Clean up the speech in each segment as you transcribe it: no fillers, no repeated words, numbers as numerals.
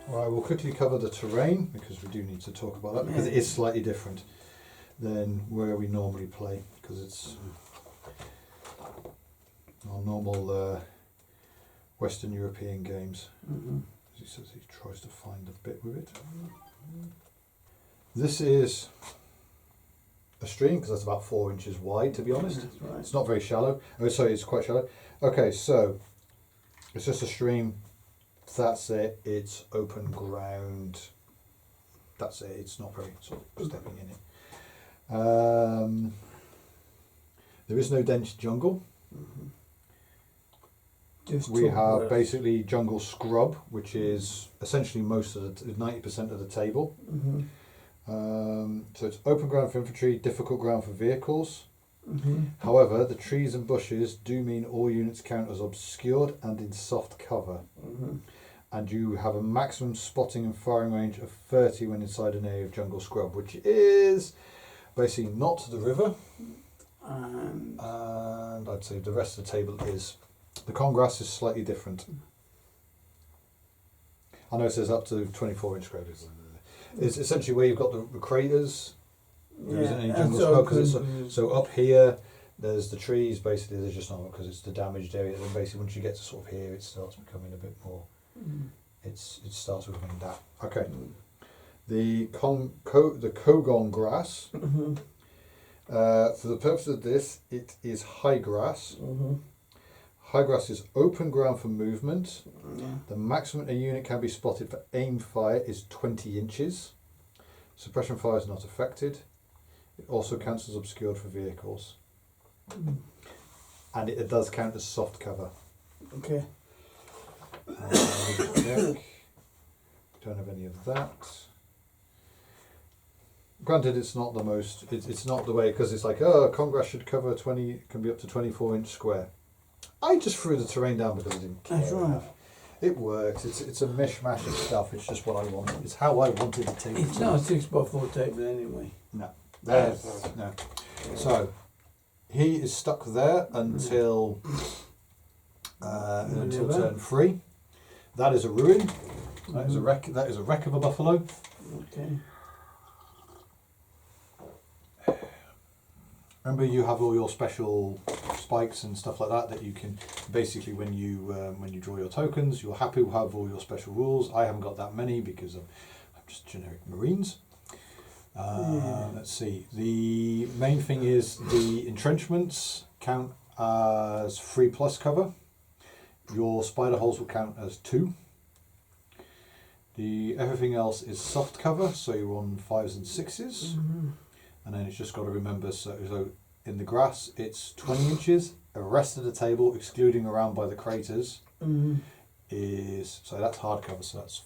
Right, we'll quickly cover the terrain because we do need to talk about that because it is slightly different than where we normally play because it's our normal Western European games. As he says, he tries to find a bit with it. This is a stream because that's about 4 inches wide, to be honest. Right. It's not very shallow. Oh, sorry, it's quite shallow. Okay, so it's just a stream. That's it. It's open ground. That's it. It's not very sort of stepping in it. There is no dense jungle. We have basically jungle scrub, which is essentially most of the 90% of the table. So it's open ground for infantry, difficult ground for vehicles. However, the trees and bushes do mean all units count as obscured and in soft cover. And you have a maximum spotting and firing range of 30 when inside an area of jungle scrub, which is basically not the river. And I'd say the rest of the table is. The Congrass is slightly different. I know it says up to 24-inch craters. It's essentially where you've got the craters. There isn't any jungle scrub because it's so up here. There's the trees. Basically, there's just not because it's the damaged area. Then basically, once you get to sort of here, it starts becoming a bit more. It starts becoming that. Okay. The Kogon grass. For the purpose of this, it is high grass. High grass is open ground for movement. The maximum a unit can be spotted for aim fire is 20 inches. Suppression fire is not affected. It also counts as obscured for vehicles. And it does count as soft cover. Okay. Don't have any of that. Granted, it's not the most. It's not the way because it's like Congrass should cover 20. Can be up to 24-inch square. I just threw the terrain down because I didn't care. That's right. It works. It's a mishmash of stuff. It's just what I want. It's how I wanted the table. It's not a 6x4 table anyway. No. No. So he is stuck there until turn 3. That is a ruin. That is a wreck. That is a wreck of a buffalo. Okay. Remember, you have all your special spikes and stuff like that you can basically when you draw your tokens, you're happy to have all your special rules. I haven't got that many because I'm just generic Marines. Let's see. The main thing is the entrenchments count as 3+ cover. Your spider holes will count as 2. Everything else is soft cover, so you're on 5s and 6s. And then it's just got to remember, so in the grass it's 20 inches. The rest of the table, excluding around by the craters, is, so that's hard cover, so that's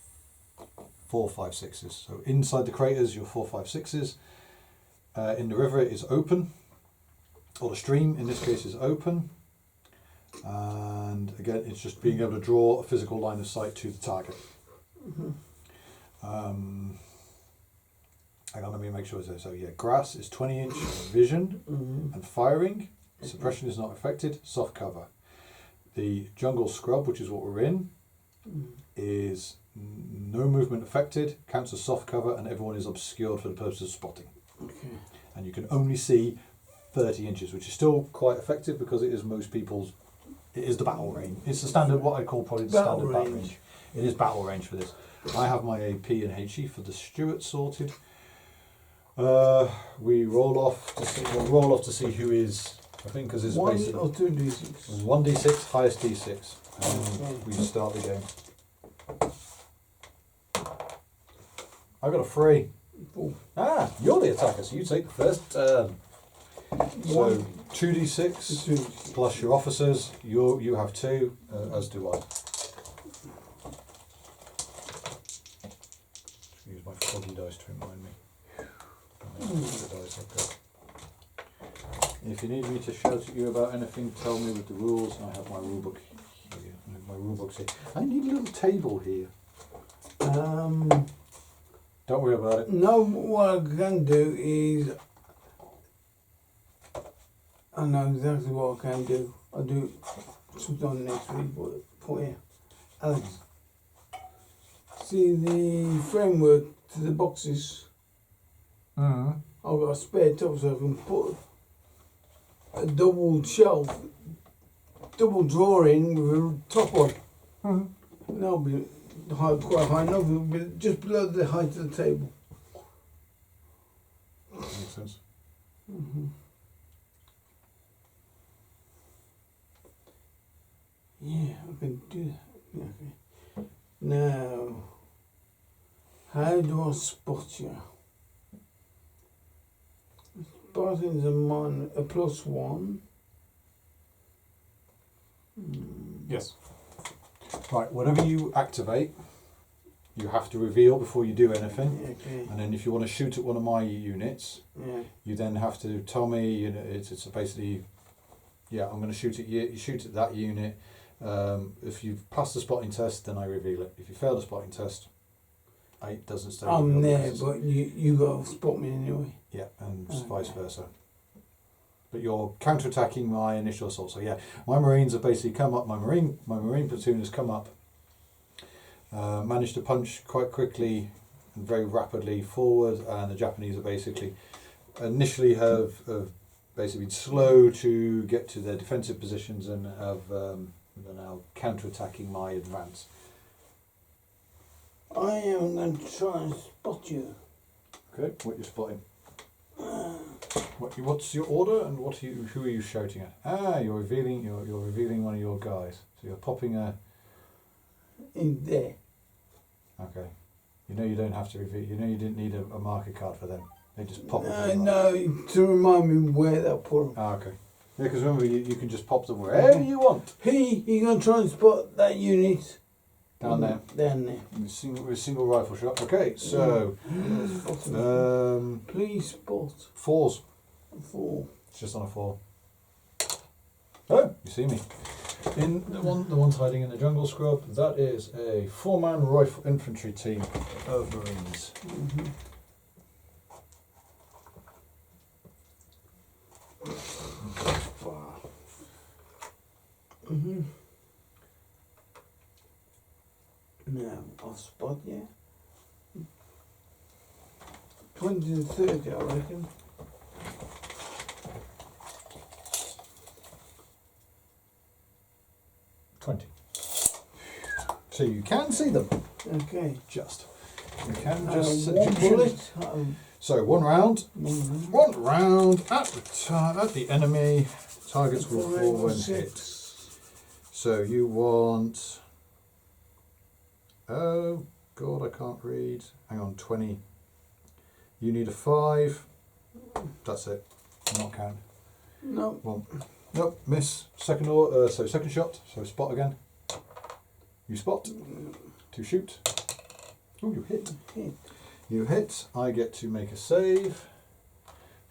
4, 5, 6s. So inside the craters, you're 4, 5, 6s. In the river it is open, or the stream in this case is open. And again, it's just being able to draw a physical line of sight to the target. Hang on, let me make sure it's there. So yeah, grass is 20-inch vision and firing. Suppression is not affected. Soft cover. The jungle scrub, which is what we're in, is no movement affected. Counts as soft cover, and everyone is obscured for the purpose of spotting. Okay. And you can only see 30 inches, which is still quite effective because it is most people's. It is the battle range. It's the standard, what I call probably the standard battle range. It is battle range for this. I have my AP and HE for the Stuart sorted. We roll off to see who is. I think because it's 1 basically or 2d6. 1d6, highest d6, and we start the game. I got a 3. Oh. You're the attacker, so you take the first turn. So 2d6 plus your officers. You have 2, as do I. Use my foggy dice to remind me. If you need me to shout at you about anything, tell me with the rules. I have my rule book here. My rule book's here. I need a little table here. Don't worry about it. No, what I can do is, I know exactly what I can do. I'll do sometime next week, but put here. Alex, See the framework to the boxes. Mm. I've got a spare top so I can put a double shelf, double drawer in with a top on. Mm. And that'll be high, quite high enough, it'll be just below the height of the table. Makes sense. Yeah, I can do that. Okay. Now, how do I spot you? Spotting is a +1. Yes. Right, whatever you activate, you have to reveal before you do anything. Okay. And then if you want to shoot at one of my units, Yeah. you then have to tell me, you know, it's basically, yeah, I'm going to shoot at you shoot at that unit. If you've passed the spotting test, then I reveal it. If you fail the spotting test, it doesn't stay. I'm revealed there, because but you got to spot me anyway. yeah, and Okay. vice versa. But you're counter-attacking my initial assault. So yeah, my Marines have basically come up. My Marine platoon has come up, managed to punch quite quickly and very rapidly forward, and the Japanese are basically initially have basically been slow to get to their defensive positions and have they're now counter-attacking my advance. I am going to try and spot you. Okay, what you're spotting? What's your order and who are you shouting at? Ah, you're revealing one of your guys. So you're popping a. In there. Okay, you know you don't have to reveal. You know you didn't need a marker card for them. They just pop it. No, to remind me where they'll put them. Ah, okay. Yeah, because remember you can just pop them wherever you want. You're going to try and spot that unit. Down there. Down there. With a single rifle shot. Okay, so Please spot. 4s. 4. It's just on a 4. Oh, you see me. In the one's hiding in the jungle scrub. That is a 4-man rifle infantry team of Marines. Now, I'll spot you. 20 to 30, I reckon. So you can see them. Okay. Just. You can just. One bullet. So 1 round. 1 1 round at the enemy. Targets will fall when hit. So you want. Oh God, I can't read. Hang on, 20. You need a 5. That's it. Not count. No. 1. Nope, miss. Second shot. So spot again. You spot. To shoot. Oh, you hit. You hit. I get to make a save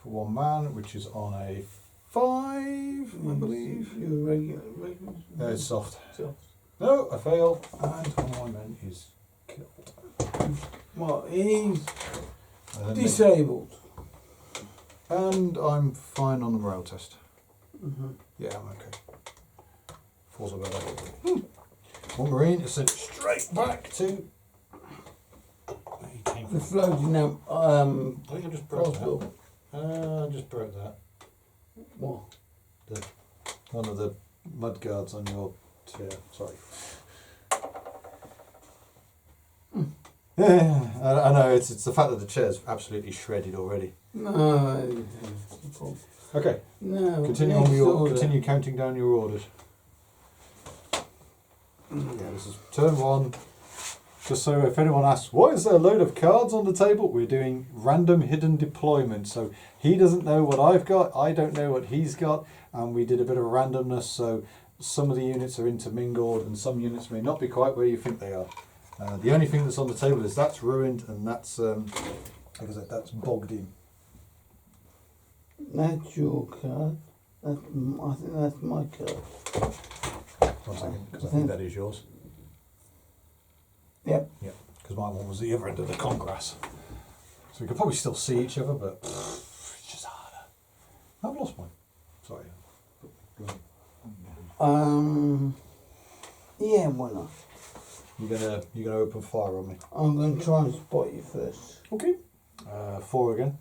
for 1 man, which is on a 5, I believe. You're regular. It's soft. Soft. No, I fail, and one of my men is killed. Well, he's disabled. And I'm fine on the morale test. Yeah, I'm okay. 4's are better. 1 Marine is sent straight back to. The floating now. I think I just broke that. I just broke that. What? One of the mud guards on your chair. Sorry. Yeah, I know. It's the fact that the chair's absolutely shredded already. No. Okay. No. Continue counting down your orders. Yeah, this is turn 1. Just so if anyone asks, why is there a load of cards on the table? We're doing random hidden deployment. So he doesn't know what I've got, I don't know what he's got, and we did a bit of randomness. So some of the units are intermingled, and some units may not be quite where you think they are. The only thing that's on the table is that's ruined, and that's like I said, that's bogged in. That's your card. I think that's my card. 1 second, because I think that is yours. Yep. Yeah, because my one was the other end of the congrass. So we could probably still see each other, but it's just harder. I've lost mine. Sorry. Yeah, why not? You're gonna open fire on me. I'm gonna try and spot you first. Okay. 4 again.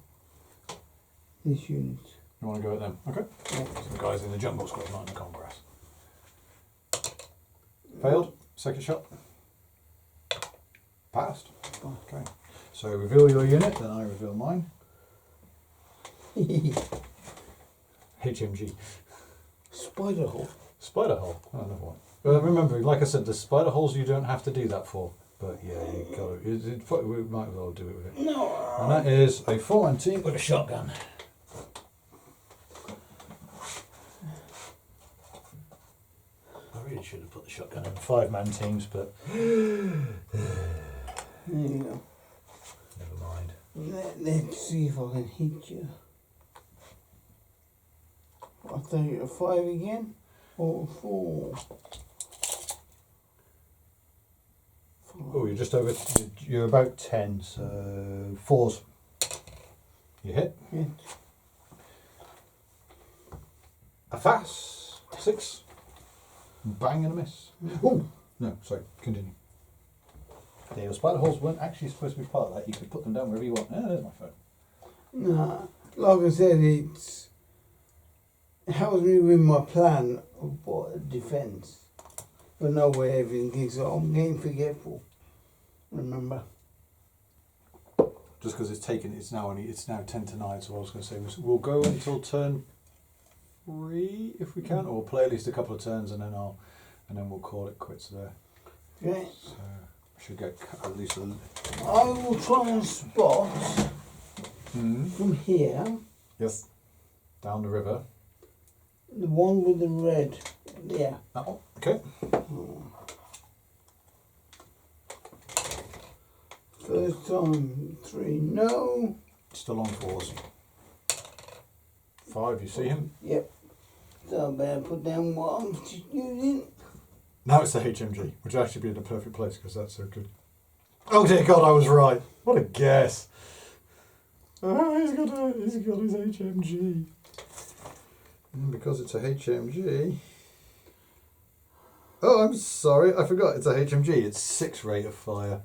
This unit. You want to go at them? Okay. Yeah. So the guys in the jungle squad, not in the Congress. Failed. Second shot. Passed. Okay. So reveal your unit, then I reveal mine. HMG. Spider hole. Spider hole. Oh, another one. Well, remember, like I said, the spider holes you don't have to do that for. But yeah, you got to. We might as well do it with it. No. And that is a 4-man team with a shotgun. I really should have put the shotgun in the 5-man teams, but There you go. never mind. Let's see if I can hit you. I'll take it a 5 again. Or 4. Oh, you're just over. You're about 10, so 4s. You hit. Hit. A fast 6. Bang and a miss. Oh no, sorry. Continue. The spider holes weren't actually supposed to be part of that. You could put them down wherever you want. There's my phone. Nah, like I said, it helps me with my plan of what defence. But no way everything kicks off. I'm getting forgetful. Remember. Just because it's now 10 to 9. So what I was going to say was we'll go until turn 3 if we can, or we'll play at least a couple of turns and then we'll call it quits there. Okay. So I should get at least a. I will try and spot from here Yes. Down the river. the one with the red. Yeah. That one. Okay. First time 3. No. Still on 4s. 5. You see him? Yep. So I better put down what I'm using. Now it's the HMG, which would actually be in the perfect place because that's so good. Oh dear God, I was right. What a guess. Oh, he's got his HMG. And because it's a HMG. Oh, I'm sorry, I forgot. It's a HMG. It's 6 rate of fire.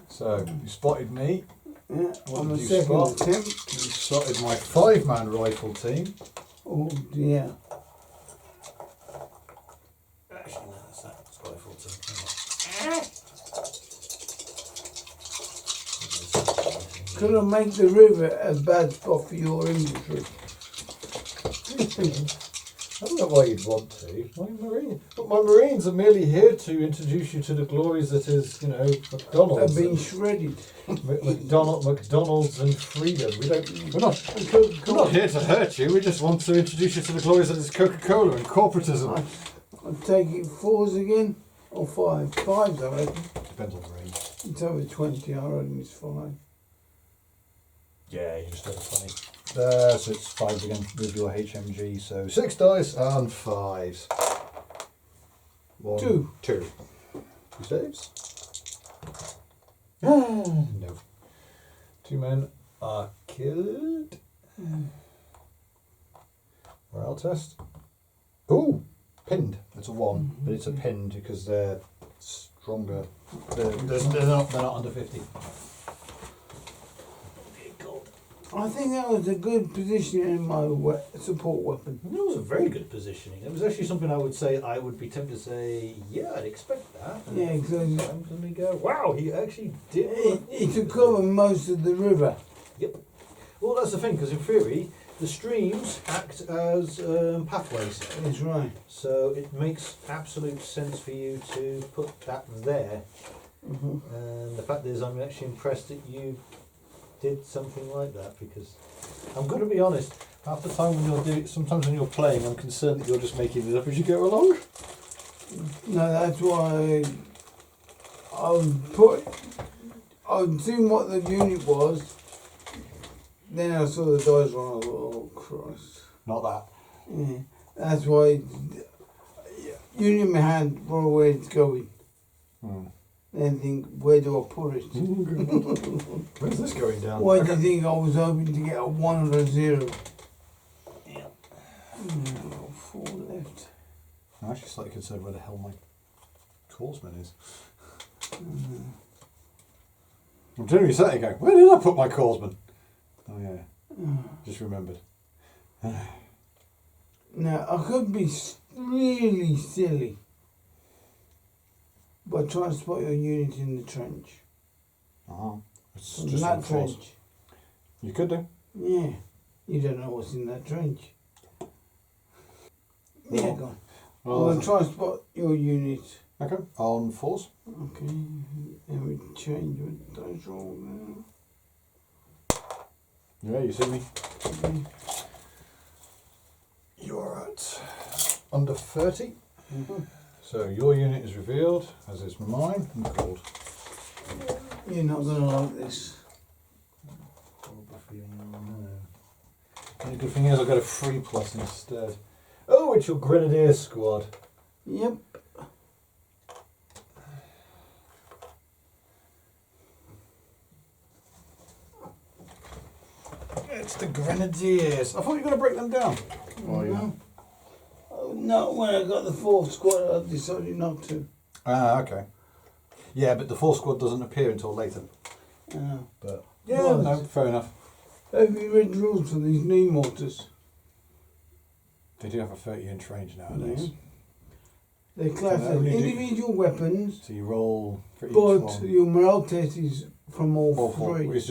So you spotted me. Yeah, What on did the you second spot? attempt. You spotted my 5-man rifle team. Oh dear. Actually, no, that's that rifle team. Could I make the river a bad spot for your infantry? I don't know why you'd want to. My Marines are merely here to introduce you to the glories that is, McDonald's. I've been shredded. McDonald's and freedom. We're not here to hurt you. We just want to introduce you to the glories that is Coca-Cola and corporatism. I'll take it 4s again or 5. 5s, I reckon. Depends on the range. It's over 20. I reckon it's 5. Yeah, you just over 20. So it's 5 again with your HMG. So 6 dice and 5s. 1, 2. 2. 2 saves. No. 2 men are killed. Morale test. Ooh, pinned. It's a 1, but it's a pinned because they're stronger. They're not under 50. I think that was a good position in my support weapon. It was a very good positioning. It was actually something I would say, I would be tempted to say, yeah, I'd expect that. And Yeah, exactly. sometimes we go, wow, he actually did. It took cover most of the river. Yep. Well, that's the thing, because in theory, the streams act as pathways. That's right. So it makes absolute sense for you to put that there. And the fact is, I'm actually impressed that you did something like that, because I'm going to be honest, half the time sometimes when you're playing, I'm concerned that you're just making it up as you go along. No, that's why I was seeing what the unit was. Then I saw the dice roll. I was like, oh Christ! Not that. Yeah, that's why unit in my hand, for where it's going. Then think, where do I put it? Where's this going down? Why do you think I was hoping to get a 1 or a 0? Yeah. 4 left. I'm actually slightly concerned where the hell my Corsman is. I'm generally sat there going, where did I put my Corsman? Oh yeah, just remembered. Now, I could be really silly, but try and spot your unit in the trench. It's From just that on force. trench. You could do. Yeah. You don't know what's in that trench. Yeah, go on. Well, I'll try and spot your unit. okay, on force. Okay. Then we change with dice roll now. Yeah, you see me. Okay. You're at under 30. So your unit is revealed, as is mine, and called. You're not going to like this. The only good thing is I've got a 3+ instead. Oh, it's your Grenadier squad. Yep. It's the Grenadiers. I thought you were going to break them down. Oh, yeah. No, when I got the 4th squad, I decided not to. Ah, okay. Yeah, but the 4th squad doesn't appear until later. But yeah, But no, fair enough. have you read the rules for these new mortars? They do have a 30-inch range nowadays. They're classed So they as only do- individual weapons, So you roll for each but one. your morale test is from all Four. three. It's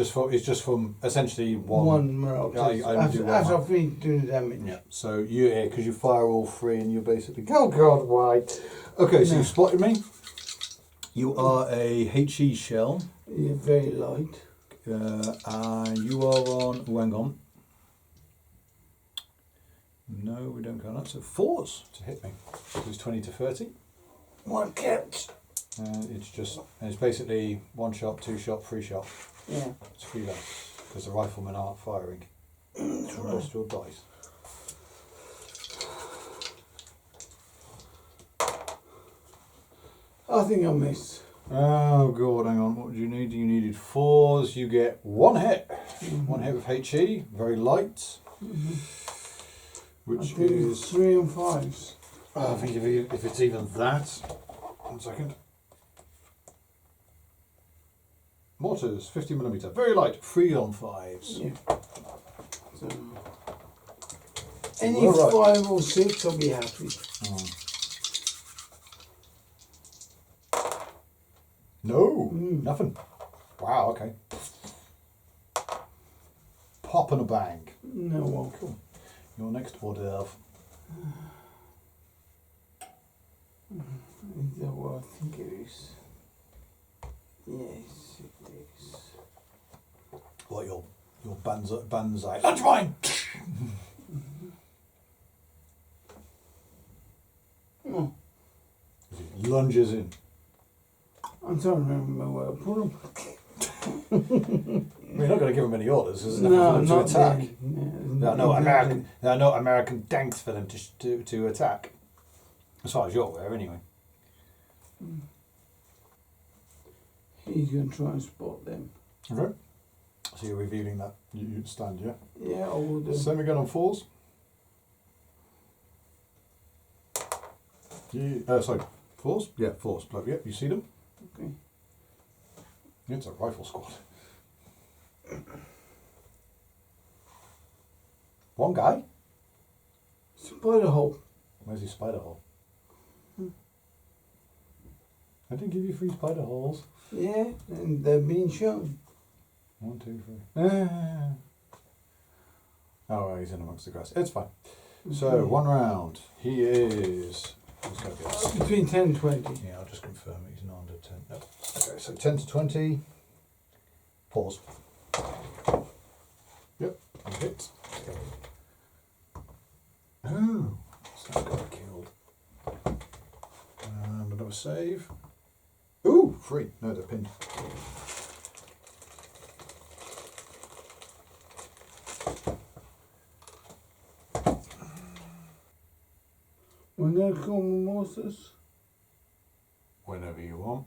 just from essentially one. One morale Yeah, test. I only do one. After I finish doing the damage. Yeah. So you because you fire all 3 and you basically oh god why? Okay, so No. you spotted me. You are a HE shell. You're very light. You are on. Oh, hang on. No, we don't go on that. So 4s to hit me. So it's 20 to 30. One kept. It's basically 1 shot, 2 shot, 3 shot. Yeah. It's 3 less because the riflemen aren't firing. Rest your dice. I think I missed. Oh god, hang on. What did you need? You needed 4s. You get 1 hit. 1 hit with HE, very light. Which I think is. it's 3 and 5s. I think if it's even that. 1 second. Mortars, 50mm, very light, 3 on 5s. Yeah. So, any Well, right. 5 or 6, I'll be happy. No, nothing. Wow, okay. Pop and a bang. No one. Cool. Your next order. Is that what I think it is? Yes, it is. What your banzai? Lunch mine. Oh, He lunges in. I'm trying to remember where I put them. We're not going to give them any orders. There's No, nothing for them not to attack. then. There are no exactly. American danks for them to attack. As far as you're aware, anyway. He's going to try and spot them. Okay. So you're revealing that you stand, yeah? Yeah, I will do. Same again on 4s. Sorry, 4s? Yeah, 4s. Bloke, yeah, you see them? Okay. It's a rifle squad. 1 guy? Spider hole. Where's his spider hole? I didn't give you 3 spider holes. Yeah, and they're being shown. 1, 2, 3. Oh, he's in amongst the grass. It's fine. So, 1 round. He is. He's going to be a Between 10 and 20. Yeah, I'll just confirm he's not under 10. No. Okay, so 10 to 20. Pause. Yep, I'm hit. Oh, so I got killed. Another save. Ooh, 3. No, they're pinned. When they come monsters, Whenever you want.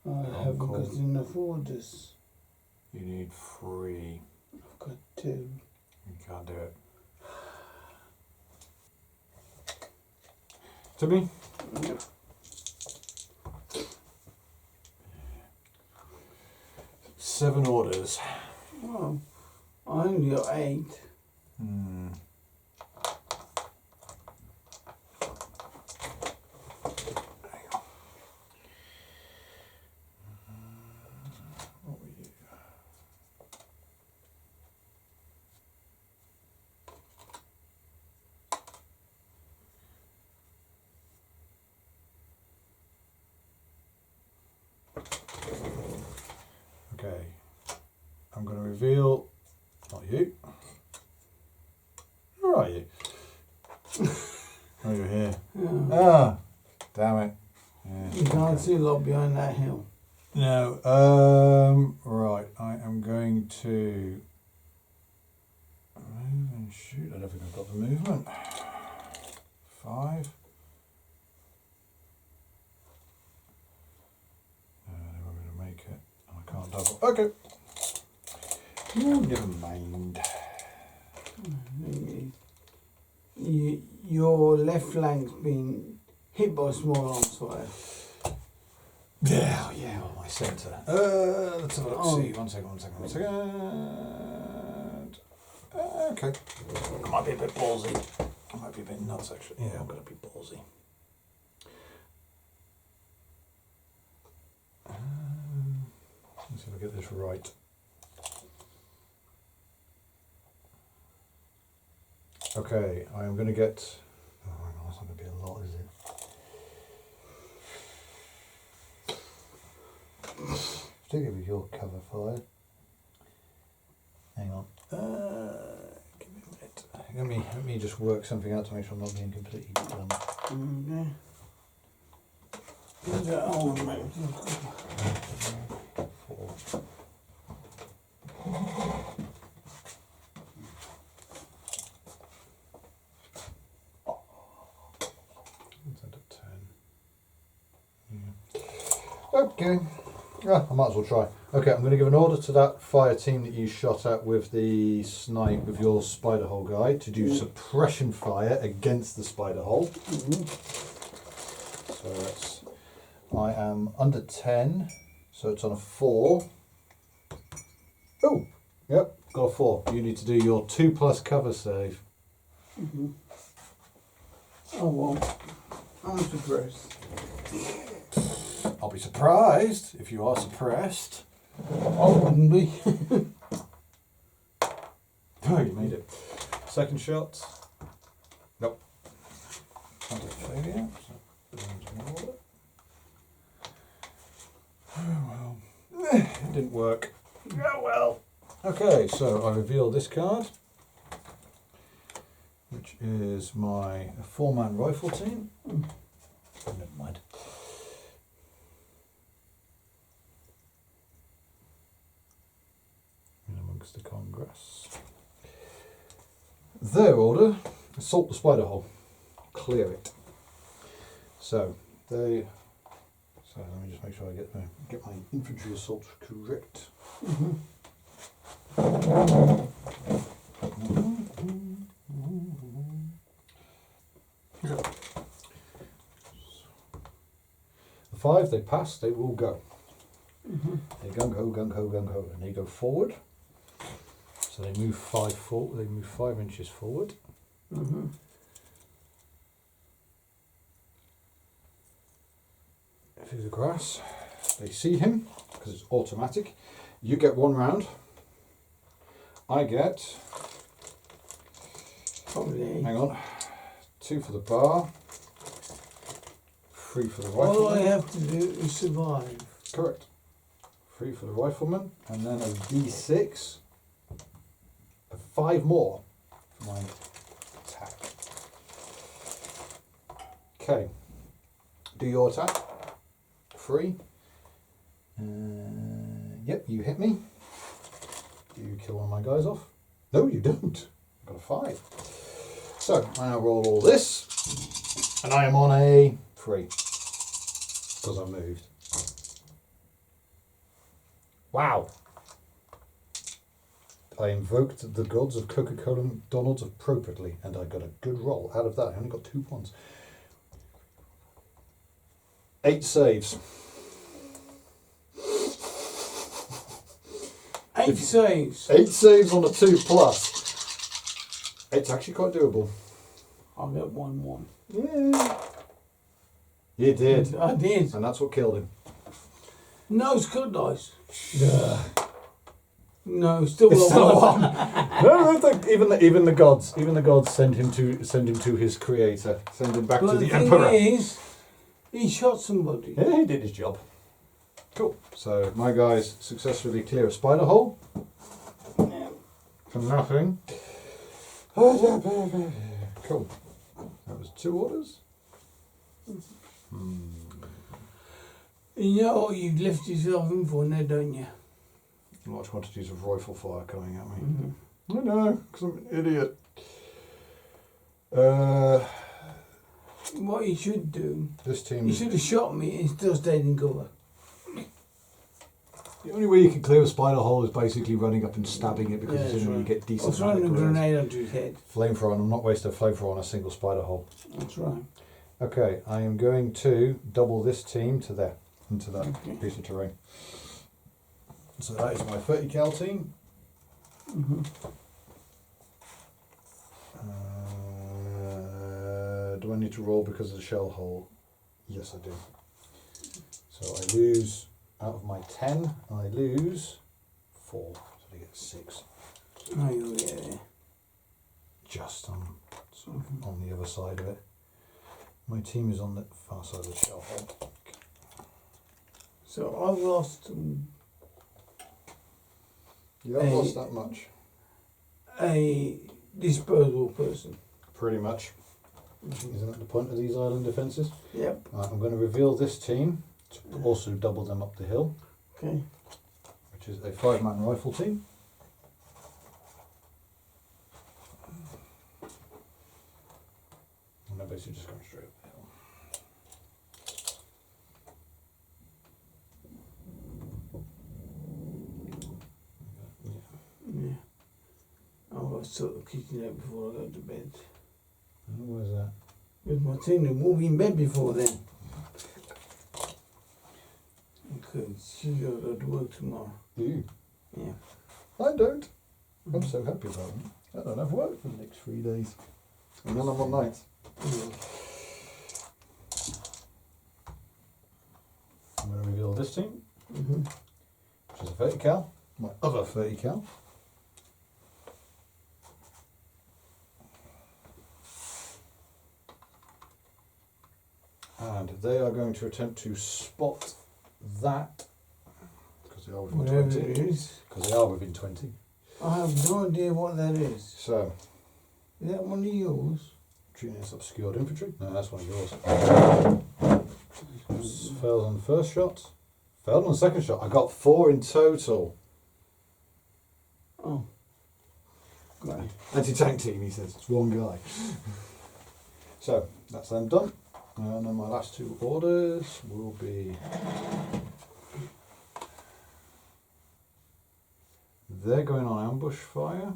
I haven't cool. got enough orders. You need 3. I've got 2. You can't do it. To me? Yep. 7 orders. Well, I only got 8. What were you? Okay, I'm going to reveal, not you. Where are you? Oh, you're here. Yeah. Ah, damn it. Yeah, You can't see a lot behind that hill. No, right, I am going to move and shoot. I don't think I've got the movement. 5. They want me to make it. I can't double. Okay. Oh, never mind. Your left flank's been hit by small arms fire. Yeah, yeah, on my centre. Let's have a look. Oh. See, one second. Okay. I might be a bit ballsy. I might be a bit nuts, actually. Yeah, I'm going to be ballsy. Let's see if I get this right. Okay, I am going to get... Oh, hang on, that's not going to be a lot, is it? Particularly with your cover fire. Hang on. Give me a minute. Let me just work something out to make sure I'm not being completely dumb. Okay. Is that all, mate? 4. Okay, I might as well try. Okay, I'm going to give an order to that fire team that you shot at with the snipe with your spider hole guy to do suppression fire against the spider hole. So that's, I am under 10, so it's on a 4. Oh, yep, got a 4. You need to do your 2+ cover save. Oh well, I'm suppressed. I'll be surprised if you are suppressed. I wouldn't be. Oh, you made it. Second shot. Nope. Not a failure. So, oh well. It didn't work. Oh well. Okay, so I reveal this card, which is my 4-man rifle team. Oh, never mind. Amongst the Congress. Their order: assault the spider hole, clear it. So they. So let me just make sure I get my infantry assault correct. The 5, they pass, they will go. They gung ho, and they go forward. So they move 5 forward. They move 5 inches forward. Through the grass. They see him because it's automatic. You get 1 round. I get. Probably. Hang on. 2 for the bar. 3 for the rifleman. All I have to do is survive. Correct. 3 for the rifleman, and then a D6. 5 more for my attack. Okay. Do your attack. 3. Yep, you hit me. Do you kill one of my guys off? No, you don't. I've got a 5. So, I now roll all this, and I am on a 3. Because I moved. Wow. I invoked the gods of Coca-Cola and McDonald's appropriately, and I got a good roll out of that. I only got 2 points. 8 saves. 8 saves. 8 saves on a 2+. It's actually quite doable. I got 1-1. Yeah. You did. I did. And that's what killed him. No, it's good dice. No, still It's still a one. No, even the gods send him to his creator. Send him back but to the thing emperor. is, he shot somebody. Yeah, he did his job. Cool. So my guys successfully clear a spider hole. Yeah. For nothing. Cool. That was 2 orders. You know what you've left yourself in for now, don't you? Large quantities of rifle fire coming at me. Mm-hmm. I know, because I'm an idiot. What you should do, This team. you should have shot me and still stayed in cover. The only way you can clear a spider hole is basically running up and stabbing it because it's the only way you get Or decent. throwing a grenade onto his head. Flamethrower, and I'm not wasting a flamethrower on a single spider hole. That's right. Okay, I am going to double this team to there, into that Okay. piece of terrain. So that is my 30 cal team. Mm-hmm. Do I need to roll because of the shell hole? Yes, I do. So I lose, out of my 10, I lose 4. So I get 6. Oh, you'll get there. Just on the other side of it. My team is on the far side of the shell hole. So I've lost You haven't lost that much. a disposable person. Pretty much. Isn't that the point of these island defences? Yep. Right, I'm going to reveal this team to also double them up the hill, Okay. which is a 5-man rifle team. And they're basically just going straight up the hill. Yeah. I've got to sort the kitchen out before I go to bed. Where's that? With my team, we'll be in bed before then. Because she's got to go to work tomorrow. You? Yeah. I don't. I'm so happy about it. I don't have work for the next 3 days. And then I'm on nights. Yeah. I'm going to reveal this team, Mm-hmm. which is a 30 cal. My other 30 cal. And they are going to attempt to spot that, because they are within Whatever 20. it is. Because they are within 20. I have no idea what that is. So, Is that one of yours? treating this obscured infantry. No, that's one of yours. Failed on the first shot. Failed on the second shot. I got 4 in total. Oh. Great. Anti-tank team, he says. It's one guy. So, that's them done. And then my last 2 orders will be... They're going on ambush fire.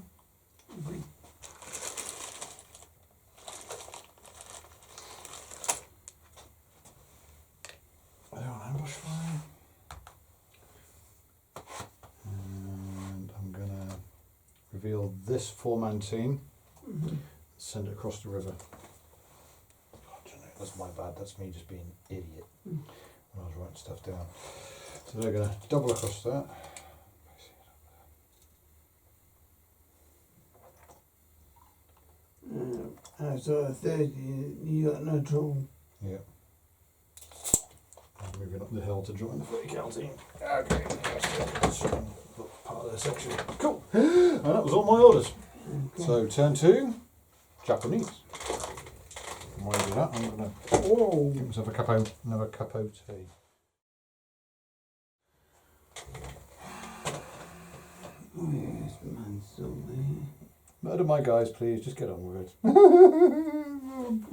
They're on ambush fire. And I'm going to reveal this 4-man team. Send it across the river. That's my bad, that's me just being an idiot when I was writing stuff down. So they're going to double across that. So a 30, you got no trouble. Yeah. I'm moving up the hill to join the 30 cal team. Okay, that's part of their section. Cool. And that was all my orders. Okay. So turn 2, Japanese. And while I do that, I'm going to give myself another cup of tea. Where's the man still there? Murder my guys, please. Just get on with it.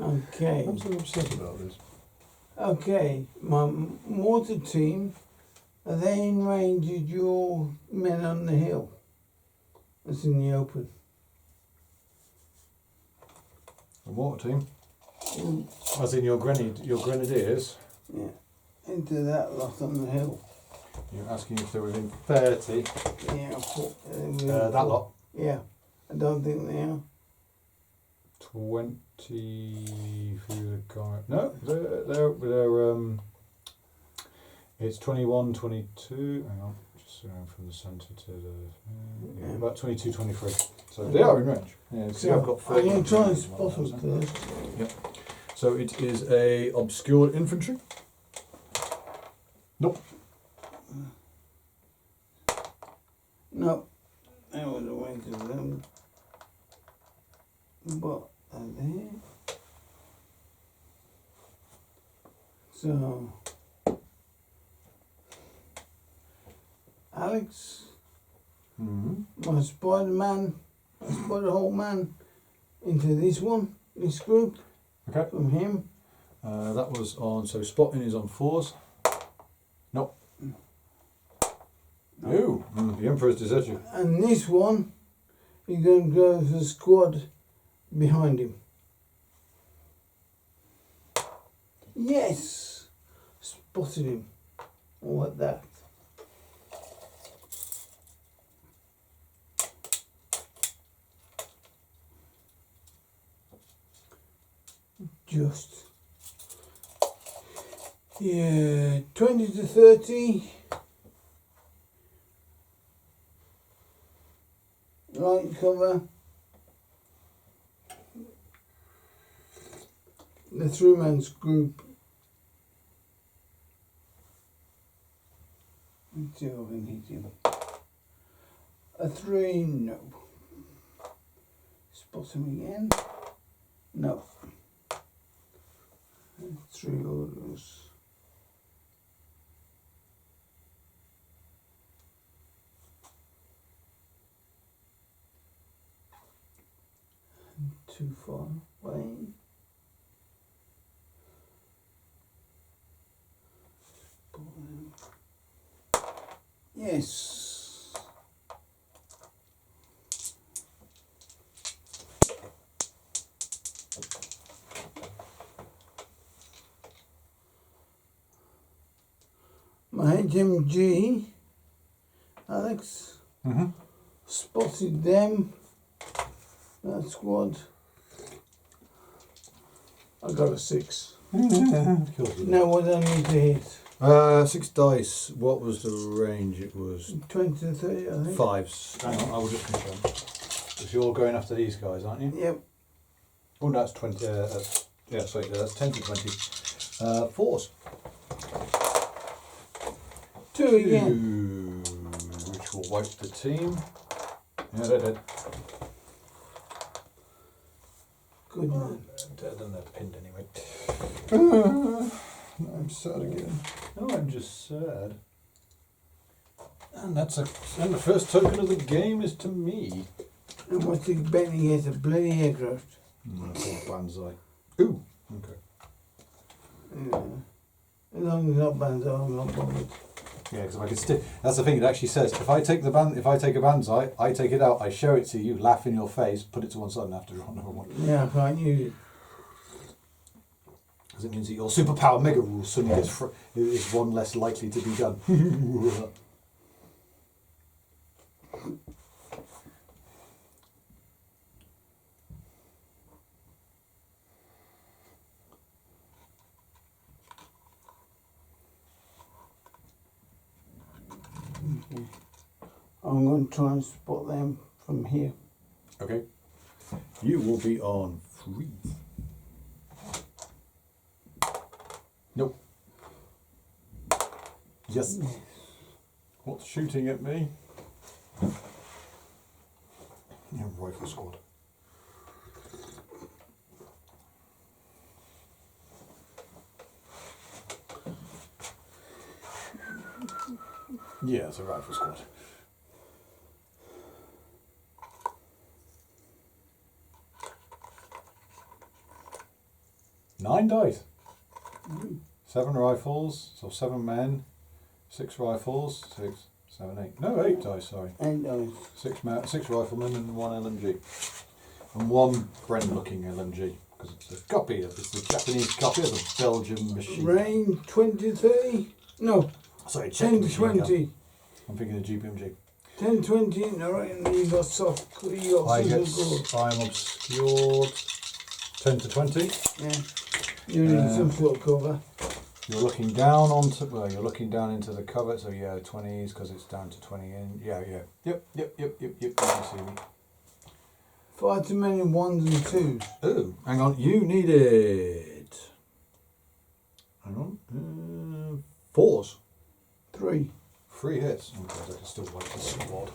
Okay. I'm so upset about this. Okay. My mortar team, are they in range of your men on the hill? That's in the open. The water team? As in your grenadiers? Yeah. Into that lot on the hill. You're asking if they're within 30. Yeah, That lot. Yeah, I don't think they are. 20 through the car. No, they're it's 21, 22. Hang on, just going from the centre to the about 22, 23. So they are in range. Yeah, see, I've got 30. I'm going to try and spot them first. Yep. So it is a obscure infantry. Nope. No, that was a waste of them. But are there? So, Alex, my Spider-Man, I Spider-Hole man into this one, this group. Okay. From him. That was on, so spotting is on 4s. Nope. No. The Emperor's deserted. And this one, you're going to go for the squad behind him. Yes! Spotted him. Like that. Just. Yeah, 20 to 30. Right cover. The 3-man's group. Let's see if I can hit him. A 3, no. Spot him again. No. 3 orders. Too far away. Yes. My HMG, Alex, spotted them, that squad. I got a 6. Now what do I need to hit? 6 dice. What was the range? It was 20 to 30, I think. 5s. Hang on, I will just confirm. Because you're going after these guys, aren't you? Yep. Oh, no, that's 20. That's 10 to 20. 4s. 2 again. Which will wipe the team. Yeah, they're dead. Good man. Dead and they're pinned anyway. I'm sad again. No, I'm just sad. And and the first token of the game is to me. And what's the betting he has a bloody aircraft? Banzai. Ooh. Okay. Yeah. As long as it's not Banzai, I'm not bothered. Yeah, because I can still. That's the thing. It actually says if I take a Banzai, I take it out, I show it to you, laugh in your face, put it to one side, and have to draw another one. Yeah, I can't use it. Because it means that your superpower mega rule suddenly is one less likely to be done. I'm going to try and spot them from here. Okay. You will be on 3. Nope. Yes. What's shooting at me? Yeah, rifle squad. Yeah, it's a rifle squad. Nine dice. 7 rifles, so 7 men, 6 rifles, 6, 7, 8. No, 8 dice, sorry. 8 dice. 6 riflemen and 1 LMG. And 1 Bren looking LMG, because it's a copy of, it's the Japanese copy of the Belgian machine. Range 20 to 30? No, Sorry, 10 to 20. I'm thinking of GPMG. 10 to 20 in the right, and then you got soft. You got I'm obscured. 10 to 20. Yeah. You need some sort of cover. You're looking down onto. Well, you're looking down into the cover. So yeah, 20s because it's down to 20 in. Yeah. Yep. You can see me. Far too many 1s and 2s. Oh, hang on. You need it. Hang on. 4s. 3. 3 hits. Okay, I can still wipe the squad.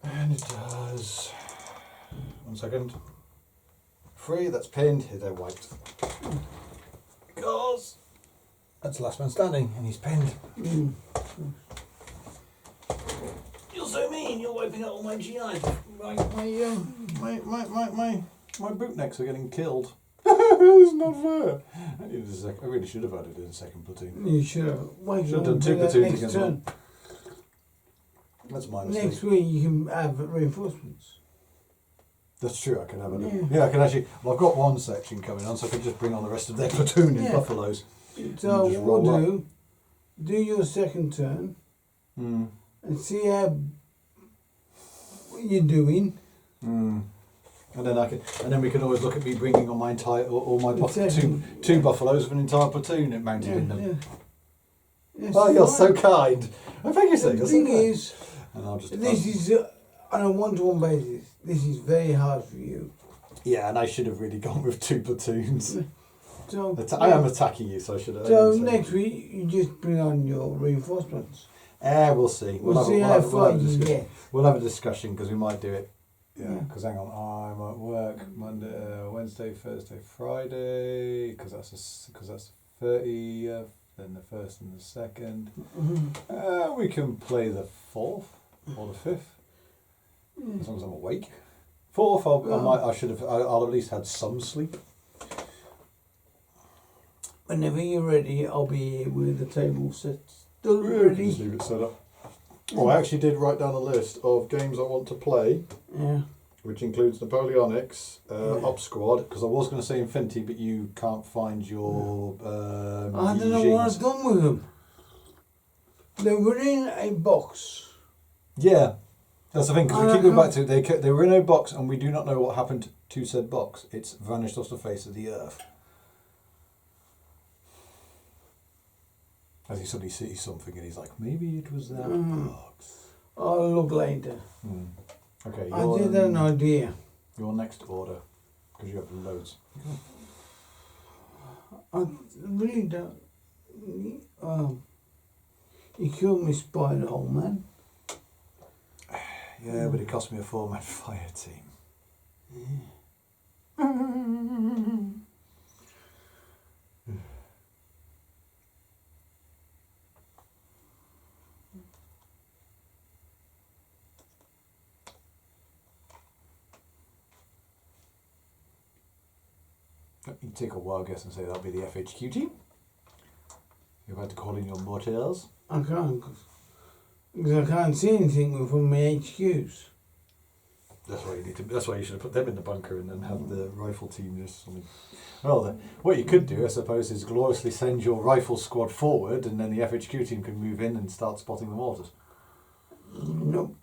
And it does. 1 second. 3, that's pinned. They're wiped. Because that's the last man standing, and he's pinned. You're so mean. You're wiping out all my GIs. My bootnecks are getting killed. It's not fair. I really should have added in a second platoon. You should have. Why should have done 2 platoons against one. That's my mistake. Next week you can have reinforcements. That's true. I can have I can actually. Well, I've got one section coming on, so I can just bring on the rest of their platoon in buffaloes. So what we'll do your second turn, and see how you're doing. And then we can always look at me bringing on my entire, all my two buffaloes of an entire platoon mounted in them. Yes, oh, you're so kind. I thank you, sir. The thing is, and I'll just, this is on a one-to-one basis. This is very hard for you. Yeah, and I should have really gone with 2 platoons. So I am attacking you, so I should have. So next week you just bring on your reinforcements. We'll see. We'll see how far you get. We'll have a discussion because we might do it. Yeah, because hang on, I'm at work Monday, Wednesday, Thursday, Friday, because that's the 30th, then the 1st and the 2nd. We can play the 4th or the 5th, as long as I'm awake. 4th, I'll at least had some sleep. Whenever you're ready, I'll be here with the table set. Still ready. Just leave it set up. Oh, I actually did write down a list of games I want to play. Yeah. Which includes Napoleonics, Op Squad, because I was going to say Infinity, but you can't find your. I don't know what I've done with them. They were in a box. Yeah, that's the thing, because we keep going back to they were in a box, and we do not know what happened to said box. It's vanished off the face of the earth. As he suddenly sees something, and he's like, maybe it was that box. I'll look later. Okay. I did have an idea. Your next order, because you have loads. I really don't. You killed me, Spider, old man. Yeah, but it cost me a 4-man fire team. You take a wild guess and say that'll be the FHQ team. You've had to call in your mortars. I can't, because I can't see anything from my HQs. That's why you need to. That's why you should have put them in the bunker and then have the rifle team just something. Well, what you could do, I suppose, is gloriously send your rifle squad forward, and then the FHQ team can move in and start spotting the mortars. Nope.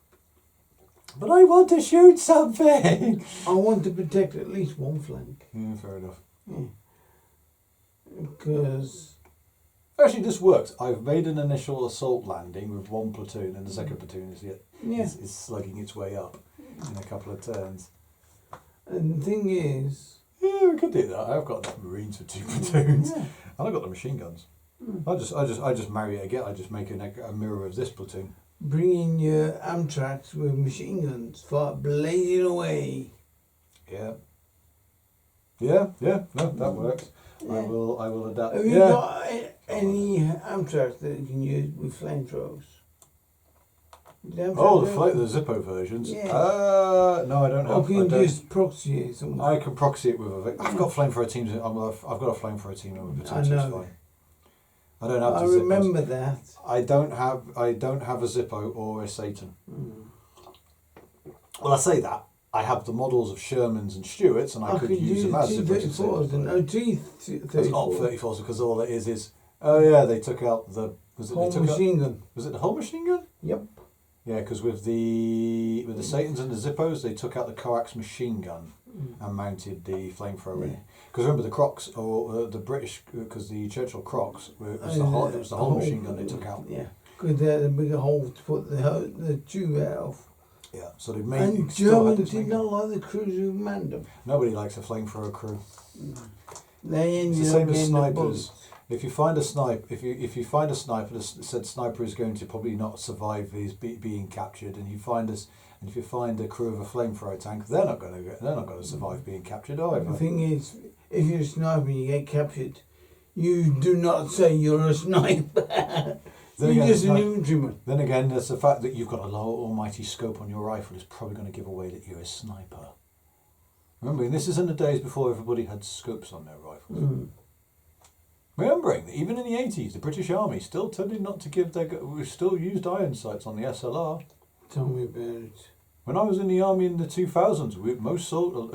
But I want to shoot something. I want to protect at least one flank. Yeah, fair enough. Because actually, this works. I've made an initial assault landing with 1 platoon, and the second platoon is slugging its way up in a couple of turns. And the thing is, yeah, we could do that. I've got enough Marines for 2 platoons, and I've got the machine guns. I just marry it again. I just make a mirror of this platoon. Bring in your Amtracs with machine guns, start blazing away. Yeah. No, that works. Yeah. I will adapt. Have you got any Amtracs that you can use with flamethrowers? The Zippo versions? Yeah. No, I don't have. Or can you just proxy it somewhere? I can proxy it with I've got flamethrower teams. I've got a flamethrower team with a platoon. I know. I don't have. I remember that. I don't have a Zippo or a Satan. Well, I say that, I have the models of Shermans and Stuarts, and I could use them as T-34s and OT-34s. Not 34s, because all it is. Oh yeah, they took out the. Was it whole machine gun? Was it the whole machine gun? Yep. Yeah, because with the Satans and the Zippos, they took out the coax machine gun and mounted the flamethrower in it. Because remember the Crocs, or the British, because the Churchill Crocs, it was the whole machine gun they took out. Yeah, because they had a bigger hole to put the tube out of. Yeah, so they made. And Germans did not like the crews who manned them. Nobody likes a flamethrower crew. They It's the same as snipers. If you find a sniper, if you find a sniper that said sniper is going to probably not survive his being captured, and if you find a crew of a flamethrower tank, they're not going to survive being captured either. The thing is, if you're a sniper and you get captured, you do not say you're a sniper. You're just an infantryman. Then again, there's the fact that you've got a low almighty scope on your rifle is probably going to give away that you're a sniper. Remembering, this is in the days before everybody had scopes on their rifles. Remembering that even in the 80s, the British Army still tended not to give we still used iron sights on the SLR. Tell me about it. When I was in the army in the 2000s, it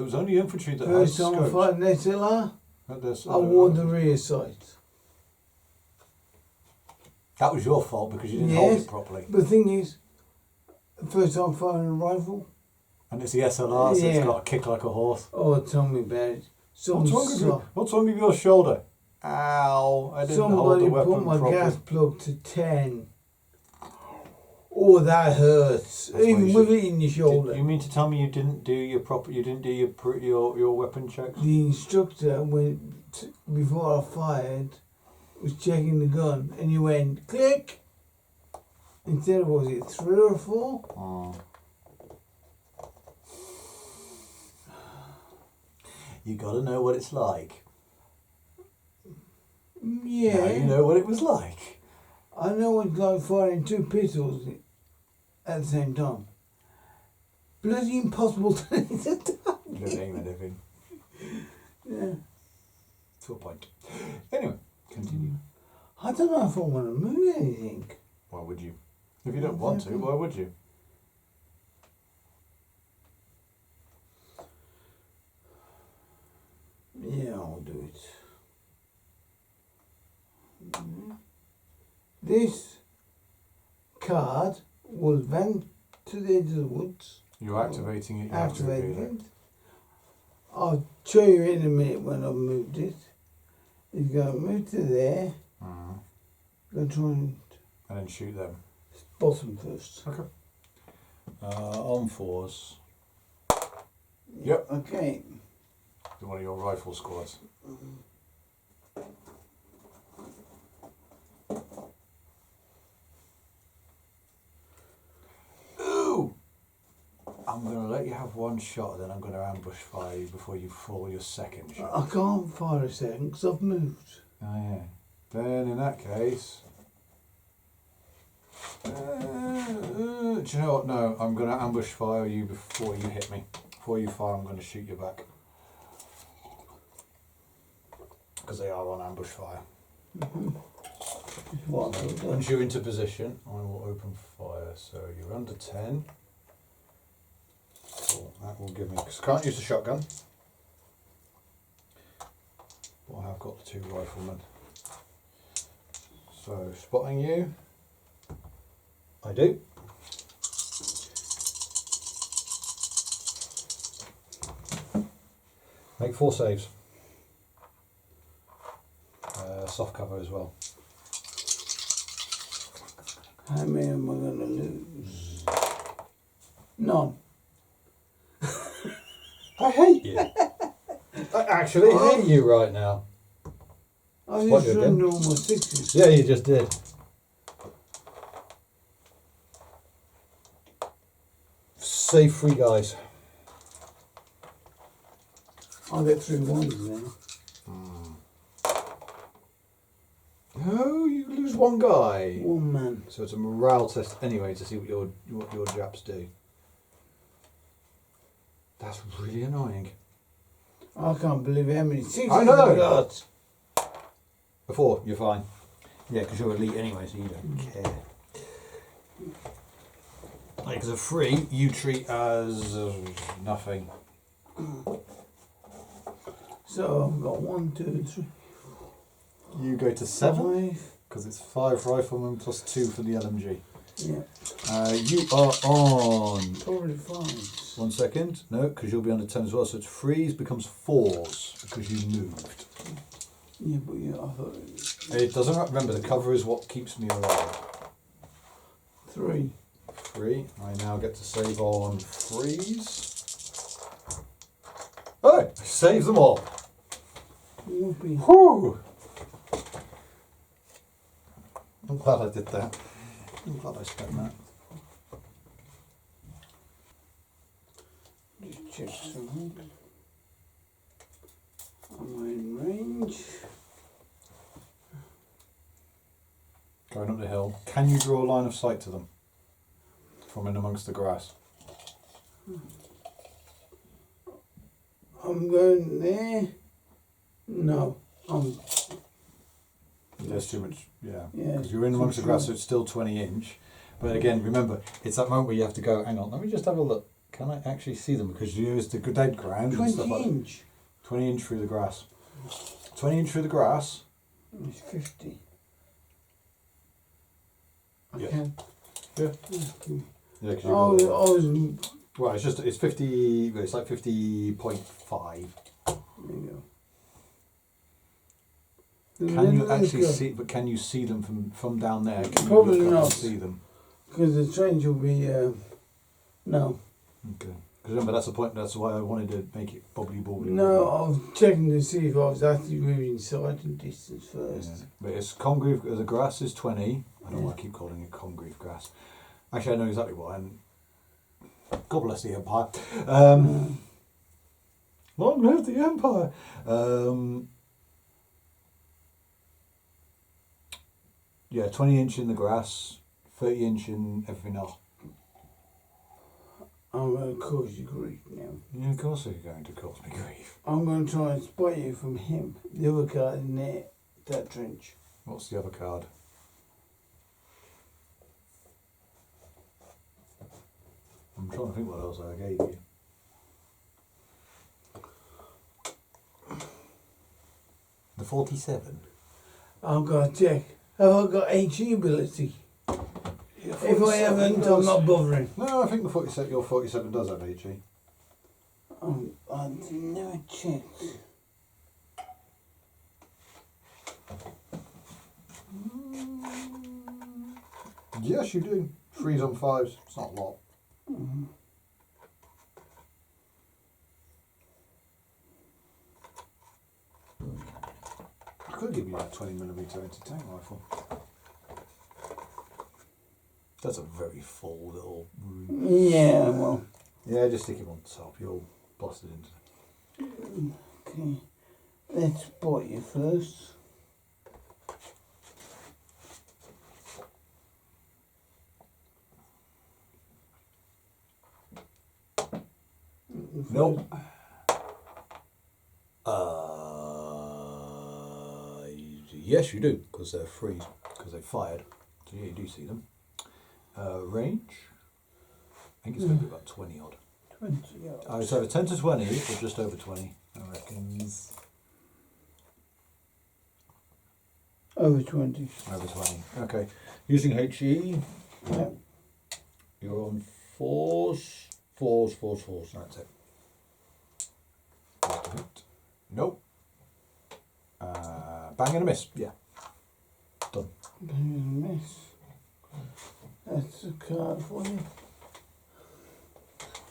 was only infantry that had scopes. First time I fired an SLR, I wore the rear sights. That was your fault because you didn't hold it properly. But the thing is, first time firing a rifle. And it's the SLR, so it's got a kick like a horse. Oh, tell me about it. What's wrong with your shoulder? Ow, I didn't hold the weapon Somebody put my properly. gas plug to 10. Oh, that hurts. Even with it in your shoulder. You mean to tell me you didn't do your weapon checks? The instructor before I fired, was checking the gun, and he went click. Instead of, was it 3 or 4? Oh. You got to know what it's like. Yeah. Now you know what it was like. I know what it's like firing 2 pistols at the same time. Bloody impossible to Living. Yeah. To a point. Anyway, continue. I don't know if I want to move anything. Why would you? If you don't want to, why would you? Yeah, I'll do it. This card will vent to the edge of the woods. You're activating it. Activating it. I'll show you in a minute when I've moved it. It's going to move to there. Going to try and then shoot them. Bottom first. Okay. On 4s. Yep. Okay. One of your rifle squads. Ooh! I'm going to let you have one shot, then I'm going to ambush fire you before you fall your second shot. I can't fire a second because I've moved. Oh yeah. Then in that case... do you know what? No, I'm going to ambush fire you before you hit me. Before you fire, I'm going to shoot you back. Because they are on ambush fire. Once you're into position, I will open fire. So you're under 10. Cool. That will give me, because I can't use the shotgun. But I have got the 2 riflemen. So spotting you. I do. Make 4 saves. Soft cover as well. How many am I going to lose? None. I hate you. I actually hate you right now. I just turned all my 6s. Yeah, you just did. Save 3 guys. I'll get 3 1s now. No, you lose 1 guy. 1 man. So it's a morale test anyway to see what your Japs do. That's really annoying. I can't believe how many 6s I know. I've got. Before, you're fine. Yeah, because you're elite anyway, so you don't care. Like as a 3, you treat as nothing. So I've got 1, 2, 3. You go to 7 5. because it's 5 riflemen plus 2 for the LMG. Yeah. You are on. Probably 5. 1 second. No, because you'll be under 10 as well. So it's 3s becomes 4s because you moved. Yeah, but yeah, I thought It doesn't. Remember, the cover is what keeps me alive. 3. 3. I now get to save on 3s. Oh, save them all. Whoopee. Whew. I'm glad I did that. I'm glad I spent that. Just check something. Am I in range? Going up the hill. Can you draw a line of sight to them? From in amongst the grass. I'm going there. No, There's too much, yeah. Yeah, Because you're in amongst the grass, so it's still 20 inch. But again, remember, it's that moment where you have to go, hang on, let me just have a look. Can I actually see them? Because you use the dead ground and 20 stuff like that. inch. 20 inch through the grass. 20 inch through the grass. It's 50. Yeah. Okay. Yeah. Okay. Yeah, because Oh, well, it's 50, it's like 50.5. there you go. Can you actually see, but can you see them from down there? Can you Probably look up not. and see them? Because the change will be, no. Okay. Because remember, that's the point, that's why I wanted to make it bobbly. No, I was checking to see if I was actually within sighting distance first. Yeah. But it's Congreve, the grass is 20. I don't know why I keep calling it Congreve grass. Actually, I know exactly why. And God bless the Empire. Long live the Empire. Yeah, 20 inch in the grass, 30 inch in everything else. I'm going to cause you grief now. Yeah, of course you're going to cause me grief. I'm going to try and spot you from him. The other guy in there, that trench. What's the other card? I'm trying to think what else I gave you. The 47. I've got to check. Have I got HE ability? Yeah, If I haven't, I'm not bothering. No, I think the 47, your 47 does have HE. I never checked. Yes, you do. 3s on 5s. It's not a lot. I could give you that 20mm anti-tank rifle. That's a very full little room. Yeah, well. Yeah, just stick him on top. You'll blast it into it. Okay. Let's spot you first. Nope. Yes, you do, because they're free, because they fired. So yeah, you do see them. Range? I think it's going to be about 20 odd. 20 yards. It's either 10 to 20 or just over 20, I reckon. Over 20. Over 20. Okay. Using HE, Yep. you're on 4s. 4s. That's it. Just a hit. Nope. Bang and a miss. Yeah. Done. Bang and miss. That's a card for you.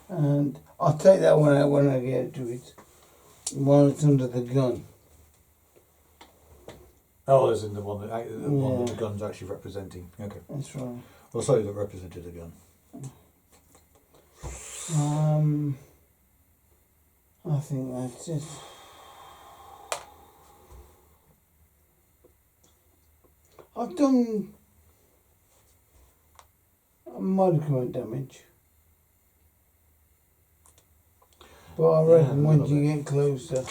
And I'll take that one out when I get to it. While it's under the gun. Oh, as in the one that the gun's actually representing. Okay. That's right. Well, sorry, that represented the gun. I think that's it. I've done a modicum of damage. But I reckon once you get closer.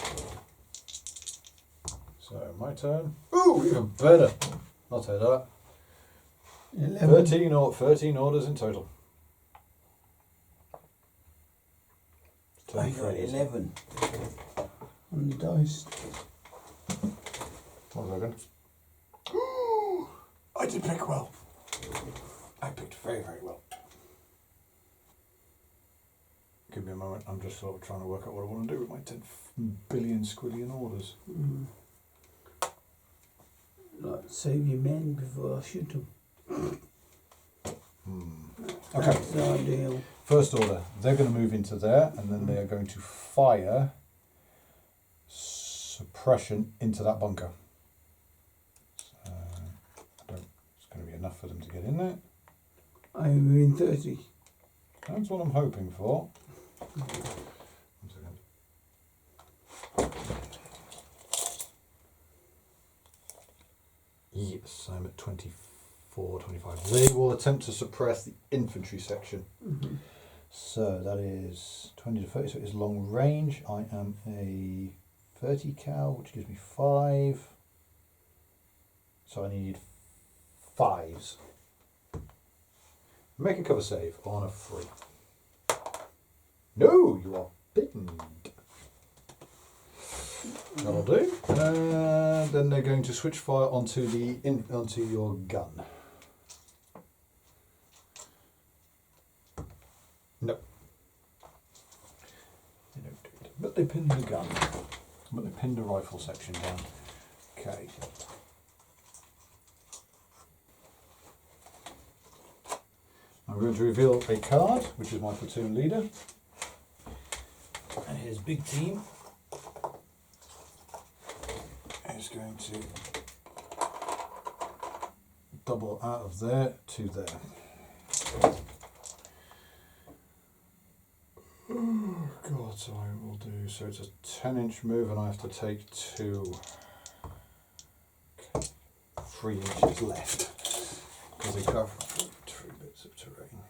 So, my turn. Ooh, even better. I'll take that. 11. 13 orders in total. I got 11 on the dice. One second. I did pick well. I picked very, very well. Give me a moment, I'm just sort of trying to work out what I want to do with my 10 billion squillion orders. Like, save your men before I shoot them. Okay. That's the ideal. First order, they're going to move into there, and then they are going to fire suppression into that bunker. So, it's going to be enough for them to get in there. I'm in 30. That's what I'm hoping for. 1 second. Yes, I'm at 24, 25. They will attempt to suppress the infantry section. So that is 20 to 30, so it is long range. I am a 30 cal, which gives me 5. So I need 5s. Make a cover save on a 3. No, you are bitten. That'll do. Then they're going to switch fire onto your gun. No. They don't do it. But they pinned the gun. But they pinned the rifle section down. Okay. I'm going to reveal a card, which is my platoon leader. And his big team is going to double out of there to there. Oh God, so I will do, so it's a 10-inch move and I have to take 2. Okay. 3 inches left because they cover 3 bits of terrain.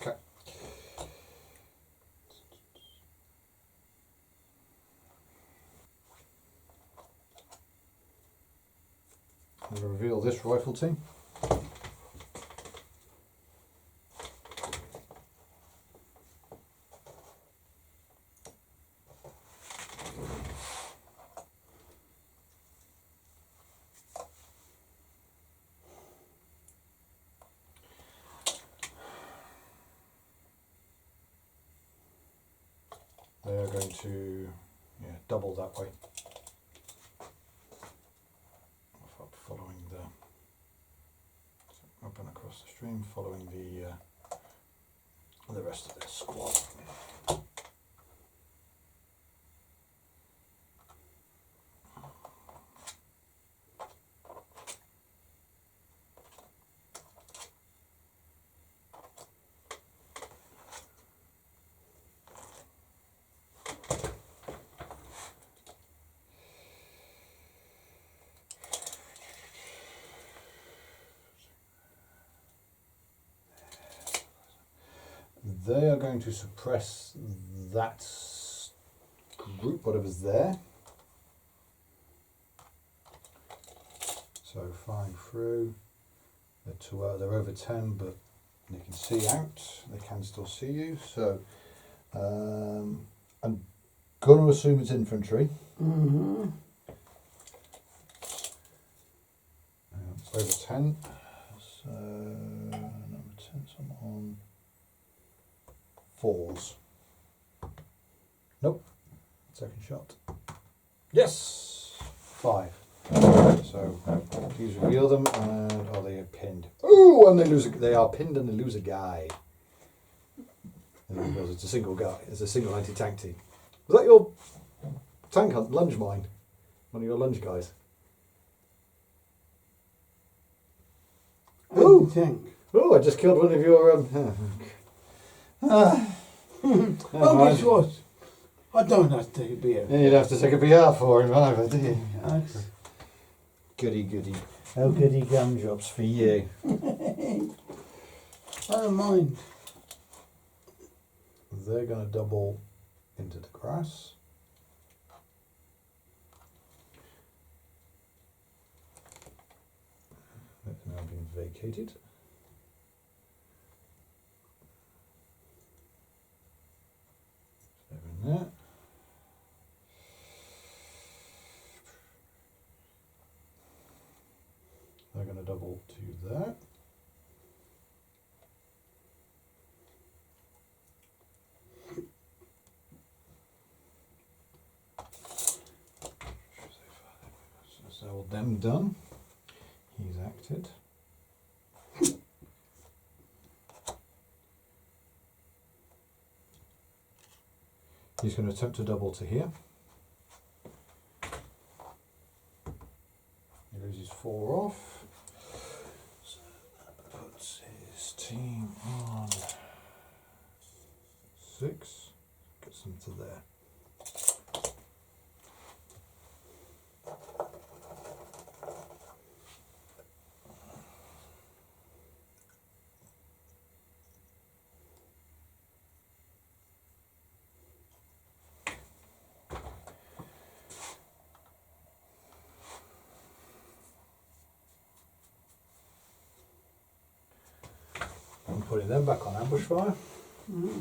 Okay. I'm going to reveal this rifle team. They are going to double that way. Following up and across the stream, following the rest of their squad. They are going to suppress that group, whatever's there. So flying through, they're over 10, but they can see out. They can still see you. So I'm going to assume it's infantry. It's over 10. So number 10, so I'm on 4s. Nope. Second shot. Yes! 5. So please reveal them, and are they pinned? Ooh, and they are pinned and they lose a guy. And because it's a single guy, it's a single anti-tank team. Was that your tank hunt lunge mine? One of your lunge guys? Oh, tank. Oh, I just killed one of your Well, guess what? I don't have to take a beer. You'd have to take a PR for him either, do you? Yes. Goody goody. Oh, goody gumdrops for you. I don't mind. They're going to double into the grass. vacated. Saving that. They're going to double to that. So all them done. He's acted. He's going to attempt to double to here. He loses 4 off. So that puts his team on 6. Gets them to there. I'm putting them back on ambush fire. Mm-hmm.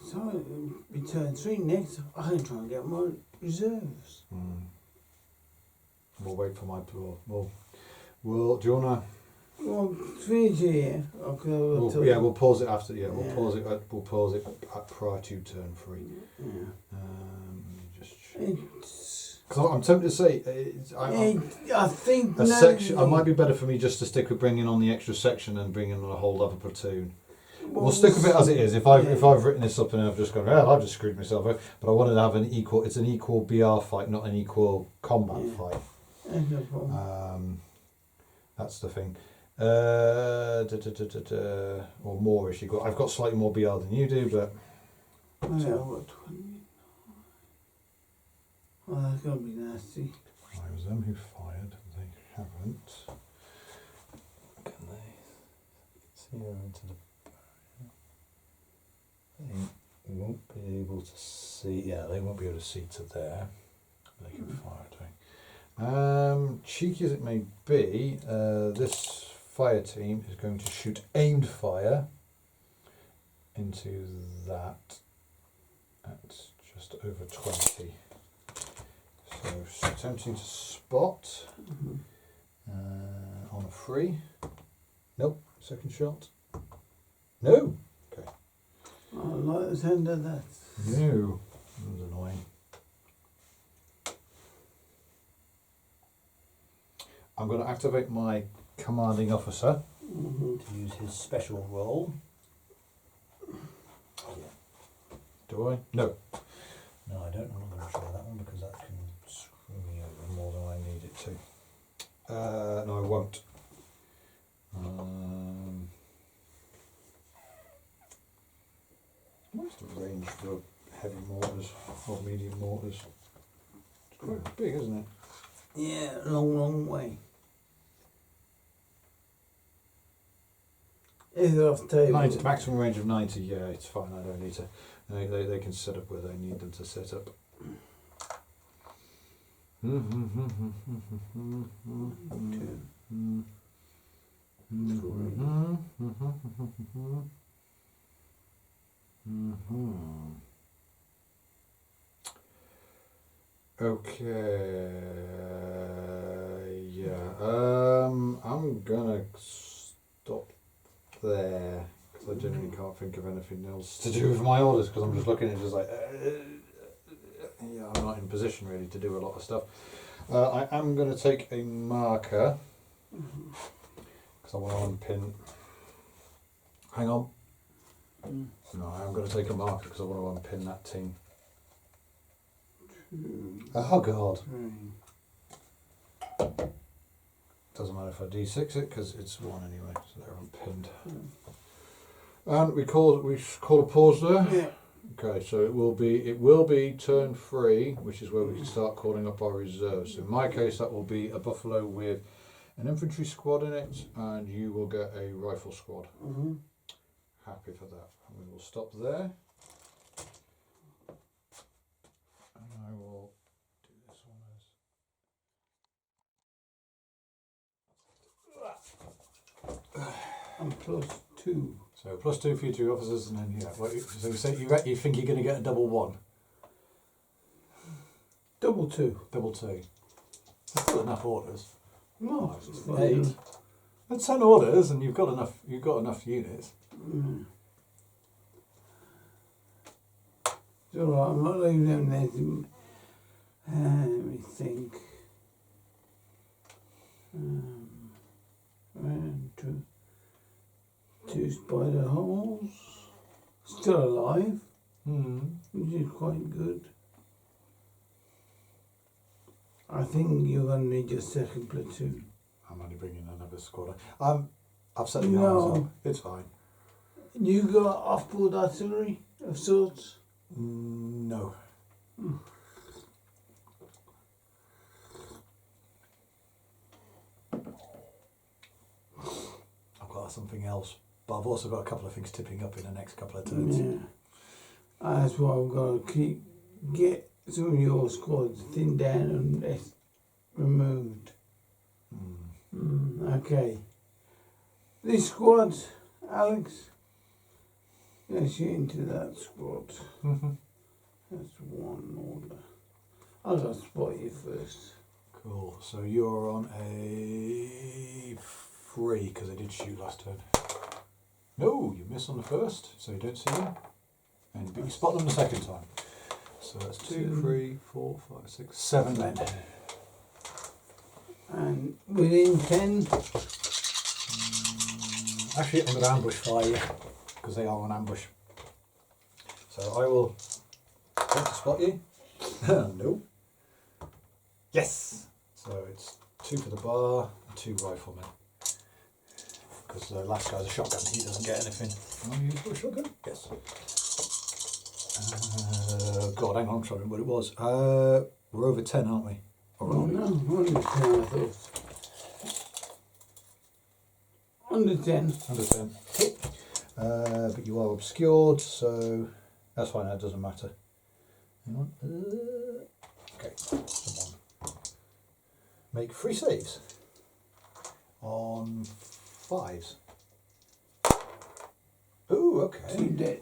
So we turn 3 next. I can try and get my reserves. We'll wait for my tour. We'll do you wanna? Well, 3's here. Okay, We'll pause it after. Yeah, we'll Yeah. pause it. We'll pause it prior to turn 3. Yeah. Let me just. It's, Cause I'm tempted to say I think a section. It might be better for me just to stick with bringing on the extra section and bringing on a whole other platoon. We'll stick with it as it is. If I've written this up and I've just gone, I've just screwed myself out. But I wanted to have an equal. It's an equal BR fight, not an equal combat fight. No problem. That's the thing. Or more if you got. I've got slightly more BR than you do, but. Oh, yeah, I've got 20. Oh, that's gonna be nasty. It was them who fired. They haven't. Can they see her into the? They won't be able to see. Yeah, they won't be able to see to there. They can fire it. Cheeky as it may be, this fire team is going to shoot aimed fire into that at just over 20. So attempting to spot on a 3. Nope. Second shot. No. Okay. I like the sound of that. No. That was annoying. I'm going to activate my commanding officer to use his special role. Do I? No. No, I don't. I'm not going to try that one because that can screw me over more than I need it to. No, I won't. What's the range for heavy mortars or medium mortars? It's quite big, isn't it? Yeah, long way. Is it off the table? 90, maximum range of 90, yeah, it's fine, I don't need to. They can set up where they need them to set up. Okay, yeah, I'm gonna stop there because I genuinely can't think of anything else to do with my orders because I'm just looking at it just like, yeah, I'm not in position really to do a lot of stuff. I am going to take a marker because I want to unpin. Hang on. No, I'm going to take a marker because I want to unpin that team. Oh God. Doesn't matter if I D6 it because it's 1 anyway, so they're unpinned. And we call a pause there. Yeah. Okay, so it will be turn 3, which is where we can start calling up our reserves. So in my case, that will be a buffalo with an infantry squad in it, and you will get a rifle squad. Happy for that. And we will stop there. And I will do this one as. And +2. So +2 for your 2 officers, and then so you say you think you're going to get a double 1. Double 2. Double 2. That's still enough orders. No, It's it's 8. fine. That's 10 orders, and you've got enough. You've got enough units. It's alright, I'm not leaving them anything. Let me think. 1, 2. 2 spider holes. Still alive, which is quite good. I think you're going to need your second platoon. I'm only bringing another squad. I've set the No. arms up. It's fine. You got off-board artillery of sorts? No. I've got something else, but I've also got a couple of things tipping up in the next couple of turns. Yeah. That's why I've got to get some of your squads thinned down and removed. Okay. This squad, Alex, let's get into that squad. That's 1 order. I'll just spot you first. Cool. So you're on a 3 because I did shoot last turn. No, you miss on the first, so you don't see them. But you spot them the second time. So that's 2, 3, 4, 5, 6, 7 men. And within 10? Actually, I'm going to ambush fire because they are on ambush. So I will attempt to spot you. No. Yes. So it's 2 for the bar and 2 riflemen. Because the last guy's a shotgun, he doesn't get anything. Oh, you got a shotgun? Yes. God, hang on, I'm trying to remember what it was. We're over 10, aren't we? Or are we? No, under 10 I thought. Under 10. Under 10. But you are obscured, so that's fine, that doesn't matter. Hang on. Okay, come on. Make 3 saves. On 5s. Ooh, okay. 2 dead.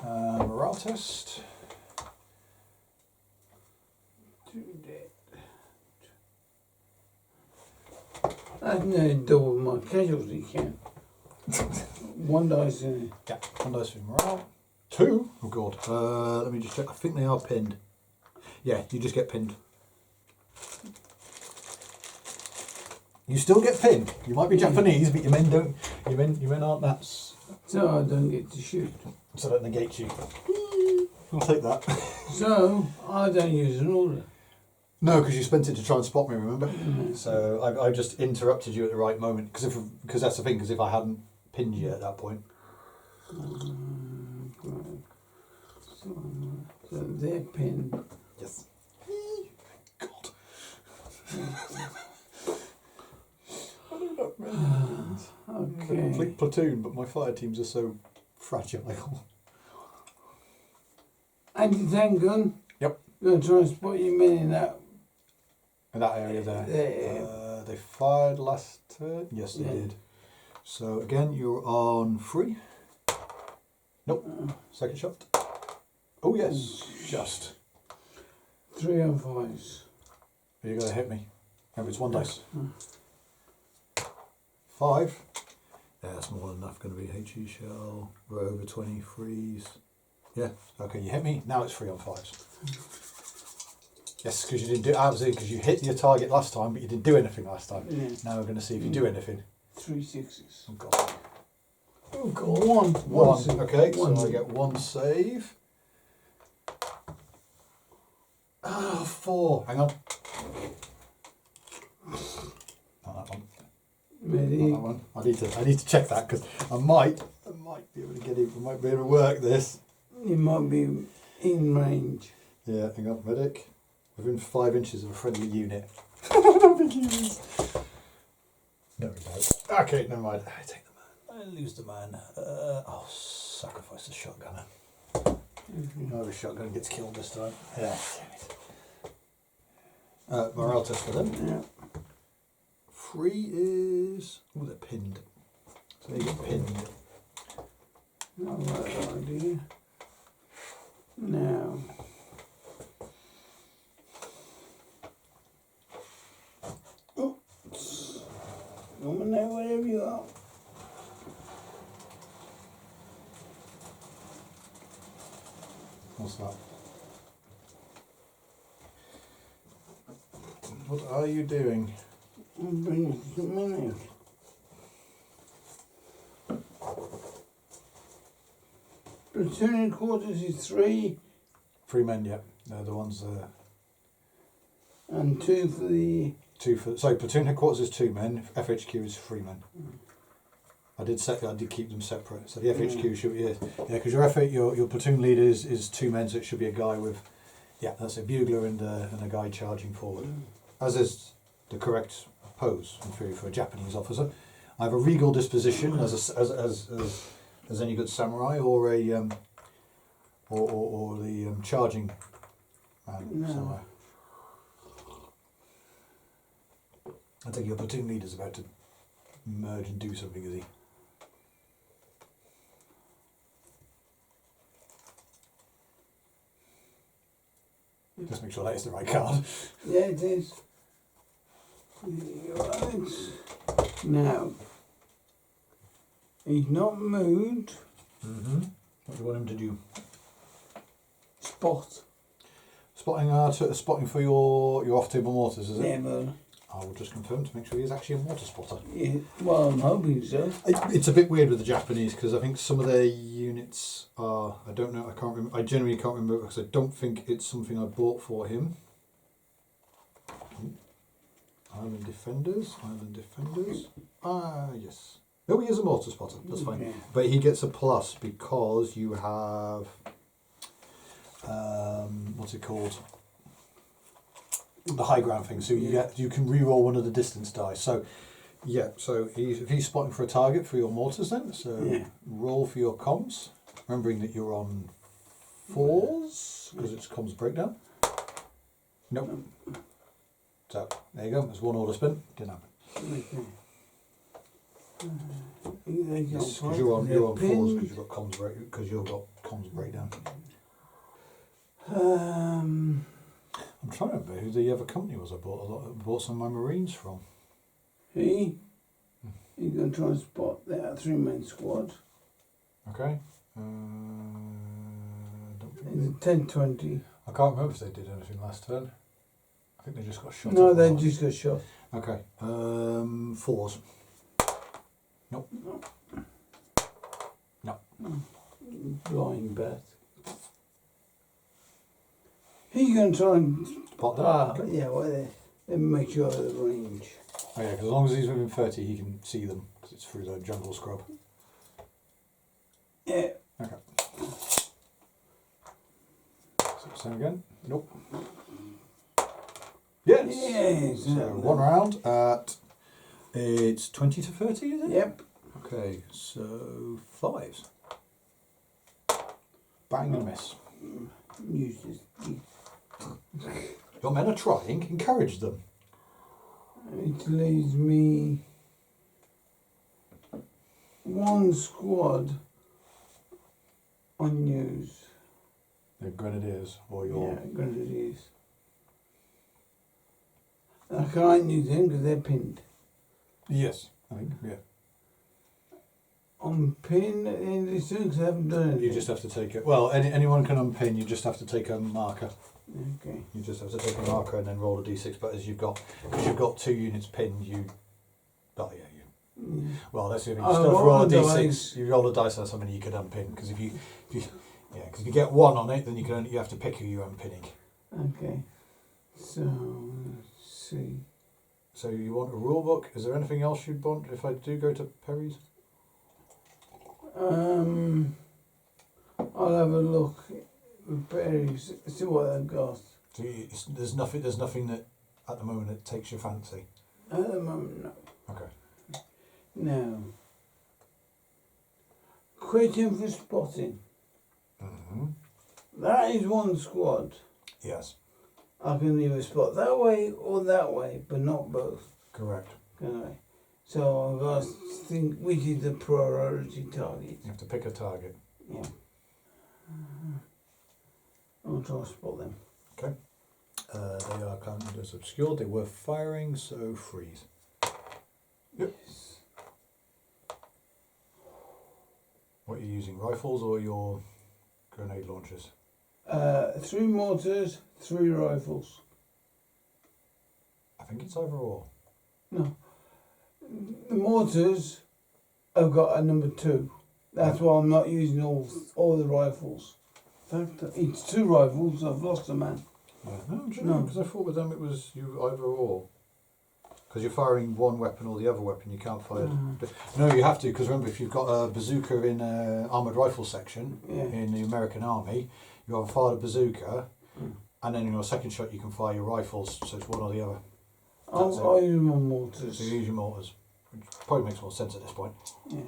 Morale test. 2 dead. That's nearly double my casualty count. 1 dice in it. Yeah, 1 dice for morale. 2? Oh god. Let me just check. I think they are pinned. Yeah, you just get pinned. You still get pinned. You might be Japanese, but your men don't. Your men aren't that. So I don't get to shoot. So that negates you. I'll take that. So I don't use an order. No, because you spent it to try and spot me. Remember? So I just interrupted you at the right moment because that's the thing. Because if I hadn't pinned you at that point. So they're pinned. Yes. God. I don't know many Okay. complete platoon, but my fire teams are so fragile. Anti-tank gun. Yep. You're going to try and spot your men in that. In that area there. They fired last turn. Yes, they did. So again, you're on 3. Nope. Second shot. Oh yes, just. 3 on 5s. You're going to hit me. Remember, it's 1 dice. 5. Yeah, that's more than enough. Going to be HE shell. We're over 23s. Yeah. Okay, you hit me. Now it's 3 on 5s. Yes, because you didn't do obviously because you hit your target last time, but you didn't do anything last time. Yeah. Now we're going to see if you do anything. 3 6s. Oh god. Oh god. 1. Okay, One. so I get 1 save. Oh, 4. Hang on. Not that one. Ready? Not that one. I need to check that because I might be able to get it. I might be able to work this. You might be in range. Yeah, hang on, medic. Within 5 inches of a friendly unit. I don't think he is. No, we don't. Okay, never mind. I take the man. I lose the man. I'll sacrifice the shotgunner. Oh, the shotgun gets killed this time. Yeah, damn it. Morale test for them. Yeah. 3 is... Oh, they're pinned. So they get pinned. Not the right idea. Now. Oops. Come on now, wherever you are. What's that? What are you doing? I'm bringing some money. Platoon headquarters is 3 3 men, yeah. They're the ones and 2 for the... 2 for... Sorry, platoon headquarters is 2 men. FHQ is 3 men. I did keep them separate. So the FHQ should be... Yeah, because your platoon leader is 2 men, so it should be a guy with... Yeah, that's a bugler and a guy charging forward. As is the correct pose, in theory, for a Japanese officer. I have a regal disposition as any good samurai, or a or the charging man samurai. I think your platoon leader's about to merge and do something, is he? Just make sure that is the right card. Yeah, it is. Right. Now, he's not moved. What do you want him to do? Spot. Spotting for your off-table mortars, is it? Yeah, well, I will just confirm to make sure he is actually a mortar spotter. yeah, well, I'm hoping so. It's a bit weird with the Japanese because I think some of their units are... I don't know, I can't remember. I genuinely can't remember because I don't think it's something I bought for him. Island Defenders. Ah, yes. No, he is a mortar spotter, that's fine. Okay. But he gets a plus because you have... what's it called? The high ground thing. So you can re-roll one of the distance dice. So, yeah, so if he's spotting for a target for your mortars then, so roll for your comms. Remembering that you're on 4s, because it's comms breakdown. Nope. So, there you go, there's one order spin, didn't happen. Yes, because you're on 4s because you've got comms breakdown. I'm trying to remember who the other company was I bought some of my Marines from. He's going to try and spot that 3-man squad. Okay. It's a 10-20. I can't remember if they did anything last turn. I think they just got shot. No, they just got shot. Okay. 4s. Nope. No. Blind bat. He's going to try and Spot them. yeah, well, they make sure of the range. Oh yeah, because as long as he's within 30, he can see them because it's through the jungle scrub. Yeah. Okay. So same again. Nope. Yes. Yes. So 1 round at it's 20 to 30, is it? Yep. Okay, so 5s. Bang and miss. Use this. Your men are trying. Encourage them. It leaves me 1 squad unused. They're grenadiers or your... Yeah, grenadiers. I can't use them because they're pinned. Yes, I think, yeah. Unpin at the end of this turn because I haven't done anything. You just have to take it. Well, anyone can unpin. You just have to take a marker. Okay. You just have to take a marker and then roll a d6. But as because you've got 2 units pinned, you. Oh yeah, you. Yeah. Well, that's the thing. You still have to roll a d6. You roll a dice on something you could unpin because if you because if you get 1 on it, then you have to pick who you're unpinning. Okay. So let's see. So you want a rule book? Is there anything else you'd want if I do go to Perry's? I'll have a look with Perry's, see what they've got. So there's nothing that at the moment that takes your fancy. At the moment, no. Okay. Now, question for spotting. Mm-hmm. That is one squad. Yes. I can either spot that way or that way, but not both. Correct. Can I? So I've got to think which is the priority target. You have to pick a target. Yeah. I'll try to spot them. Okay. They are currently just obscured. They were firing, so freeze. Yep. Yes. What are you using? Rifles or your grenade launchers? 3 mortars, 3 rifles. I think it's either or. No. The mortars have got a number 2. That's why I'm not using all the rifles. In fact, it's 2 rifles, I've lost a man. Yeah. No, because I thought with them it was you either or. Because you're firing one weapon or the other weapon, you can't fire. No, you have to, because remember, if you've got a bazooka in an armoured rifle section in the American Army, you either fire a bazooka, and then in your second shot you can fire your rifles, so it's one or the other. I'll use my mortars. So you use your mortars, which probably makes more sense at this point. Yeah.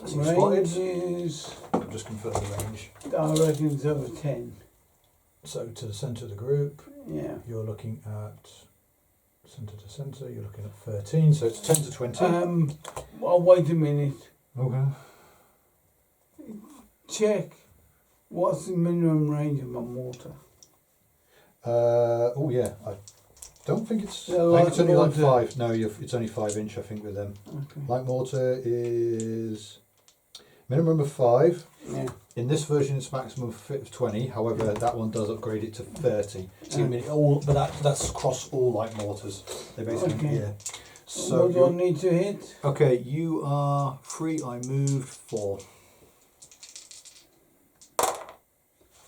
So you spotted. Ranges, I'll just confirm the range. I reckon it's over 10. So to the centre of the group, Yeah. you're looking at centre to centre, you're looking at 13, so it's 10 to 20. Well, wait a minute. Okay. Check what's the minimum range of my mortar. Oh yeah, I don't think it's. Yeah, I think it's only like mortar. 5. No, it's only 5-inch. I think with them. Okay. Light mortar is minimum of 5. Yeah. In this version, it's maximum of 20. However, that one does upgrade it to 30. So that's across all light mortars. They basically yeah. So what do I need to hit? okay, you are 3. I moved 4.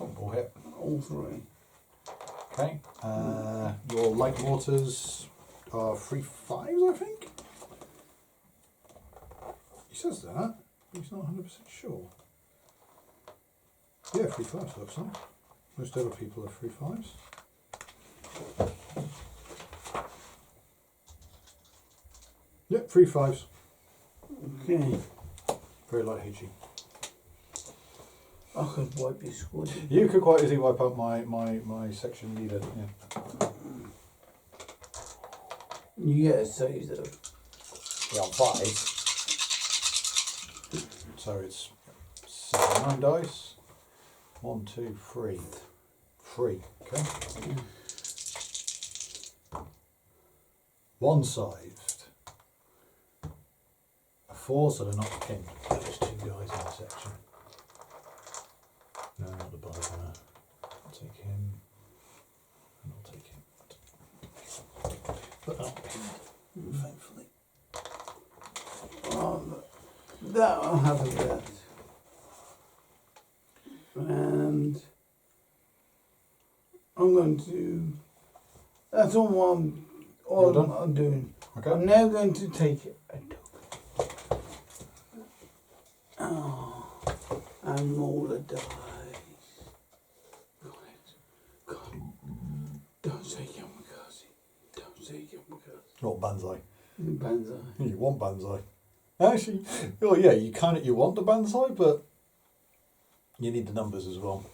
All hit. All 3. Okay. Your light mortars are 3 5s, I think. He says that, but he's not 100% sure. Yeah, 3 5s looks like. Most other people are 3 5s. Yep, 3 5s. Okay. Very light HE. I could wipe this squad. You could quite easily wipe out my section leader. Yeah. You get a save though. Yeah, on 5. So it's 7, 9 dice. 1, 2, 3. 3. Okay. 1 saved. A 4, so they're not pinned. There's 2 guys in the section. No, not the barber. I'll take him. And I'll take him. But not pinned, thankfully. That I'll have a bet. And I'm going to. That's all I'm doing. Okay. I'm now going to take a token. Oh, and roll the dice. God. Don't say kamikaze. Don't say kamikaze. Not Banzai. Banzai. You want Banzai. Actually, well, yeah, you want the Banzai, but you need the numbers as well.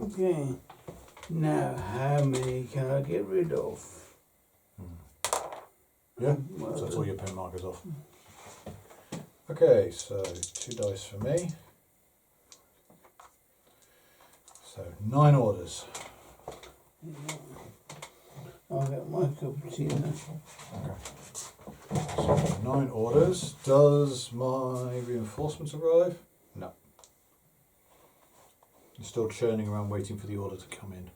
Okay. Now, how many can I get rid of? Yeah, so that's all your pen markers off. Okay, so 2 dice for me. So 9 orders. I'll get my cup of tea now. Okay. So 9 orders. Does my reinforcements arrive? No. You're still churning around waiting for the order to come in.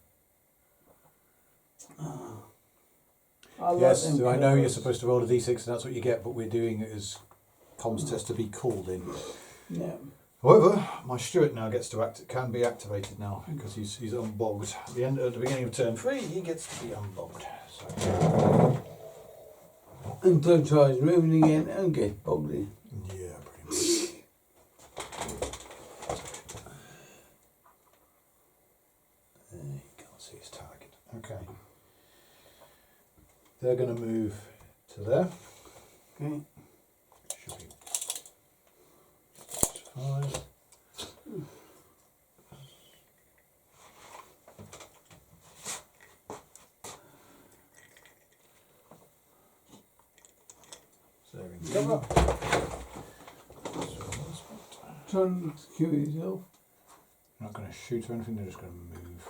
Yes, so I know you're supposed to roll a d6 and that's what you get, but we're doing it as comms test to be called in. Yeah. However, my Steward now gets to can be activated now because he's unbogged. At the beginning of turn 3, he gets to be unbogged. So. Until tries moving again and gets bogged in. Yeah, pretty much. You can't see his target. Okay. They're going to move to there. Okay. Should be 5. Cover. Trying to kill yourself. They're not going to shoot or anything, they're just going to move.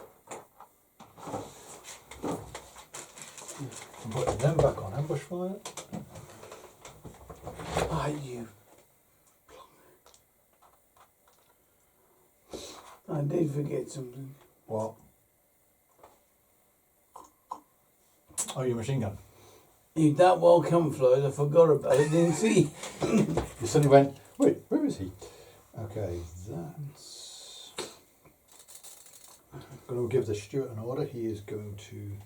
I'm putting them back on ambush fire. Ah, you. I did forget something. What? Oh, your machine gun. He's that well camouflaged, I forgot about it, didn't see. You suddenly went, wait, where is he? Okay, that's... I'm going to give the Steward an order. He is going to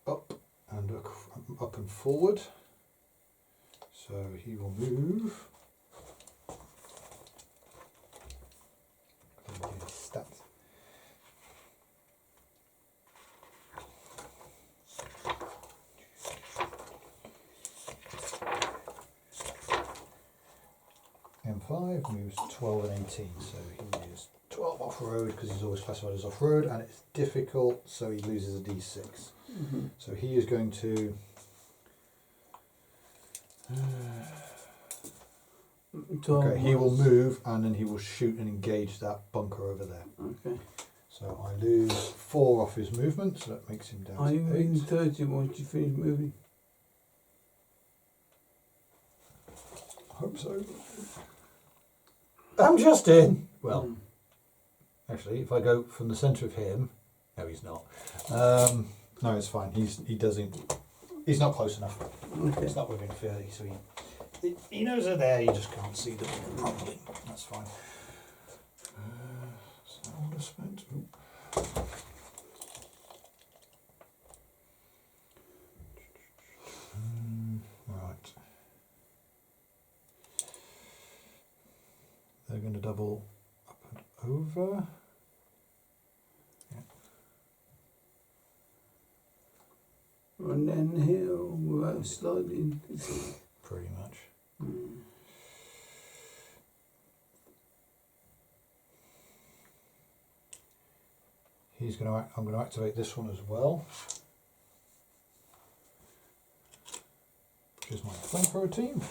move up and forward. So he will move. Stats. M5 moves 12 and 18, so he is 12 off-road because he's always classified as off-road, and it's difficult, so he loses a D6. Mm-hmm. So he is going to... okay, he will move and then he will shoot and engage that bunker over there. Okay. So I lose 4 off his movement, so that makes him down Are you to 8. in 30 once you finish moving? I hope so. I'm just in. Well, actually, if I go from the centre of him, no, he's not. No, it's fine. He's not close enough. Okay. It's not within 30, so he knows they're there. You just can't see them properly. That's fine. So I would have spent. Right. They're going to double up and over. Yeah. Run down the hill without sliding. Pretty much. He's going to. I'm going to activate this one as well, which is my flamethrower team.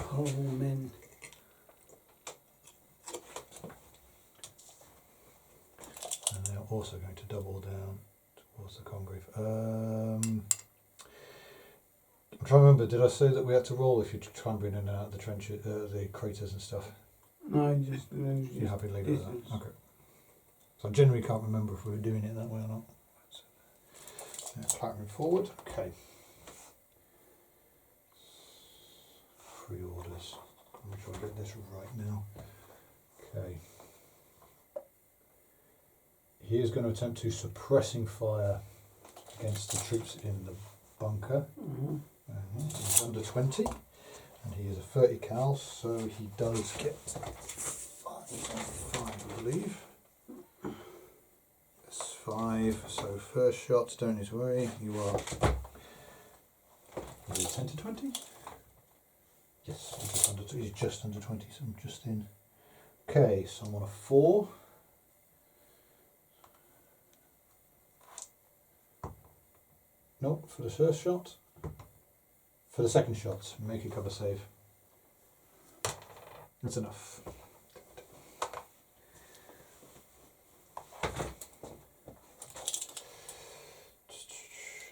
Horrible men. And they're also going to double down towards the Congreve. I'm trying to remember, did I say that we had to roll if you're clambering in and out of the trenches, the craters and stuff? No, just You're happy to leave it at that? Okay. So I generally can't remember if we were doing it that way or not. Yeah, clattering forward. Okay. 3 orders. I'll make sure I get this right now. Okay. He is going to attempt to suppressing fire against the troops in the bunker. He's under 20, and he is a 30 cal, so he does get 5, I believe. That's 5. So first shot, don't need to worry. You are. Is it 10 to 20? Yes, he's just under 20, so I'm just in. Okay, so I'm on a 4. Nope, for the first shot. For the second shot, make a cover save. That's enough.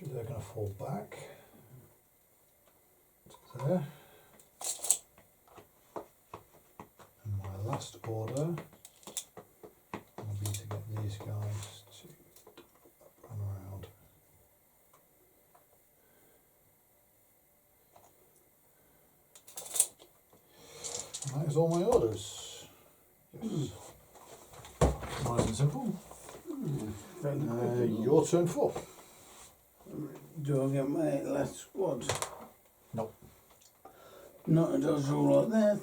They're going to fall back. There. And my last order will be to get these guys to run around. That is all my orders. Yes. Nice and simple. Your turn 4. Do I get my last squad? Nope. Not a dodge roll like that.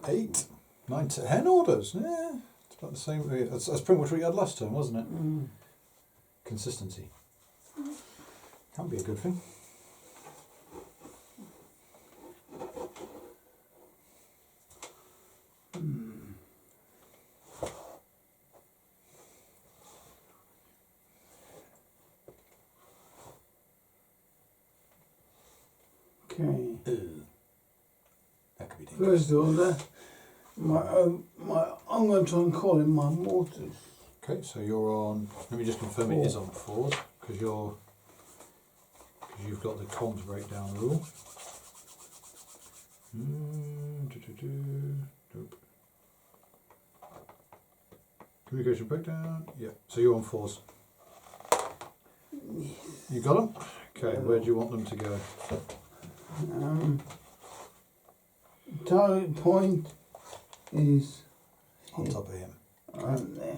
8, 9, 10 orders. Yeah, it's about the same. That's pretty much what you had last time, wasn't it? Consistency can be a good thing. Okay. That could be dangerous. First order. I'm going to try and call in my mortars. Okay, so you're on. Let me just confirm it is on 4s because you've got the comms breakdown rule. Nope. Communication breakdown. Yeah. So you're on 4s. You got them? Okay. Where do you want them to go? Target point is On top of him. there.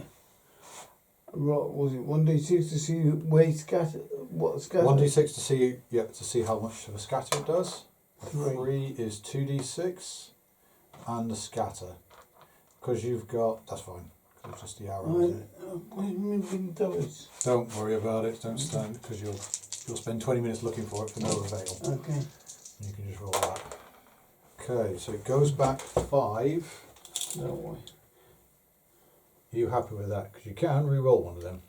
Right, was it 1d6 to see where he scatter? What scatter? 1d6 to see how much of a scatter it does. 3. 3 is 2d6 and the scatter. Because you've got, that's fine. 'Cause it's just the arrow. Isn't it? What do you mean big doubles? Don't worry about it. Don't stand because you'll spend 20 minutes looking for it for no avail. Okay. You can just roll that. Okay, so it goes back 5. No way. Are you happy with that? Because you can re-roll one of them.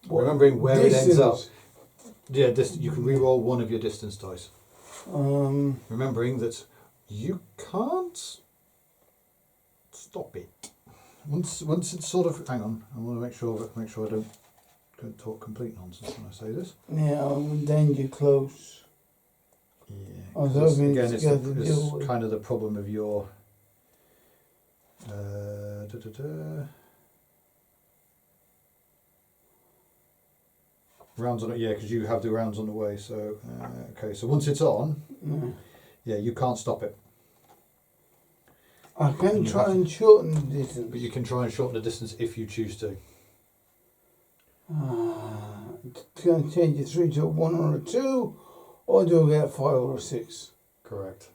Remembering where it ends up. Yeah, you can re-roll one of your distance dice. Remembering that you can't stop it. Once it's sort of, hang on, I want to make sure I don't talk complete nonsense when I say this. Yeah, I'm in danger close. Yeah. I was hoping Again, it's it's kind of the problem of your. Rounds on it, yeah, because you have the rounds on the way. So okay, so once it's on, yeah, you can't stop it. I can try and shorten the distance. But you can try and shorten the distance if you choose to. Can I change it 3 to a 1 or a 2, or do I get a 5 or a 6? Correct.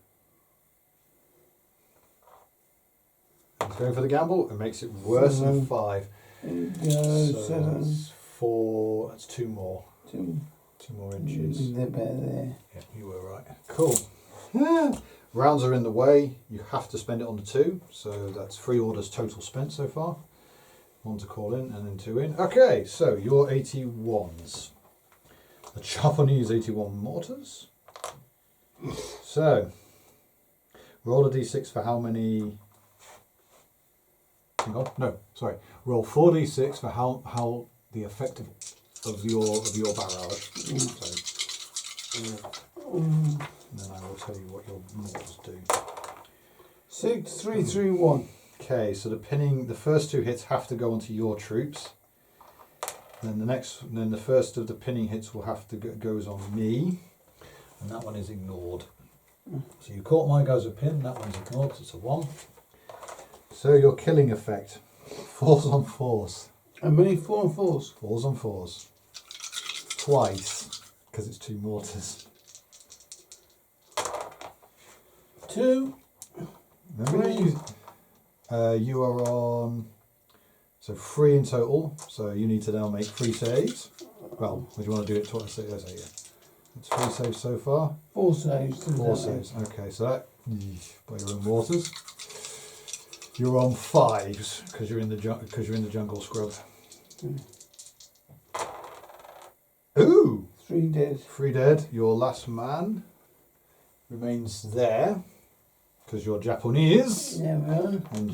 It's going for the gamble. It makes it worse than 5. So 7. that's 4. That's 2 more. 2 more inches. They're better there. Yeah, you were right. Cool. Rounds are in the way. You have to spend it on the 2. So that's 3 orders total spent so far. 1 to call in and then 2 in. Okay, so your 81s. The Japanese 81 mortars. So roll a d6 for how many? Hang on, no, sorry. Roll 4d6 for how the effect of your barrage. And then I will tell you what your mortars do. 6, 3, 3, 1. Okay, so the first 2 hits have to go onto your troops. Then the first of the pinning hits will have to goes on me, and that one is ignored. So you caught my guys with pin. That one's ignored. So it's a 1. So your killing effect, 4s on 4s. How many 4 and 4s? 4s on 4s. Twice, because it's 2 mortars. 2. Remember you are on, so 3 in total, so you need to now make 3 saves. Well, would you want to do it twice? Yeah. It's 3 saves so far. 4 saves. 4 saves, okay, so that, by your own mortars. You're on 5s, because you're in the jungle scrub. Ooh! 3 dead. 3 dead, your last man remains there. Because you're Japanese. Yeah, man. And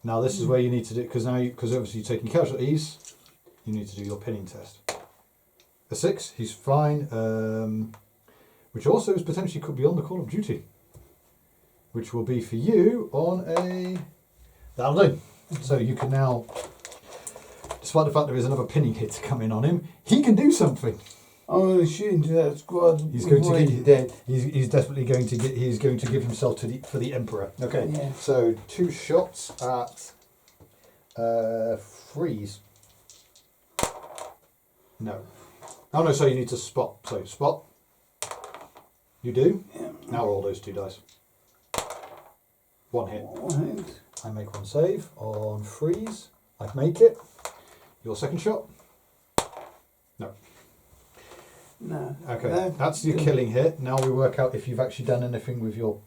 now this is where you need to do, because obviously you're taking casualties, you need to do your pinning test. A 6, he's fine, which also is potentially could be on the call of duty, which will be for you on a, that'll do. So you can now, despite the fact there is another pinning hit coming on him, he can do something. I'm going to shoot into that squad. He's going to get dead. He's definitely going to get. He's going to give himself for the Emperor. Okay. Yeah. So 2 shots at freeze. No. Oh no. So you need to spot. So spot. You do. Yeah. Now roll those 2 dice. 1 hit. 1 hit. I make 1 save on freeze. I make it. Your second shot. No. No. Okay, that's your killing hit. Now we work out if you've actually done anything with your...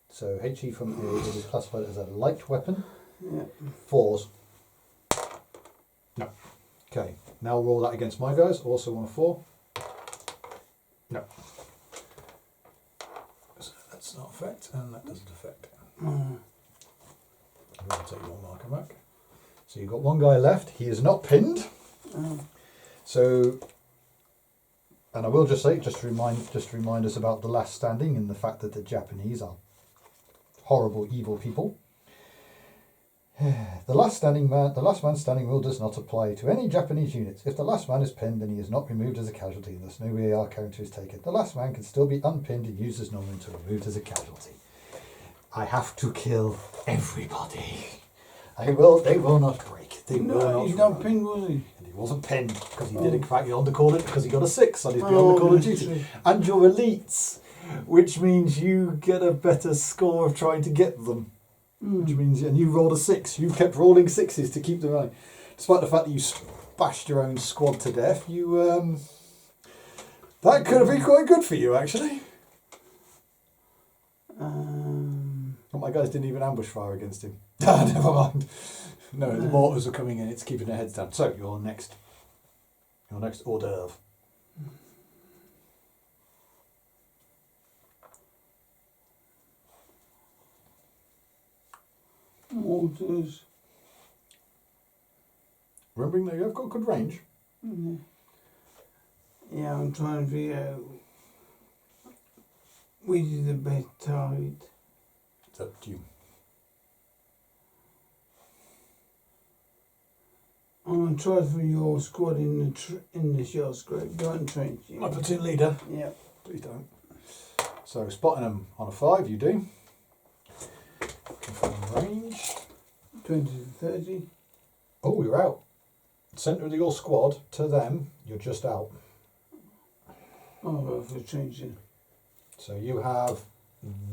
So HE from A is classified as a light weapon. Yeah. 4s. No. Okay, now roll that against my guys. Also on a 4. No. So that's not affect, and that doesn't affect. I'm going to take your marker back. So you've got 1 guy left. He is not pinned. So... And I will just say, just to remind us about the last standing and the fact that the Japanese are horrible, evil people. The last man standing rule does not apply to any Japanese units. If the last man is pinned, then he is not removed as a casualty. Thus, no AR counter is taken. The last man can still be unpinned and used as normal until removed as a casualty. I have to kill everybody. They will not break. They will not. He's not pinned, was he? He wasn't pinned because he did in fact on the call it because he got a 6 on his beyond the call of duty. And you're elites, which means you get a better score of trying to get them. Which means, and you rolled a 6. You kept rolling 6s to keep them running, despite the fact that you bashed your own squad to death. You that could have been quite good for you actually. But my guys didn't even ambush fire against him. Never mind. No, the mortars are coming in. It's keeping their heads down. So your next hors d'oeuvre. Mortars. Remembering that you have got good range. Yeah, I'm trying to figure out which is the best target. It's up to you. I'm going to try for your squad in the shell scrape. Go and trench. My platoon leader. Yeah. Please don't. So spotting them on a 5, you do. Confirm range. 20 to 30. Oh, you're out. Centre of your squad to them, you're just out. Oh, well, for trenching. So you have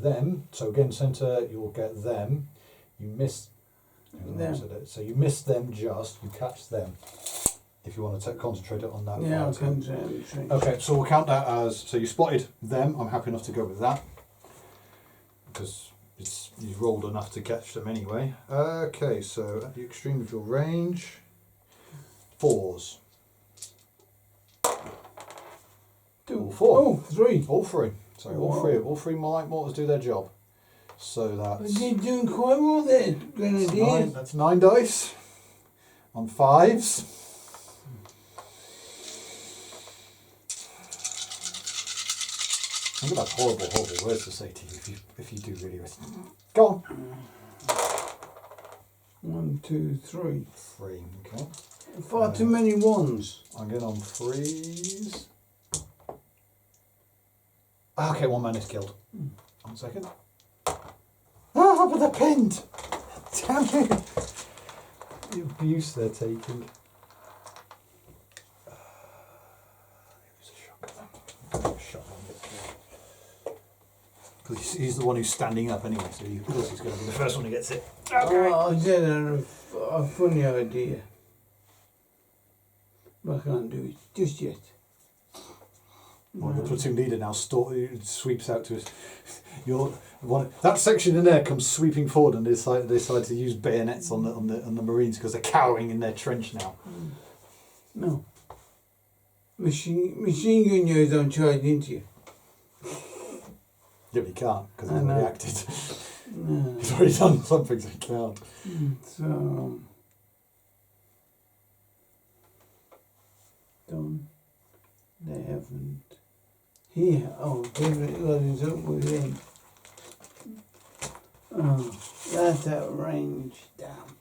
them. So again, centre, you'll get them. You miss them. So you miss them just. You catch them. If you want to concentrate it on that. Yeah, I'll concentrate on the trench. Okay, so we'll count that as. So you spotted them. I'm happy enough to go with that because you've rolled enough to catch them anyway. Okay, so at the extreme of your range, 4s. All 4. Oh, 3. All 3. So all three light mortars do their job. So that's. You're doing quite well there, Grenadier. That's 9 dice on 5s. I think that's horrible words to say to you if you do really listen. Go on. 1, 2, 3. 3, okay. Far too many 1s. I'm going on 3s. Okay, 1 man is killed. 1 second. Ah, but they're pinned! Damn you! The abuse they're taking. Because he's the one who's standing up anyway, so of course he's going to be the first one who gets it. Okay. Oh, I did a funny idea. But I can't do it just yet. Well, the platoon leader now sweeps out to us. That section in there comes sweeping forward, and they decide to use bayonets on the Marines because they're cowering in their trench now. No. Machine gun yours don't charge into you. Yeah, but he can't because he's already acted. No. He's already done something, so he can't. So done. They haven't. Here, they've got his up with him. Oh, that's out of range. Damn.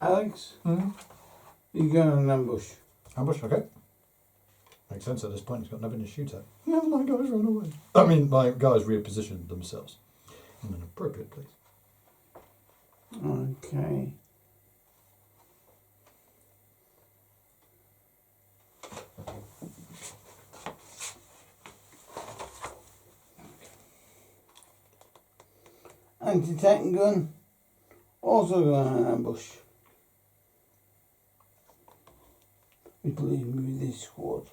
Alex, Mm-hmm. you're going on an ambush. Ambush, okay. Makes sense at this point, he's got nothing to shoot at. No, my guys run away. I mean, my guys repositioned themselves in an appropriate place. Okay. Anti-tank gun, also going on an ambush. We believe with this squad.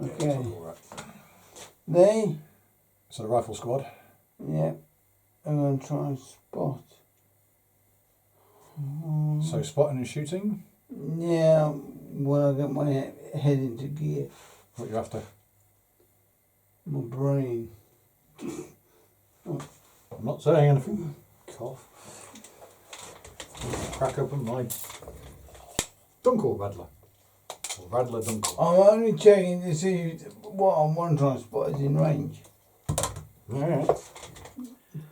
Okay. Yeah, all right. They, So the rifle squad. yeah, I'm going to try and spot. So spotting and shooting. Yeah, when I get my head into gear, What you after? my brain. I'm not saying anything. Cough. Crack open my Dunkel Rattler. Or Rattler Dunkel. I'm only checking to see what I want to try and spot is in range. Yeah.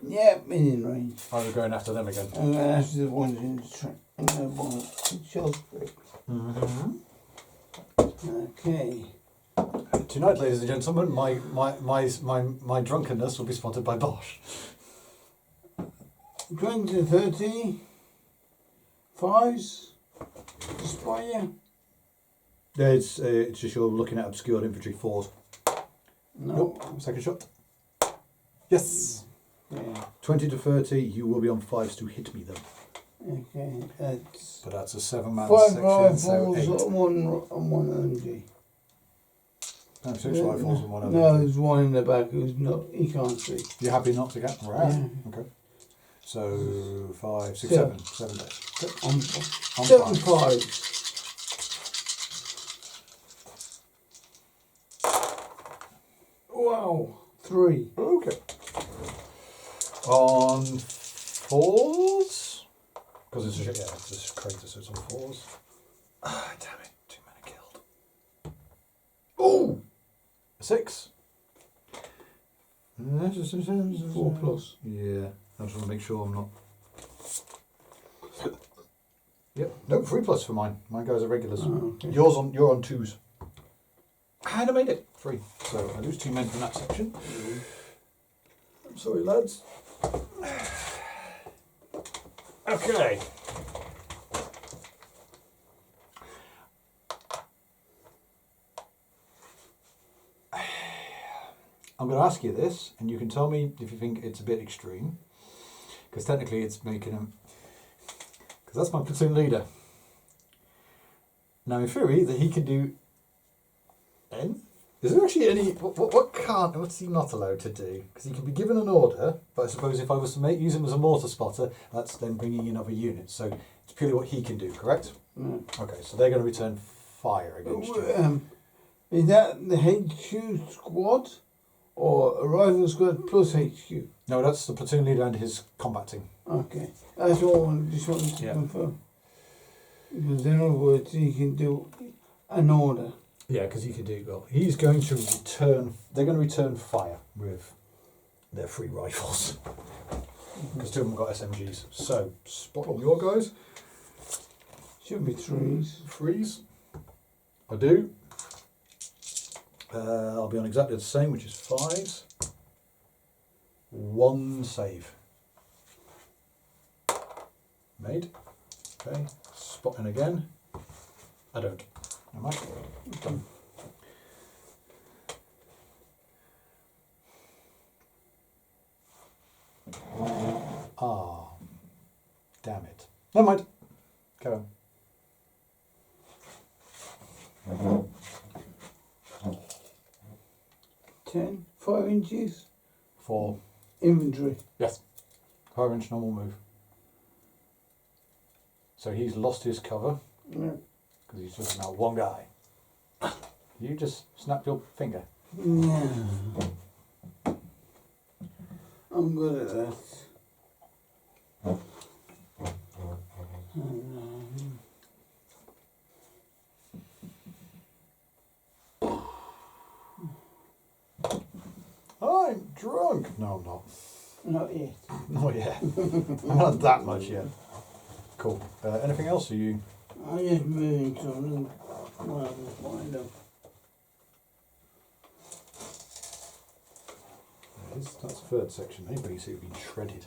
Yeah, it's in range. I was going after them again. I'm going to ask the ones in the track. I'm going to buy shells quick. Mm-hmm. Okay. Tonight, ladies and gentlemen, my drunkenness will be spotted by Bosch. 20 to 30. Fives. To spot you. Yeah, it's just you're looking at obscured infantry 4s. No. Nope. Second shot. Yes. Yeah. 20 to 30. You will be on 5s to hit me then. Okay. That's But that's a 7-man 5 section, so rifles 8. and one LMG. No, 6 rifles and 1 other. No, there's one in the back who's not. He can't see. You're happy not to get? Right. Yeah. Okay. So 5, 6, Seven. 7 days. Good. I'm On 7 5. 5s. Wow. 3. Okay. On 4s? Because it's a crater, so it's on 4s. Ah, damn it. Too many killed. Oh! 6. 4 plus. Yeah. I just want to make sure I'm not. Yep. No, 3 plus for mine. My guys are regulars. Oh, okay. You're on 2s. And I made it. 3. So I lose 2 men from that section. I'm sorry, lads. Okay. I'm going to ask you this, and you can tell me if you think it's a bit extreme. Because technically it's making him... Because that's my platoon leader. Now in theory, that he can do... N? Is there actually any... What's he not allowed to do? Because he can be given an order, but I suppose if I was to use him as a mortar spotter, that's then bringing in other units. So it's purely what he can do, correct? No. Okay, so they're going to return fire against you. Is that the HQ squad or a rifle squad plus HQ? No, that's the platoon leader and his combat team. Okay, that's all I just wanted to confirm. Because in other words, he can do an order. Yeah, because he can do well. He's going to return. They're going to return fire with their 3 rifles because 2 of them got SMGs. So spot on your guys. Should be 3s. 3s. I do. I'll be on exactly the same, which is 5s. 1 save. Made. Okay. Spotting again. I don't. Am I? Done. Ah. Damn it. Never mind. Carry on. Ten, 5 inches. 4. Infantry. Yes. 5-inch normal move. So he's lost his cover. Yeah. Because he's just now 1 guy. You just snapped your finger. Yeah. I'm good at that. drunk. No, I'm not. Not yet. Not yet. I'm not that much yet. Cool. Anything else for you? I'm just moving to another one of the window. That's third section. Anybody see it being shredded?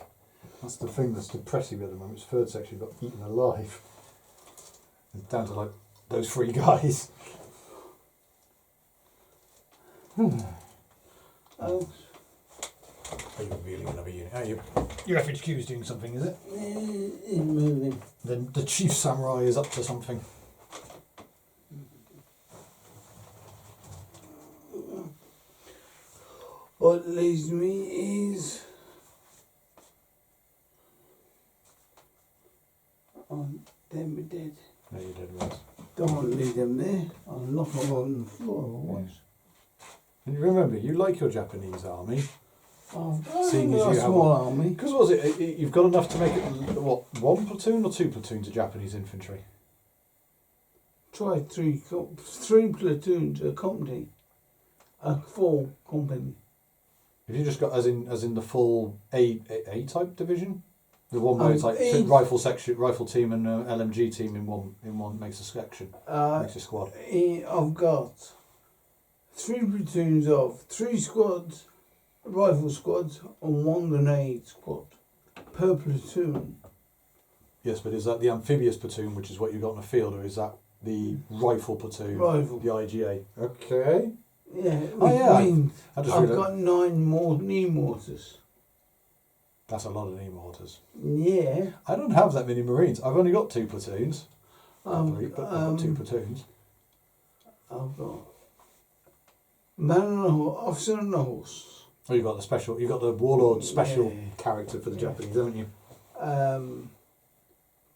That's the thing that's depressing me at the moment. It's third section got eaten alive. It's down to like those 3 guys. Oh, Are you revealing another unit? Are you? Your FHQ is doing something, is it? it's moving. Then the chief samurai is up to something. What leaves me is them are dead. No, you're dead right. Don't want to leave them there. I'll knock them on the floor otherwise. And remember, you like your Japanese army. Seeing as you have a small army. Because was it? You've got enough to make it what? 1 platoon or 2 platoons of Japanese infantry? Try three platoons, a company, a full company. Have you just got as in the full A type division? The one where it's like rifle section, rifle team, and LMG team in one makes a section, makes a squad. I've got 3 platoons of 3 squads, rifle squads, and 1 grenade squad per platoon. Yes, but is that the amphibious platoon, which is what you got in the field, or is that the rifle platoon? Rifle. The IJA. Okay. Yeah. Oh yeah. Means I've got 9 more knee mortars. That's a lot of knee mortars. Yeah. I don't have that many Marines. I've only got 2 platoons. But I've got 2 platoons. I've got man and a horse, officer and a horse. Oh, you've got the Warlord special character for the Japanese, haven't you?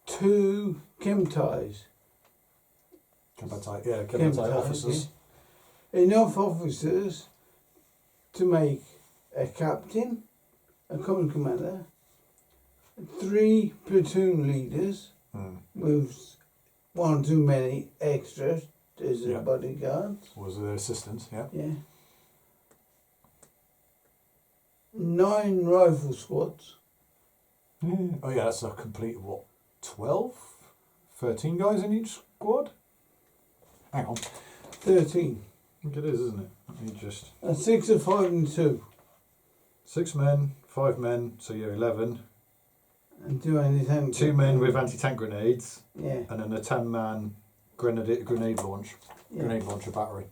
2 Kemtais. Kemtai officers. Yeah. Enough officers to make a captain, a common commander, 3 platoon leaders with 1 or 2 many extras as a bodyguard. Was their assistants, yeah. Yeah. 9 rifle squads. Oh yeah, that's a complete, 12? 13 guys in each squad? Hang on. 13. I think it is, isn't it? Let me just... And 6 of 5 and 2. 6 men, 5 men, so you're 11. And 2 anti-tank. 2 men with anti-tank grenades. Yeah. And then a 10-man grenade launcher battery.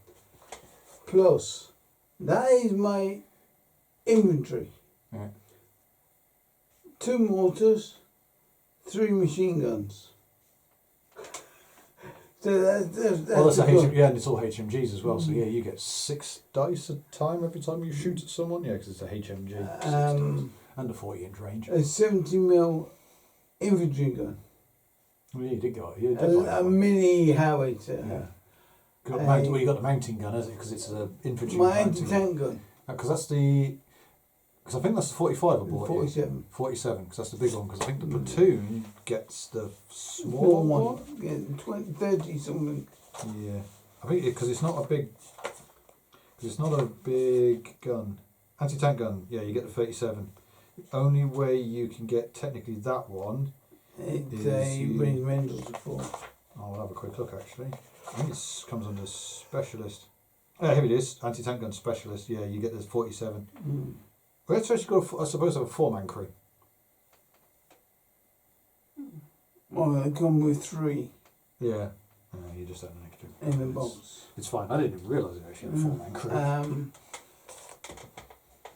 Plus, that is my infantry. Yeah. 2 mortars, 3 machine guns. So that's and it's all HMGs as well. So yeah, you get 6 dice a time every time you shoot at someone. Yeah, because it's a HMG. And a 40-inch range. A 70mm infantry gun. Well, yeah, you did go. A mini howitzer. Yeah. You got the mounting gun, hasn't it? Because it's an infantry. My anti-tank gun. Because that's the. Because I think that's the 45 I bought. 47. 47, because that's the big one. Because I think the platoon gets the small one. Yeah, 20, 30 something. Yeah, I think because it's not a big. Because it's not a big gun. Anti-tank gun. Yeah, you get the 37. The only way you can get technically that one. It's a regimental support. I'll have a quick look actually. I think it comes under specialist. Oh, here it is. Anti-tank gun specialist. Yeah, you get this 47. Well, it's actually got, I suppose, have a 4-man crew. Well, they come with 3. Yeah. You just have an extra. In the box. It's fine. I didn't realise it actually had a 4-man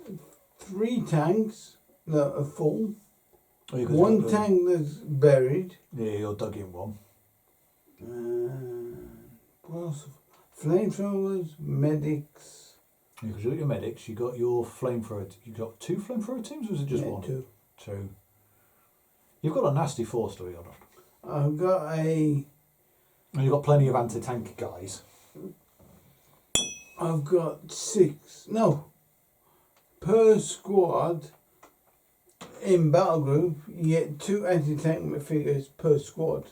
crew. 3 tanks that are full. Oh, 1 tank that's buried. Yeah, you're dug in one. What else? Flamethrowers, medics. Yeah, because you got your medics, you got your flamethrower. You got 2 flamethrower teams, or is it just 1? 2. 2. You've got a nasty 4 to be honest. I've got a. And you've got plenty of anti-tank guys. I've got 6. No. Per squad. In Battlegroup, you get 2 anti-tank figures per squad.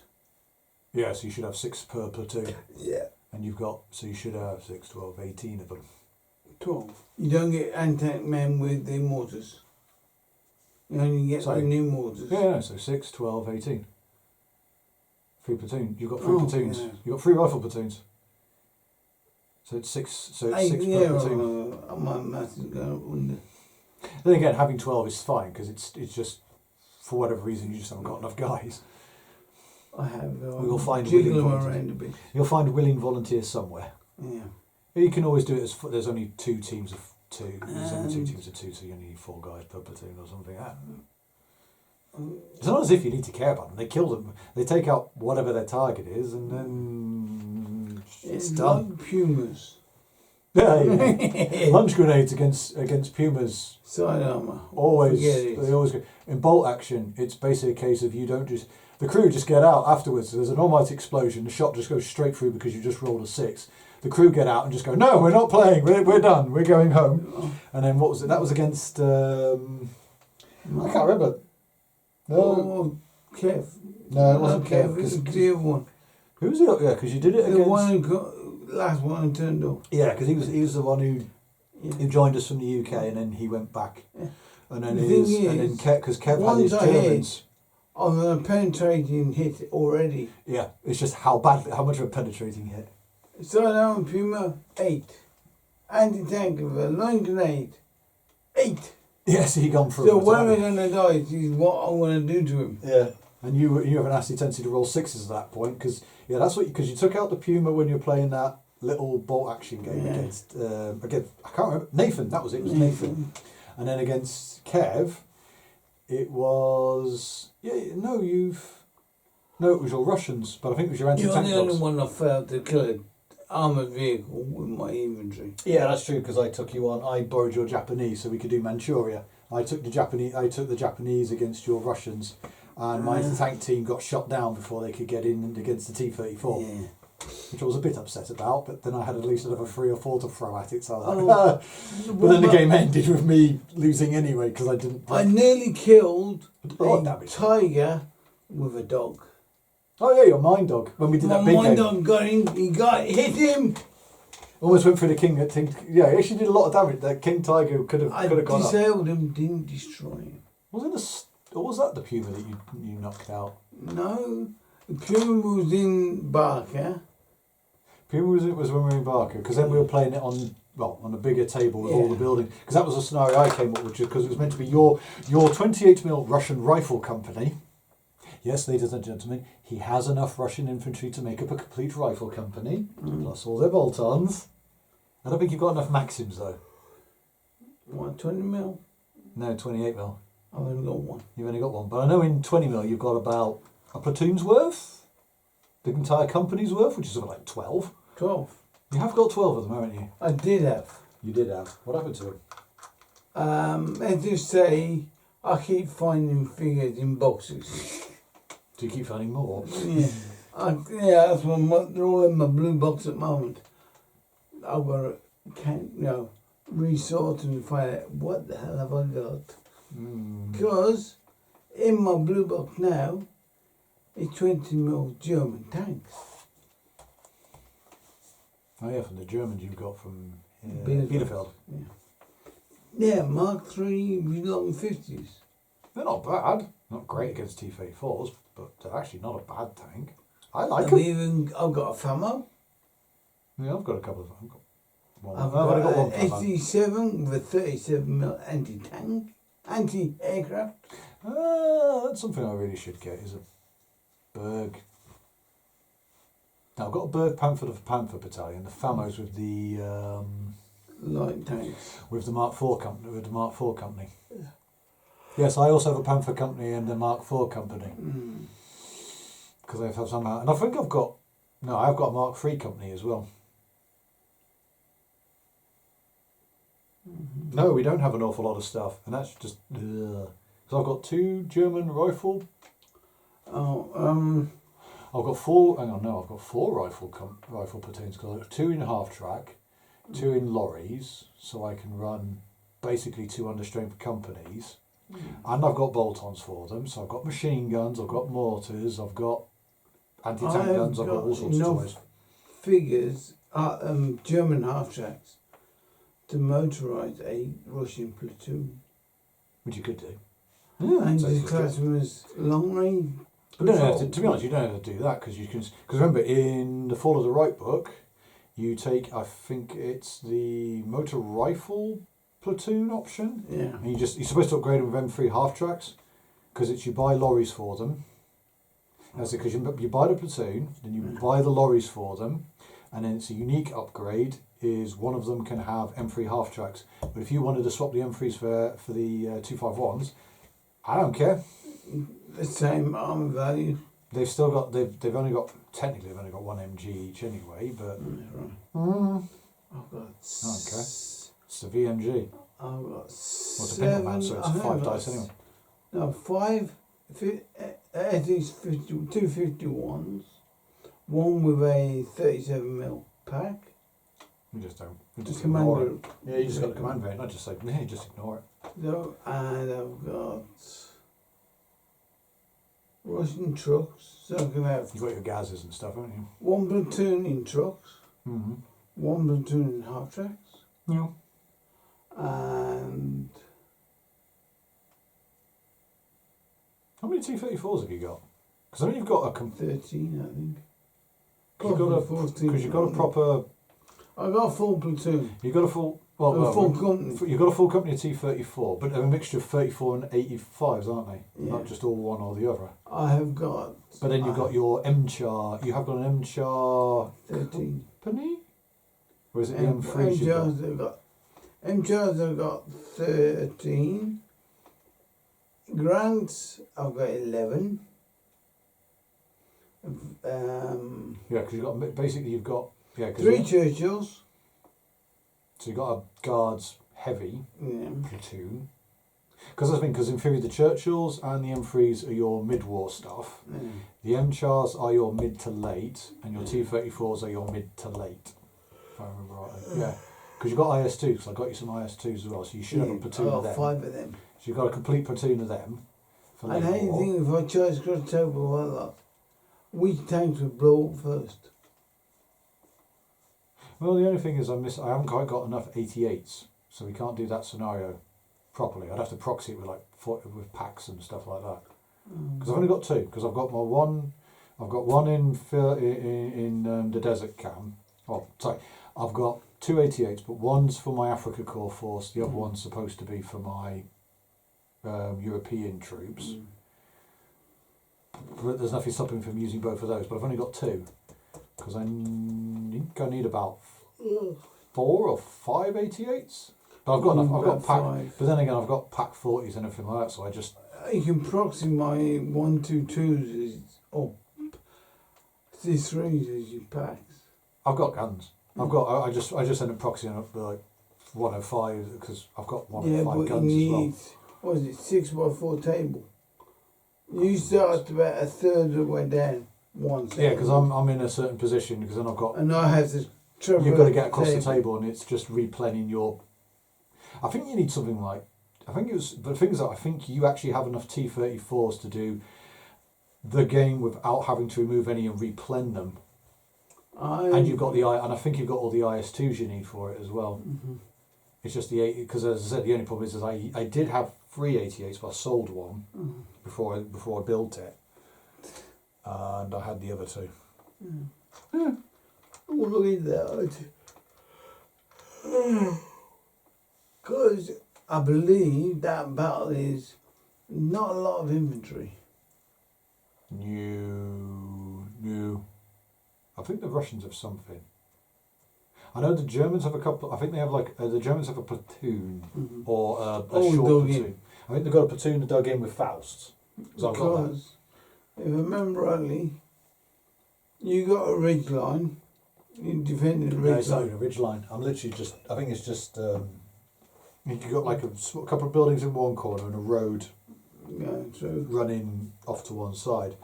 Yeah, so you should have 6 per platoon. Yeah. And you've got, so you should have 6, 12, 18 of them. 12. You don't get anti-tank men with the mortars. You only get the new mortars. Yeah, so 6, 12, 18. 3 platoons. You've got 3 platoons. Yeah. You've got 3 rifle platoons. So it's 6. So it's 6 per platoon. My maths is going up under. Then again, having 12 is fine because it's just for whatever reason you just haven't got enough guys. I have. We'll find jiggle willing them volunteers. around a bit. You'll find willing volunteers somewhere. Yeah. You can always do it as there's only 2 teams of 2. There's only 2 teams of 2, so you only need 4 guys per platoon or something. It's not as if you need to care about them. They kill them. They take out whatever their target is, and then it's done. Like Pumas. Yeah. Lunge grenades against Pumas. Side armour. Always. They always go. In bolt action, it's basically a case of you don't just. The crew just get out afterwards. There's an almighty explosion. The shot just goes straight through because you just rolled a 6. The crew get out and just go, no, we're not playing. We're done. We're going home. And then what was it? That was against. I can't remember. No. Kev. No, it wasn't Kev. It was the other one. Who was it? Yeah, because you did it against. The one last one who turned up. Yeah, because he was the one who joined us from the UK, and then he went back. Yeah. And then because Kev had his Germans. On a penetrating hit already. Yeah, it's just how much of a penetrating hit. Side armour Puma 8. Anti-tank of a line grenade 8. Yeah, so he gone through. So when we're going to die is what I'm going to do to him. Yeah, and you have a nasty tendency to roll 6s at that point because that's what because you took out the Puma when you were playing that little bolt action game against I can't remember Nathan. That was it. It was Nathan, and then against Kev, it was it was your Russians, but I think it was your anti-tank. You're the only one I failed to kill an armoured vehicle with my infantry. Yeah, that's true because I took you on. I borrowed your Japanese so we could do Manchuria. I took the Japanese against your Russians, and my anti-tank team got shot down before they could get in against the T-34. Yeah. Which I was a bit upset about, but then I had at least another 3 or 4 to throw at it, so I was like, but then the game ended with me losing anyway because I didn't. I nearly killed a tiger with a dog. Oh yeah, your mine dog. When we did that big game. My dog got him. Hit him. Almost went through the king. Yeah, he actually did a lot of damage. That King Tiger could have gone up. I disabled him, didn't destroy him. Or was that the Puma that you knocked out? No, the Puma was in Barker. Puma was when we were in Barker because then we were playing it on a bigger table with all the buildings because that was a scenario I came up with because it was meant to be your 28mm Russian rifle company. Yes, ladies and gentlemen, he has enough Russian infantry to make up a complete rifle company, plus all their bolt-ons. I don't think you've got enough Maxims, though. What, 20mm? No, 28mm. I've only got one. You've only got one. But I know in 20mm you've got about a platoon's worth, the entire company's worth, which is something like 12. 12. You have got 12 of them, haven't you? I did have. You did have. What happened to them? Let's just say I keep finding figures in boxes. Do you keep finding more? Yeah. That's one. They're all in my blue box at the moment. I've got to resort and find out what the hell have I got. Because in my blue box now, it's 20mm German tanks. Oh yeah, from the Germans you've got from Bielefeld. Yeah, Mark III long 50s. They're not bad. Not great against T-34s, but they're actually not a bad tank. I like them. I've got a FAMO. Yeah, I've got a couple of them. I've got one ST7 with a 37mm anti-tank, anti-aircraft. That's something I really should get, is a Berg. Now, I've got a Berg Panther battalion, the FAMOs with the light tanks. With the Mark IV company. Yeah. Yes, I also have a Panther company and a Mark IV company. Because I've had somehow, and I think I've got a Mark III company as well. No, we don't have an awful lot of stuff, and that's just because I've got 2 German rifle. I've got 4. Hang on, no, I've got 4 rifle platoons because I've got 2 in half track, 2 in lorries, so I can run basically 2 understrength companies, and I've got bolt-ons for them. So I've got machine guns, I've got mortars, I've got anti-tank guns, I've got all sorts of toys. Figures, German half tracks to motorise a Russian platoon. Which you could do. And the class was long range. But to be honest, you don't have to do that because you can. Because remember, in the Fall of the Right book, you take, I think it's the motor rifle platoon option. Yeah. And you're supposed to upgrade them with M3 half tracks because it's you buy lorries for them. That's it, because you buy the platoon, then you buy the lorries for them, and then it's a unique upgrade. Is one of them can have M3 half tracks, but if you wanted to swap the M3s for the 251s, I don't care. The same armor value. They've still got they've only got technically they've only got one MG each anyway, but I've got okay. It's the VMG. I've got What's a pin man, so it's 5 dice anyway. No, 5 at least 251s, one with a 37mm pack. You just don't. You The just command ignore it. group. Yeah, you just got the command variant. Not just like you just ignore it. So, and I've got Russian trucks. So I can have You've got your gases and stuff, haven't you? one platoon in trucks, Mm-hmm. one platoon in half tracks, Yeah. and How many T-34s have you got? Because I know you've got a 13, I think. because you've got a proper. I got a full platoon. You've got a full. A full company. You've got a full company of T-34, but they're a mixture of 34 and 85s, aren't they? Yeah. Not just all one or the other. I have got. But then you've got your M-Char. You have got an M-Char 13. company? Or is it the M3s you've got? M-Chars I've got 13. Grants I've got 11. Yeah, because you've got basically you've got 3 Churchills. So you've got a guards heavy Yeah. platoon. Because I think in theory the Churchills and the M3s are your mid-war stuff. Yeah. The M-Chars are your mid to late, and your T-34s are your mid to late. If I remember rightly. Yeah. Because you've got IS-2s, because I got you some IS-2s as well, so you should have a platoon of them. 5 of them. So you've got a complete platoon of them. For And late how do you war. think if I charge across the table like that, which tanks would blow up first? Well, the only thing is I haven't quite got enough 88s, so we can't do that scenario properly. I'd have to proxy it with packs and stuff like that. Because I've only got 2. Because I've got my one. I've got one in the desert cam. Oh, sorry. I've got 2 88s, but one's for my Africa Corps force. The other one's supposed to be for my European troops. But there's nothing stopping me from using both of those. But I've only got 2. Because I think I need about 4 or 5 88s. But I've got enough. I've got pack. 5. But then again, I've got pack 40s and everything like that. So I just. You can proxy my 122s or C3s as your packs. I've got guns. I've got. I just end up proxying up like 105 because I've got 105 guns you as well. need, what is it, 6x4 table. You start about a third of the way down. Yeah, because I'm in a certain position because then I've got. And I have to travel. You've got to get across the table, and it's just replenning your. I think you need something like. I think it was. But the thing is that I think you actually have enough T-34s to do the game without having to remove any and replen them. And you've got and I think you've got all the IS-2s you need for it as well. Mm-hmm. It's just the 8 because as I said, the only problem is I did have 3 88s, but I sold one before I built it, and I had the other 2. Oh, look at that. Because I believe that battle is not a lot of infantry. New. I think the Russians have something. I know the Germans have a couple. I think they have the Germans have a platoon or a short platoon. I think they've got a platoon dug in with Fausts. Because if I remember rightly, you got a ridge line. You defended a ridge No, it's not line. even a ridge line. I'm literally just. I think it's just. You've got like a couple of buildings in one corner and a road running off to one side,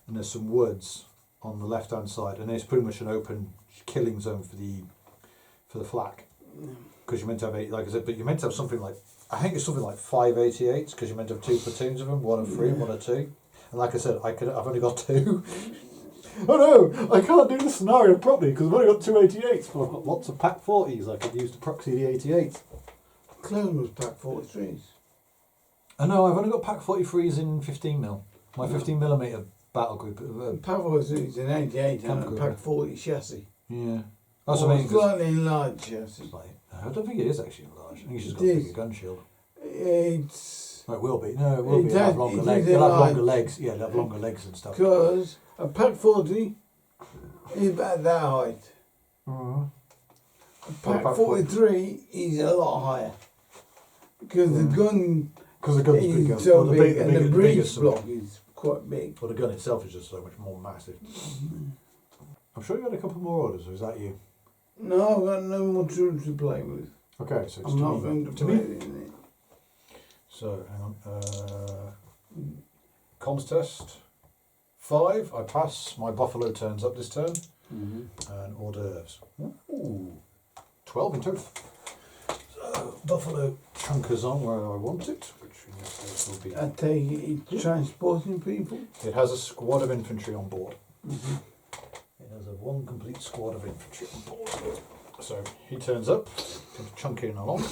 and there's some woods on the left hand side, and it's pretty much an open killing zone for the flak. Because you're meant to have 8, like I said, but you're meant to have something like. I think it's something like 5 88s because you're meant to have 2 platoons of them, 1 of 3 and 1 of 2. And like I said, I've only got 2. Oh no, I can't do the scenario properly because I've only got 2 88s, but I've got lots of Pack 40s I could use to proxy the 88. Clone was Pack 43s. I know, I've only got Pack 43s in 15mm. My 15mm battle group. Pack 43s in 88 and a group, Pack 40 chassis. Yeah. That's what I mean. Slightly enlarged chassis. I don't think it is actually enlarged. I think it's just got a bigger gun shield. It's... Well, it will be. No, it will be. It'll have longer legs. It'll have longer legs. Yeah, it'll have longer legs and stuff. Because a Pack 40 is about that height. Mm-hmm. A Pack 43 is a lot higher. Because the gun is so big and the breech block is quite big. Well, the gun itself is just so much more massive. I'm sure you had a couple more orders, or is that you? No, I've got no more troops to play with. Okay, so it's I'm not going to play with it. So, hang on. Comms test. 5, I pass. My buffalo turns up this turn. And hors d'oeuvres. Ooh. 12 in total. So, buffalo chunkers on where I want it, which in this case will be... I take it, it's transporting people. It has a squad of infantry on board. It has one complete squad of infantry on board. So, he turns up, comes chunking along.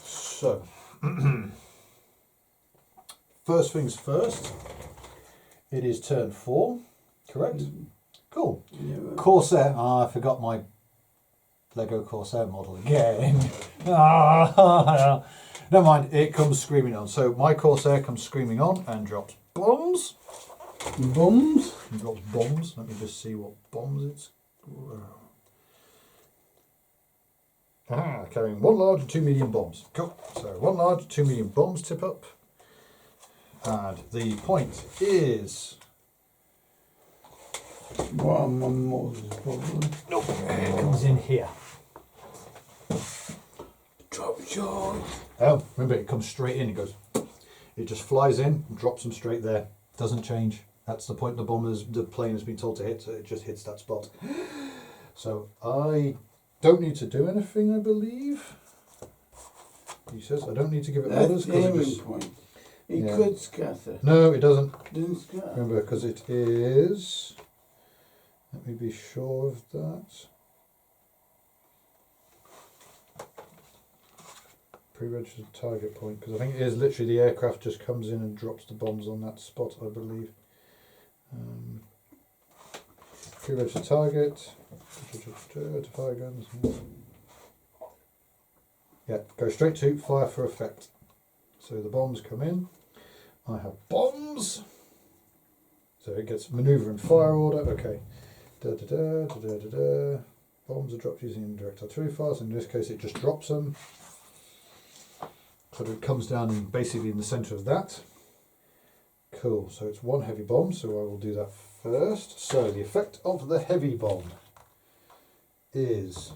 So, first things first, it is turn 4, correct? Cool. Yeah, well. Corsair, I forgot my Lego Corsair model again. Never mind, it comes screaming on. So my Corsair comes screaming on and drops bombs. Bombs? It drops bombs. Let me just see what bombs it's... Carrying 1 large and 2 medium bombs. Cool. So 1 large, 2 medium bombs tip up. And the point is... One more probably. Nope. It comes in here. Drop charge. Oh, remember it comes straight in. It goes... It just flies in and drops them straight there. Doesn't change. That's the point the plane has been told to hit, so it just hits that spot. So I... don't need to do anything, I believe. He says I don't need to give it orders because it could scatter. No, it doesn't. Doesn't scatter. Remember, because it is. Let me be sure of that. Pre-registered target point, because I think it is literally the aircraft just comes in and drops the bombs on that spot, I believe. Pre-registered target. To fire guns. Yeah, go straight to fire for effect. So the bombs come in. I have bombs. So it gets maneuver and fire order. Okay. Bombs are dropped using indirect artillery fire. So in this case, it just drops them. So it comes down in basically in the centre of that. Cool. So it's 1 heavy bomb. So I will do that first. So the effect of the heavy bomb is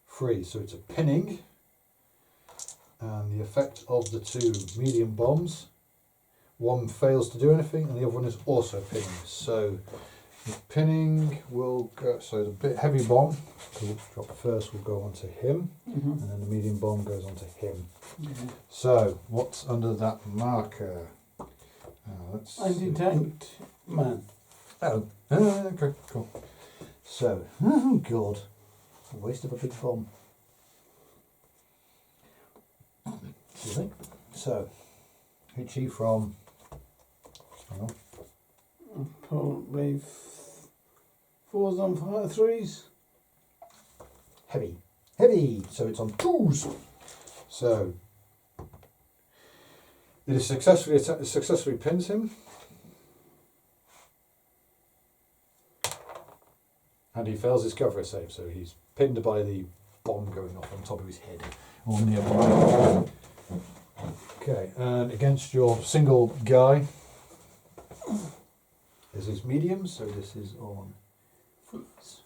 3, so it's a pinning, and the effect of the 2 medium bombs, 1 fails to do anything and the other one is also pinning. So the pinning will go, so the bit heavy bomb, drop first, will go onto him, and then the medium bomb goes onto him. So what's under that marker? Let's anti-tank man. Oh, okay, cool. So, oh god, a waste of a big bomb. Excuse me. So, HE from, hang on. Probably 4s on fire, 3s. Heavy. Heavy! So it's on 2s. So, it is successfully pins him. And he fails his cover save, so he's pinned by the bomb going off on top of his head or nearby. Okay, and against your single guy is his medium, so this is on foots.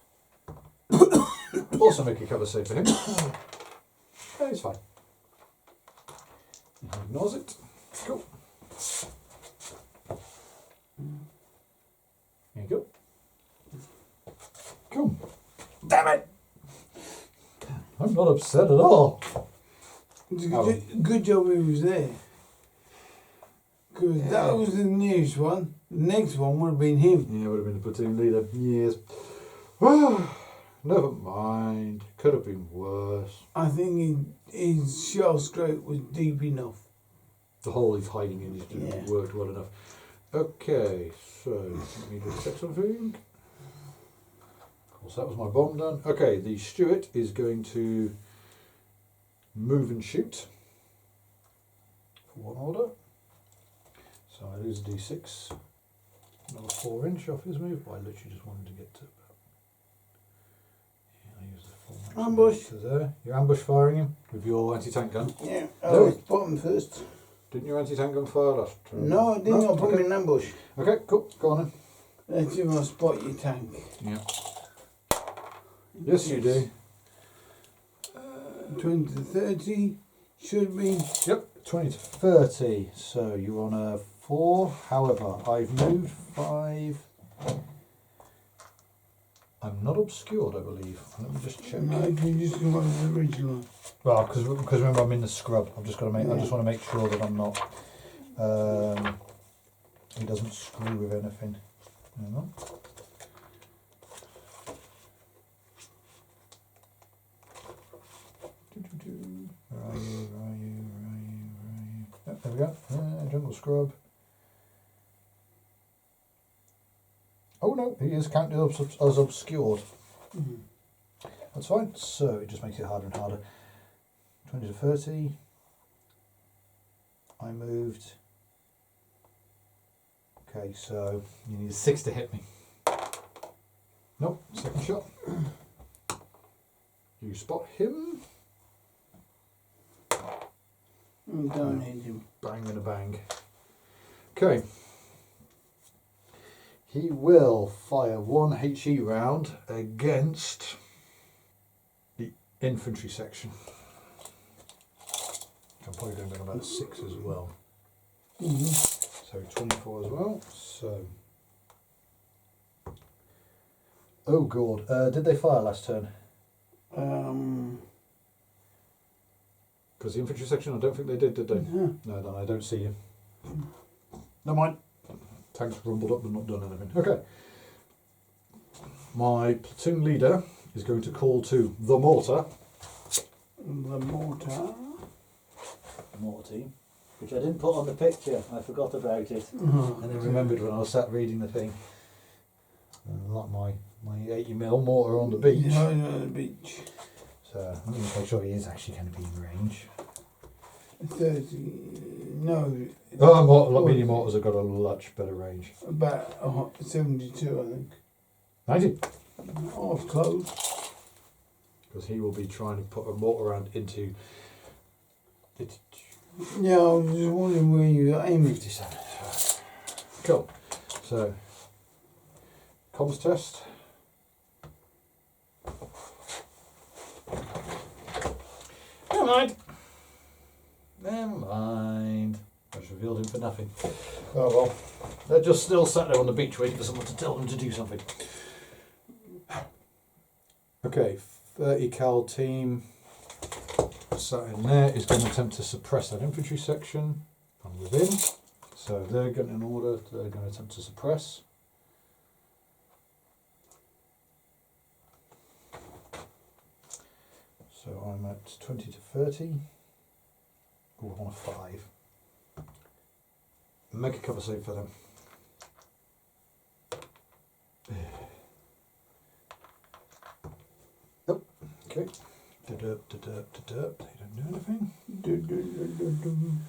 Also make a cover save for him. Yeah, he's fine. He ignores it. Cool. There you go. Cool. Damn it! I'm not upset at all. Good job he was there. Because that was the nearest one. The next one would have been him. Yeah, would have been the platoon leader. Yes. Never mind. Could have been worse. I think his shell stroke was deep enough. The hole he's hiding in just didn't Yeah. work well enough. Okay, so let me just check something. Of course, that was my bomb done. Okay, the Stuart is going to move and shoot for one order. So I lose a d6. Another 4-inch off his move. I literally just wanted to get to about. Yeah, I use the 4 Ambush. to there. You're ambush firing him with your anti-tank gun. Yeah, No. it's bottom first. Didn't your anti-tank gun fire last time? No, I didn't. No? I put him in ambush. Okay, cool. Go on then. Let's see if I spot your tank. Yeah. Yes, you do. 20 to 30 should be. Yep, 20 to 30. So you're on a 4. However, I've moved 5. I'm not obscured, I believe. Let me just check. No, you just go on the original. Well, because remember I'm in the scrub. I've just got to make. I Yeah. just want to make sure that I'm not. He doesn't screw with anything. Hang on. Where are you? Where are you? Where are you? Where are you? Yep, there we go. Jungle scrub. Oh no, he is counted as obscured. Mm. That's fine. So it just makes it harder and harder. 20 to 30. I moved. Okay, so you need a 6 to hit me. Nope, second shot. You spot him. Don't hit him. Bang and a bang. Okay. He will fire 1 HE round against the infantry section. I'm probably going to go about a 6 as well. Mm-hmm. So 24 as well. So. Oh god. Did they fire last turn? Because the infantry section, I don't think they did they? Yeah. No, then I don't see you. Never mind. Tanks rumbled up but not done anything. Okay. My platoon leader is going to call to the mortar. The mortar. Mortar team, which I didn't put on the picture. I forgot about it. And then remembered when I was sat reading the thing. Like my 80mm mortar on the beach. Yeah, on the beach. So I'm going to make sure he is actually going to be in range. 30. No. Oh, medium mortars have got a much better range. About 72, I think. 90. Oh, it's close. Because he will be trying to put a mortar round into it. Yeah, I was just wondering where you were aiming. 57. Cool. So, comms test. Never mind. Never mind. I just revealed him for nothing. Oh well. They're just still sat there on the beach waiting for someone to tell them to do something. Okay, 30 cal team sat in there is going to attempt to suppress that infantry section from within. So they're getting an order, they're going to attempt to suppress. So I'm at 20 to 30. Oh, I'm on a 5. Make a cover save for them. Nope. Okay. Da-derp, da-derp, da-derp. They don't do anything.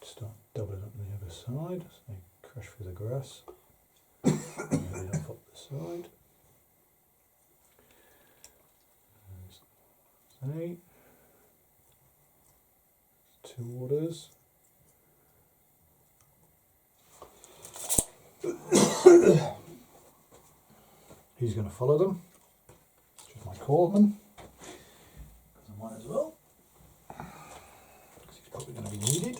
Start doubling up on the other side. So they crash through the grass. Head off up the side. There's 8. 2 orders. He's going to follow them. It's just my corpsman. Because I might as well. Because he's probably going to be needed.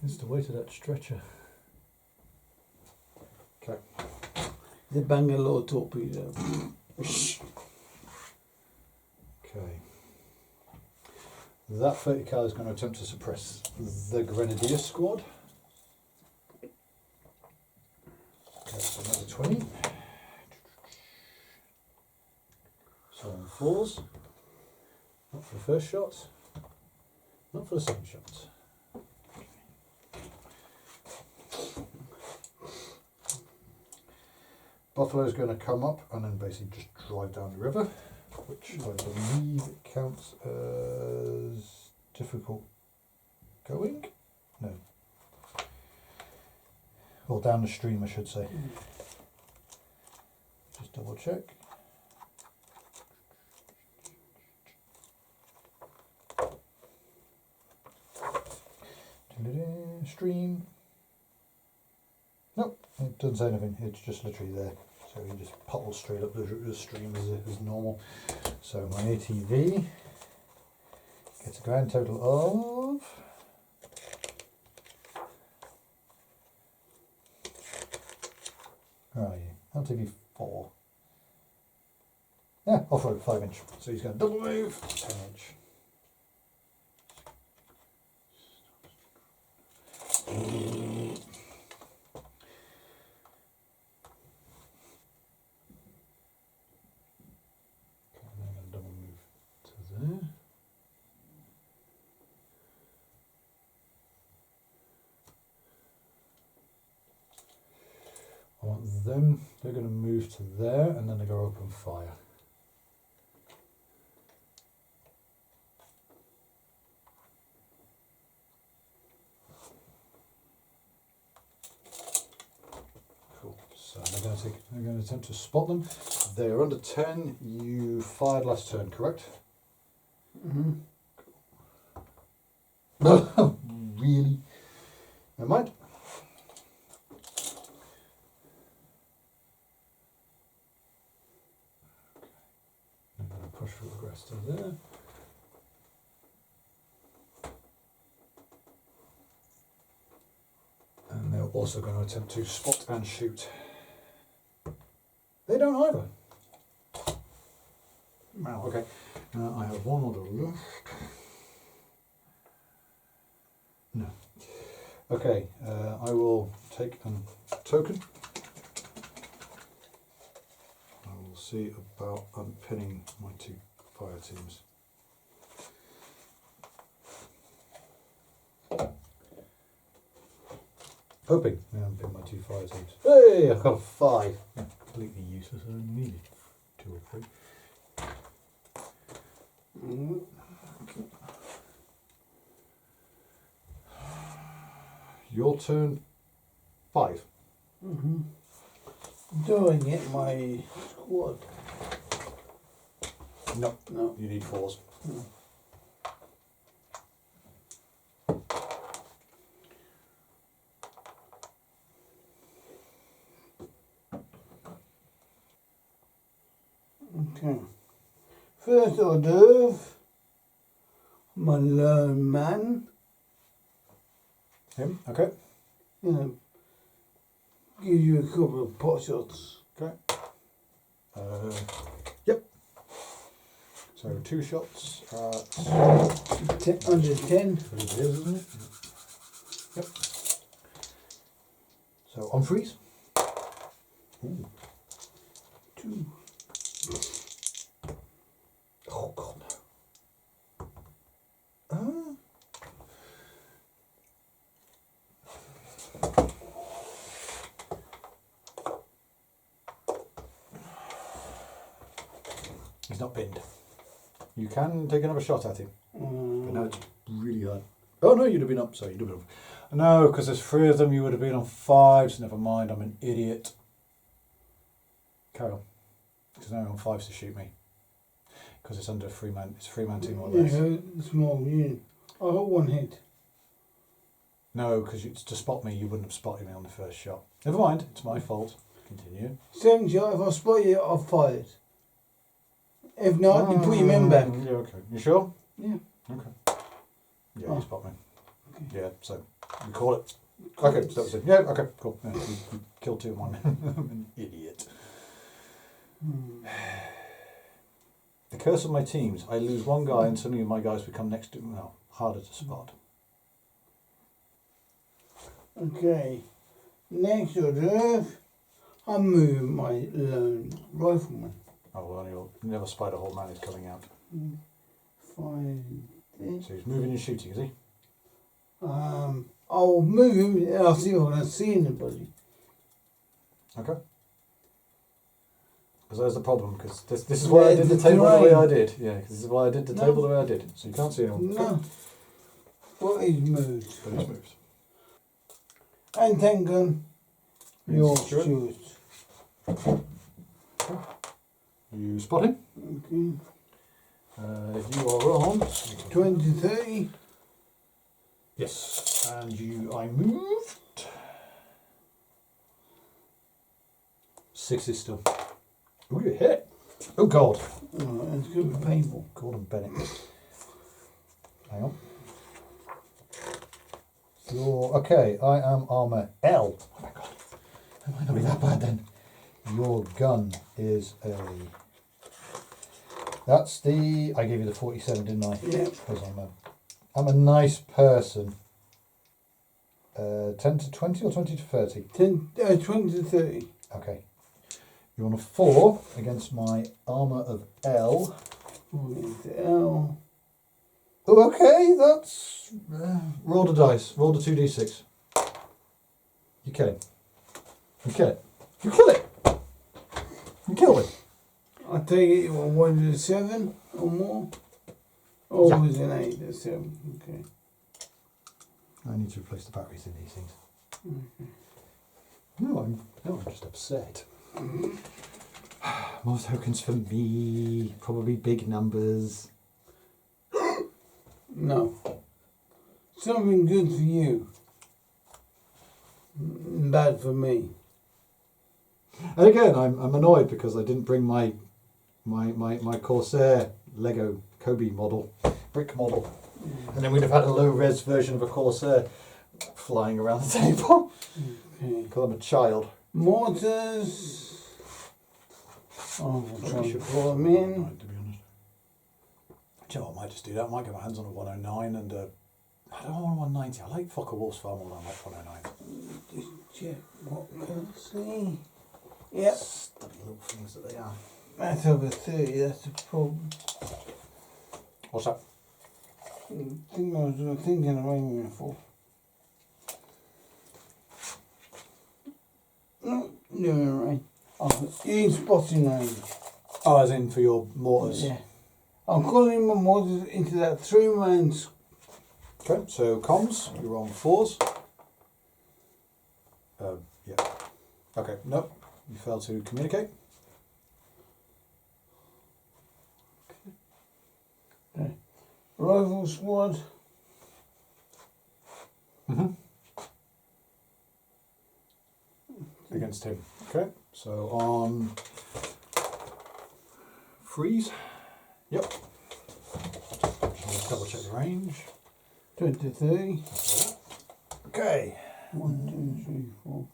It's the weight of that stretcher. Okay. The Bangalore torpedo. Okay. That 30 cal is going to attempt to suppress the Grenadier squad. Okay, so another 20. So on 4s. Not for the first shot. Not for the second shot. Buffalo's going to come up and then basically just drive down the river, which I believe counts as difficult going. No. Well, down the stream, I should say. Just double check. Stream. Nope, it doesn't say anything, it's just literally there. So you just puddle straight up the stream as normal. So my ATV gets a grand total of where are you? LTV 4. Yeah, off-road 5 inch. So he's going to double move 10 inch. I want them, they're going to move to there and then they go open fire. Cool, so they're going to attempt to spot them. They are under 10, you fired last turn, correct? Mm-hmm. Really? Never mind. I'm going to push through the rest of there. And they're also going to attempt to spot and shoot. They don't either. Wow, okay. I have one order left. No. Okay, I will take a token. I will see about unpinning my 2 fire teams. Hoping I unpin my 2 fire teams. Hey, I've got a 5. Yeah, completely useless. I only needed 2 or 3. Okay. Your turn 5. Mm-hmm. Doing it, my squad. No, No. you need 4s. No. Okay. First hors d'oeuvre, my lone man. Him, okay. You know, give you a couple of pot shots. Okay. Yep. So 2 shots at Under 10. 3 beers, isn't it? Yep. So on freeze. Ooh. 2. Oh god no. He's not pinned. You can take another shot at him. But now it's really hard. Oh no, you'd have been up. Sorry, you'd have been up. No, because there's 3 of them, you would have been on 5s. Never mind, I'm an idiot. Carry on. Because now you're on 5s to shoot me. Because it's under a 3-man. It's a 3-man team or less. Yeah, small unit. I got 1 hit. No, because to spot me, you wouldn't have spotted me on the first shot. Never mind, it's my fault. Continue. Second shot, if I spot you, I've fired. If not, you put your men back. Yeah, okay. You sure? Yeah. Okay. Yeah, Oh. you spot me. Okay. Yeah, so we call it. Okay, so that was it. Yeah, okay, cool. Yeah, you killed 2 of my men. I'm an idiot. The curse of my teams. I lose 1 guy and suddenly my guys become next to, well, harder to spot. Okay. Next order, I'm moving my lone rifleman. Oh, well, you'll never spider hole man is coming out. 5 this. So he's moving and shooting, is he? I'll move him and I'll see if I can see anybody. Okay. Because there's the problem, because this is why I did the table the way I did. Yeah, because this is why I did the table the way I did. So you can't see anyone. No. But he's moved. But he's moved. And then gun. Your Stuart. Stuart. You spot him. Okay. You are on 20, 30. Yes, and I moved. 6 is still. Ooh, you hit. Oh God. Oh, it's going to be painful. Gordon Bennett. Hang on. You're okay. I am armor L. Oh my God. That might not be that bad then. Your gun is a. That's the. I gave you the 47, didn't I? Yeah. Because I'm a nice person. 10 to 20 or 20 to 30? 20 to 30. Okay. You're on a 4 against my armour of L. L. Oh, okay, that's... roll the dice. Roll the 2d6. You kill him. You kill it. You kill it! You kill it. I take it you want 1 to 7 or more? Or Yeah. was it 8 to 7? Okay. I need to replace the batteries in these things. No, I'm just upset. More tokens for me. Probably big numbers. No. Something good for you. Bad for me. And again, I'm annoyed because I didn't bring my Corsair Lego Kobe model, brick model. And then we'd have had a low-res version of a Corsair flying around the table. Okay. Because I'm a child. Mortars. Oh, I'll try Probably and should draw them in. to be honest. Do you know what, I might just do that. I might get my hands on a 109 and I don't want a 190. I like Focke-Wulfs far more than I like 109. Just check what currency. Yep. Stubby little things that they are. That's over 30, that's the problem. What's that? I think I was thinking of aiming for. No, right. Oh, in spotting range. Oh, as in for your mortars. Yeah. I'm calling my mortars into that 3-man. Okay, so comms, you're on 4s. Yeah. Okay, nope. You failed to communicate. Okay. Rifle squad. Against him. Okay, so on freeze. Yep. Let's double check the range. 20 to 30. Okay. 1, 2, 3, 4,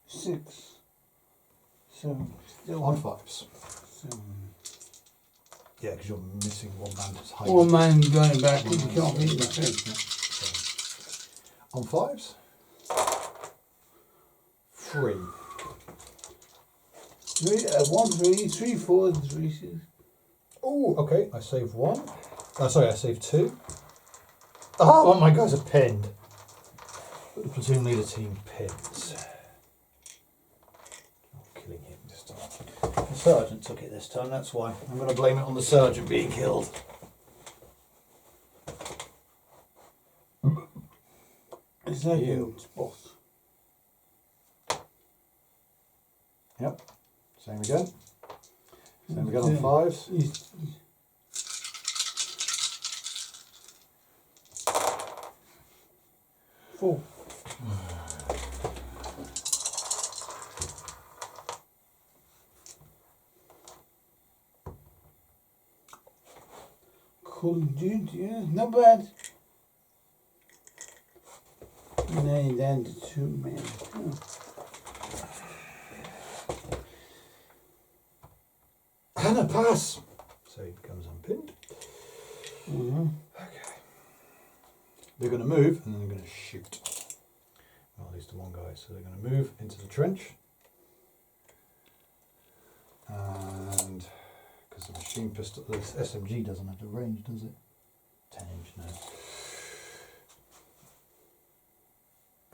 6, 7. Still On 5s. 7. Yeah, because you're missing 1 man's height. 1 man going back. You can't hit the thing. On 5s. 3. 1, 3, 3, 4, 3, 6. Oh, okay. I saved 1. Oh, sorry, I saved 2. Oh, my guys are pinned. But the platoon leader team pins. I'm killing him this time. The sergeant took it this time, that's why. I'm going to blame it on the sergeant being killed. Second spot. Yep. Same again. Same again on 5s. 4. Cool, dude, yeah, not bad. Now you're down to 2 men. Oh. And a pass. So he becomes unpinned. Mm-hmm. Okay. They're going to move and then they're going to shoot. Well, at least the one guy. So they're going to move into the trench. And because the machine pistol, this SMG doesn't have the range, does it? 10-inch now.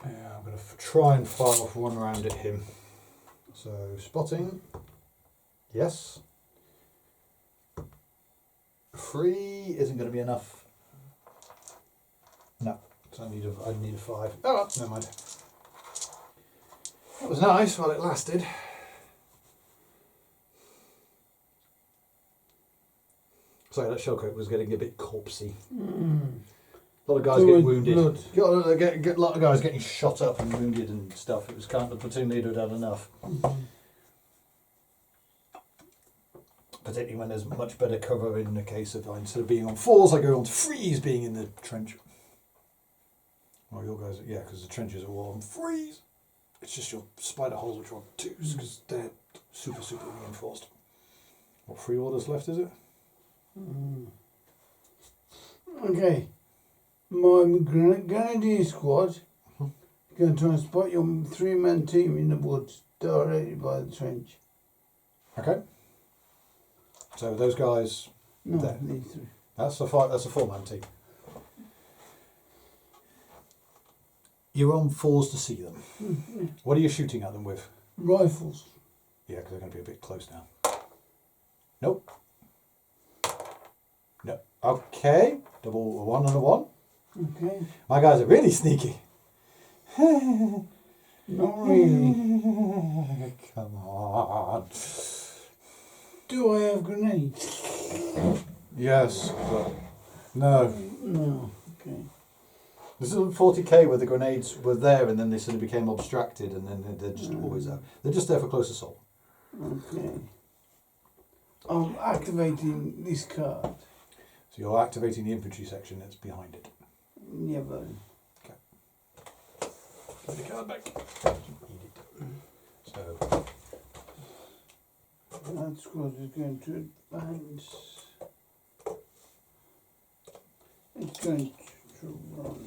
Yeah, I'm going to try and fire off one round at him. So spotting. Yes. 3 isn't going to be enough. No, so I need a 5. Oh, never mind. That was nice while it lasted. Sorry, that shellcoat was getting a bit corpsey. A lot of guys getting wounded. A lot of guys getting shot up and wounded and stuff. It was kind of the platoon leader had had enough. Particularly when there's much better cover in the case of, instead of being on 4s, I go on to 3s being in the trench. Well, your guys, yeah, because the trenches are all on 3s. It's just your spider holes which are on 2s because they're super reinforced. What 3 orders left is it? Okay. My grenadier squad going to try and spot your 3-man team in the woods directly by the trench. Okay. So those guys. No, there. these 3. That's a 4-man team. You're on 4s to see them. What are you shooting at them with? Rifles. Yeah, because they're going to be a bit close now. Nope. No. Okay. Double 1 and a 1. Okay. My guys are really sneaky. Not really. Come on. Do I have grenades? Yes, but no. No. Okay. This is 40k where the grenades were there and then they sort of became abstracted and then they're just always there. They're just there for close assault. Okay. I'm activating this card. So you're activating the infantry section that's behind it. Yeah, but... Okay. Put the card back. So... that squad is going to advance. It's going to run.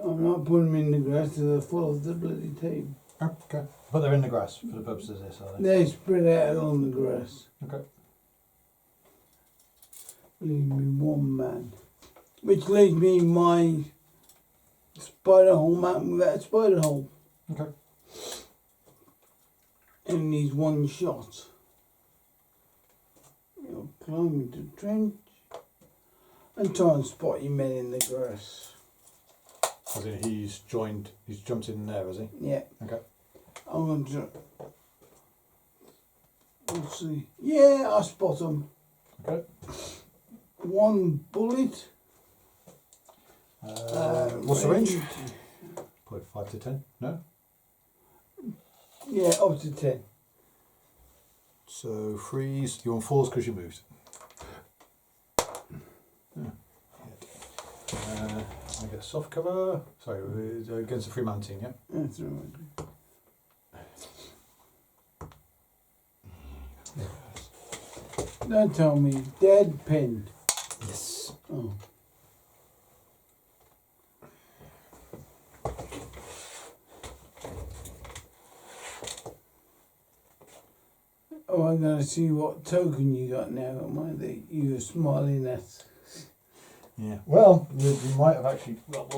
I'm not putting them in the grass till they're full of the bloody team. Okay. But they're in the grass for the purposes of this, are they? They're spread out on the grass. Okay. Leave me 1 man. Which leaves me my spider hole map without a spider hole. Okay. And needs 1 shot. You'll climb into the trench and try and spot your men in the grass. As in he's jumped in there, has he? Yeah. Okay. I'm going to... let's see. Yeah, I spot them. Okay. 1 bullet. What's the range? Probably 5 to 10. No. Yeah, up to 10. So freeze. You're on 4s because you moved. Yeah. I get a soft cover. Sorry, against a 3-man team. Yeah. That's right. Don't tell me. Dead pinned. Yes. Oh. Oh, I'm going to see what token you got now. You're smiling at. Yeah. Well, you might have actually. Well,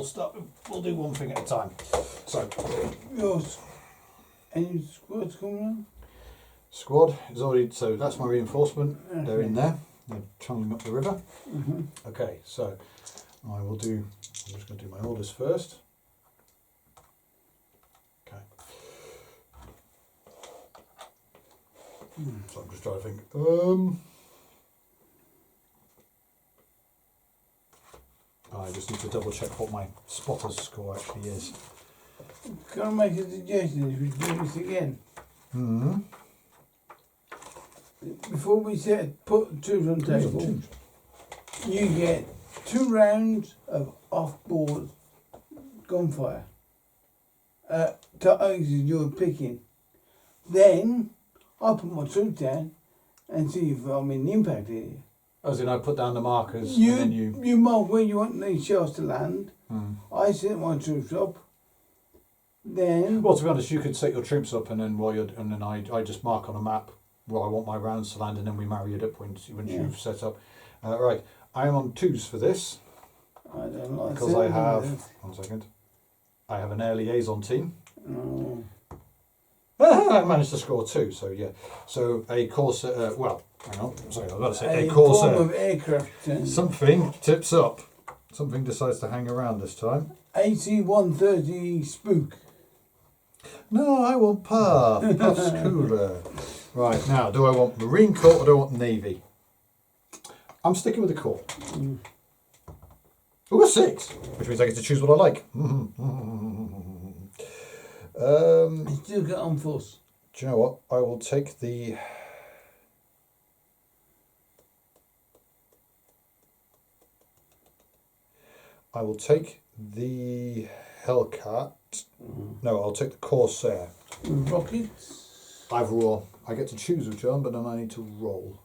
we'll do one thing at a time. So. Yours. Any squads coming on? Squad is already. So that's my reinforcement. Okay. They're in there. They're channelling up the river. Mm-hmm. Okay, so I'm just going to do my orders first. Okay. So I'm just trying to think. I just need to double check what my spotter's score actually is. Can I make a suggestion if we do this again? Mm-hmm. Before we put twos on the table, you get 2 rounds of off-board gunfire. You're picking. Then I put my troops down and see if I'm in the impact area. As in, I put down the markers and then You mark where you want these shells to land. Mm. I set my troops up. Then. Well, to be honest, you could set your troops up, and then I just mark on a map where I want my rounds to land, and then we marry it up once you've set up. Right, I am on 2s for this. I don't like because I have 1 second. I have an air liaison team. Oh. I managed to score 2, so yeah. So a Corsair. Well, hang on. Sorry, I was about to say a form Corsair. of aircraft. Something tips up. Something decides to hang around this time. AC-130 Spook. No, I want Puff. Puff's cooler. Right, now, do I want Marine Corps or do I want Navy? I'm sticking with the Corps. Mm. Oh, a 6, which means I get to choose what I like. Still get on force. Do you know what? I will take the... Hellcat. No, I'll take the Corsair. Rockets. I get to choose which one, but then I need to roll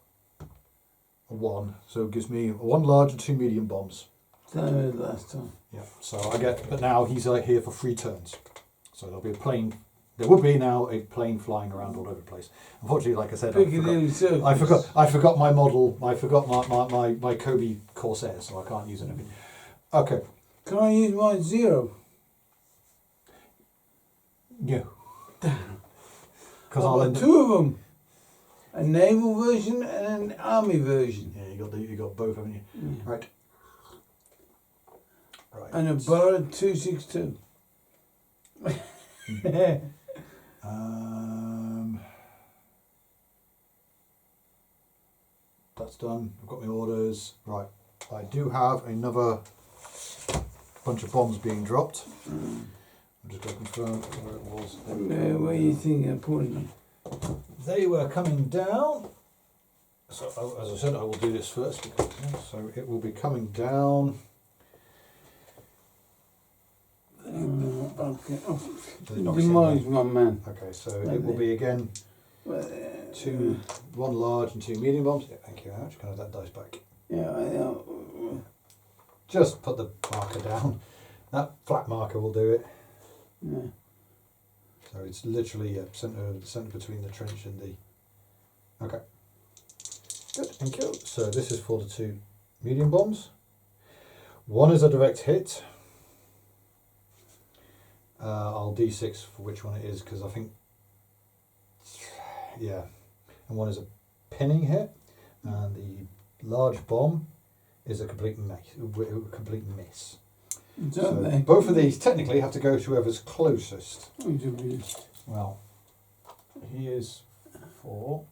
a 1. So it gives me 1 large and 2 medium bombs. Same as last time. Yeah, so I get, but now he's here for 3 turns. So there'll be a plane, there would be now a plane flying around all over the place. Unfortunately, like I said, I forgot my model, I forgot my Kobe Corsair, so I can't use anything. Okay. Can I use my 0? No. Because I've got 2 of them. A naval version and an army version. Yeah, you got both, haven't you? Yeah. Right. Right. And a Burrard 262. That's done. I've got my orders. Right. I do have another bunch of bombs being dropped. I'm just going to confirm where it was. Where you think I'm putting them? They were coming down. So, as I said, I will do this first. So it will be coming down. Okay. Oh, demise, my man. Okay, so it will be again 1 large and 2 medium bombs. Yeah, thank you very much. Can I have that dice back? Yeah. Just put the marker down. That flat marker will do it. Yeah. So it's literally centre between the trench and the. Okay. Good, thank you. So this is for the 2 medium bombs. 1 is a direct hit. I'll D6 for which one it is because I think. Yeah. And 1 is a pinning hit, and the large bomb is a complete miss. So both of these technically have to go to whoever's closest. Well, he is 4.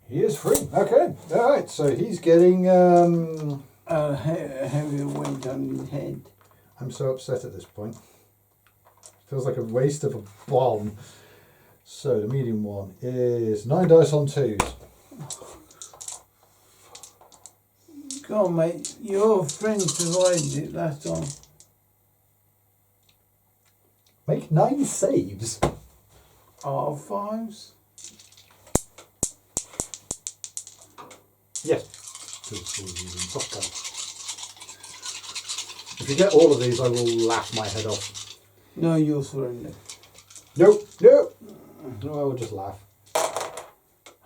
He is 3. Okay, all right. So he's getting heavy weight on his head. I'm so upset at this point. Feels like a waste of a bomb. So the medium one is 9 dice on 2s. Go on, mate. Your friend survived it last time. Make 9 saves. R5s? Yes. If you get all of these, I will laugh my head off. No, you'll surrender. No. No, I will just laugh.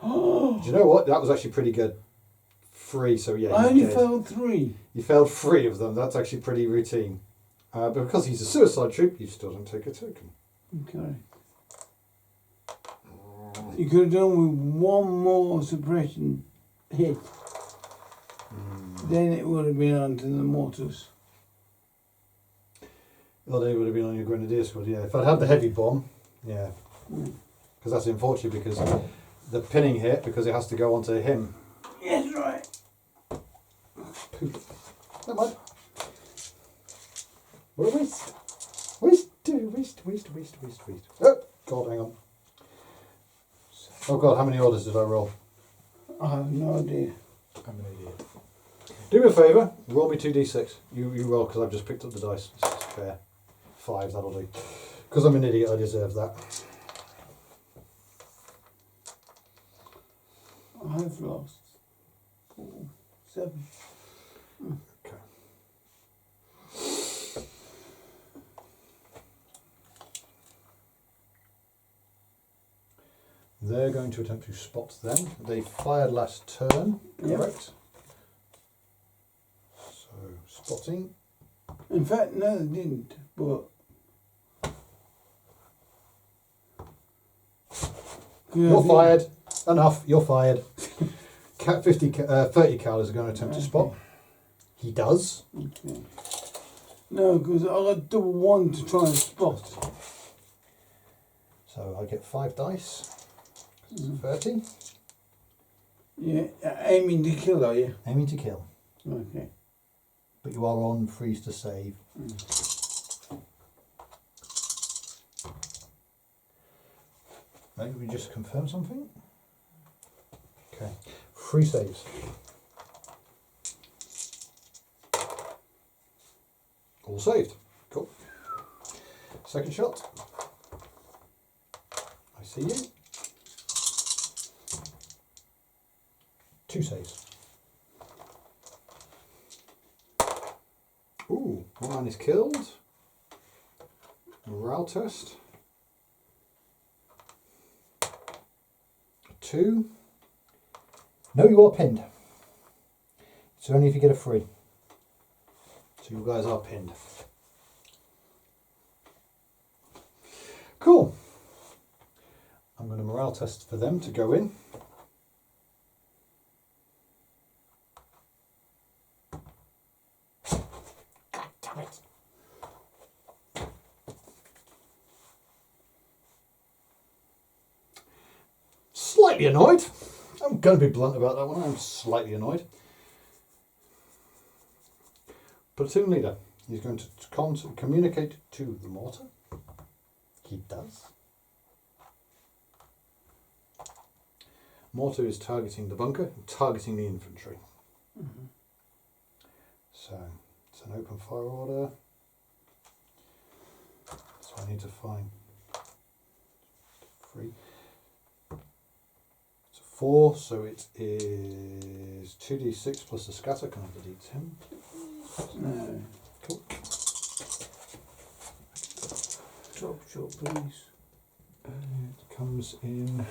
Do you know what? That was actually pretty good. 3, so yeah. I only failed 3. You failed 3 of them. That's actually pretty routine. But because he's a suicide troop, you still don't take a token. Okay. You could have done with 1 more suppression hit. Then it would have been onto the mortars. Well, they would have been on your grenadier squad, yeah. If I'd had the heavy bomb, yeah. Because that's unfortunate because the pinning hit, because it has to go onto him. Yes, right. Poop. Never mind. What a waste. Waste. Oh, God, hang on. Oh, God, how many orders did I roll? I have no idea. I'm an idiot. Do me a favour, roll me 2d6. You roll, because I've just picked up the dice. It's fair. 5, that'll do. Because I'm an idiot, I deserve that. I've lost 4, 7. Okay. They're going to attempt to spot them. They fired last turn, correct? So, spotting. In fact, no, they didn't. But You're fired. Enough. You're fired. 30 calories are going to attempt to spot. He does. Okay. No, because I got double 1 to try and spot. So I get 5 dice. 30. Yeah, aiming to kill, are you? Aiming to kill. Okay. But you are on freeze to save. Maybe we just confirm something. Okay. Free saves. All saved. Cool. Second shot. I see you. 2 saves. Ooh, one man is killed. Morale test. 2. No, you are pinned. It's only if you get a 3. So you guys are pinned. Cool. I'm going to morale test for them to go in. Damn it. Slightly annoyed. I'm going to be blunt about that one. I'm slightly annoyed. Platoon leader. He's going to communicate to the mortar. He does. Mortar is targeting the bunker, targeting the infantry. So it's an open fire order. So I need to find 3. It's a 4, so it is 2d6 plus the scatter. Can I have the d10? No. Cool. Top shot, please. It comes in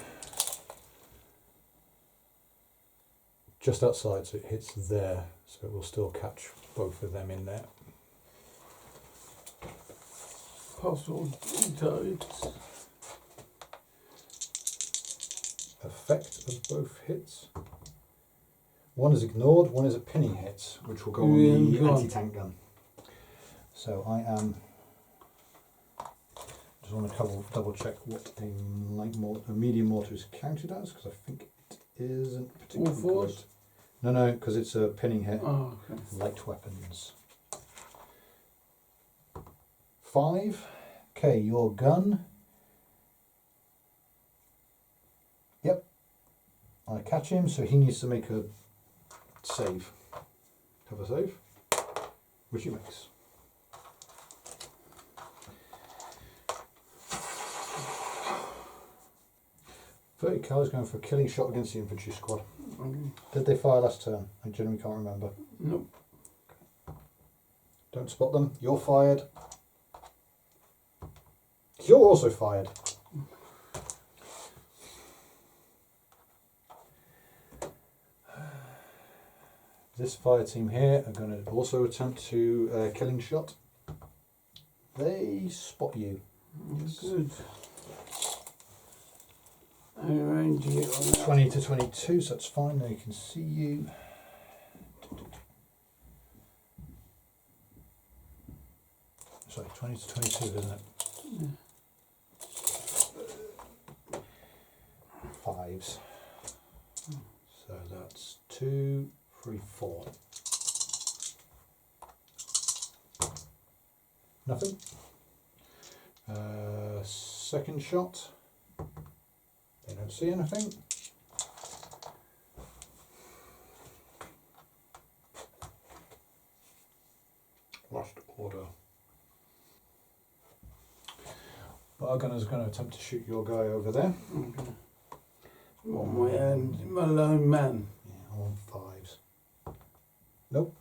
just outside, so it hits there, so it will still catch both of them in there. Possible targets. Effect of both hits. One is ignored, one is a pinning hit, which will go on the anti-tank gun. So I am. Just want to double check what a medium mortar is counted as, because I think it isn't particularly good. No, because it's a pinning hit. Oh, okay. Light weapons. 5. Okay, your gun. Yep. I catch him, so he needs to make a save. Have a save, which he makes. $30 calories going for a killing shot against the infantry squad. Okay. Did they fire last turn? I genuinely can't remember. Nope. Don't spot them. You're fired. You're also fired. This fire team here are going to also attempt to killing shot. They spot you. Good. I arrange it on that. 20 to 22, so that's fine. They can see you. 20 to 22, isn't it? Yeah. 5s. So that's 2, 3, 4. Nothing. Second shot. They don't see anything. Last order. Bargunner's going to attempt to shoot your guy over there. Okay. My lone man. Yeah, I'm on 5s. Nope.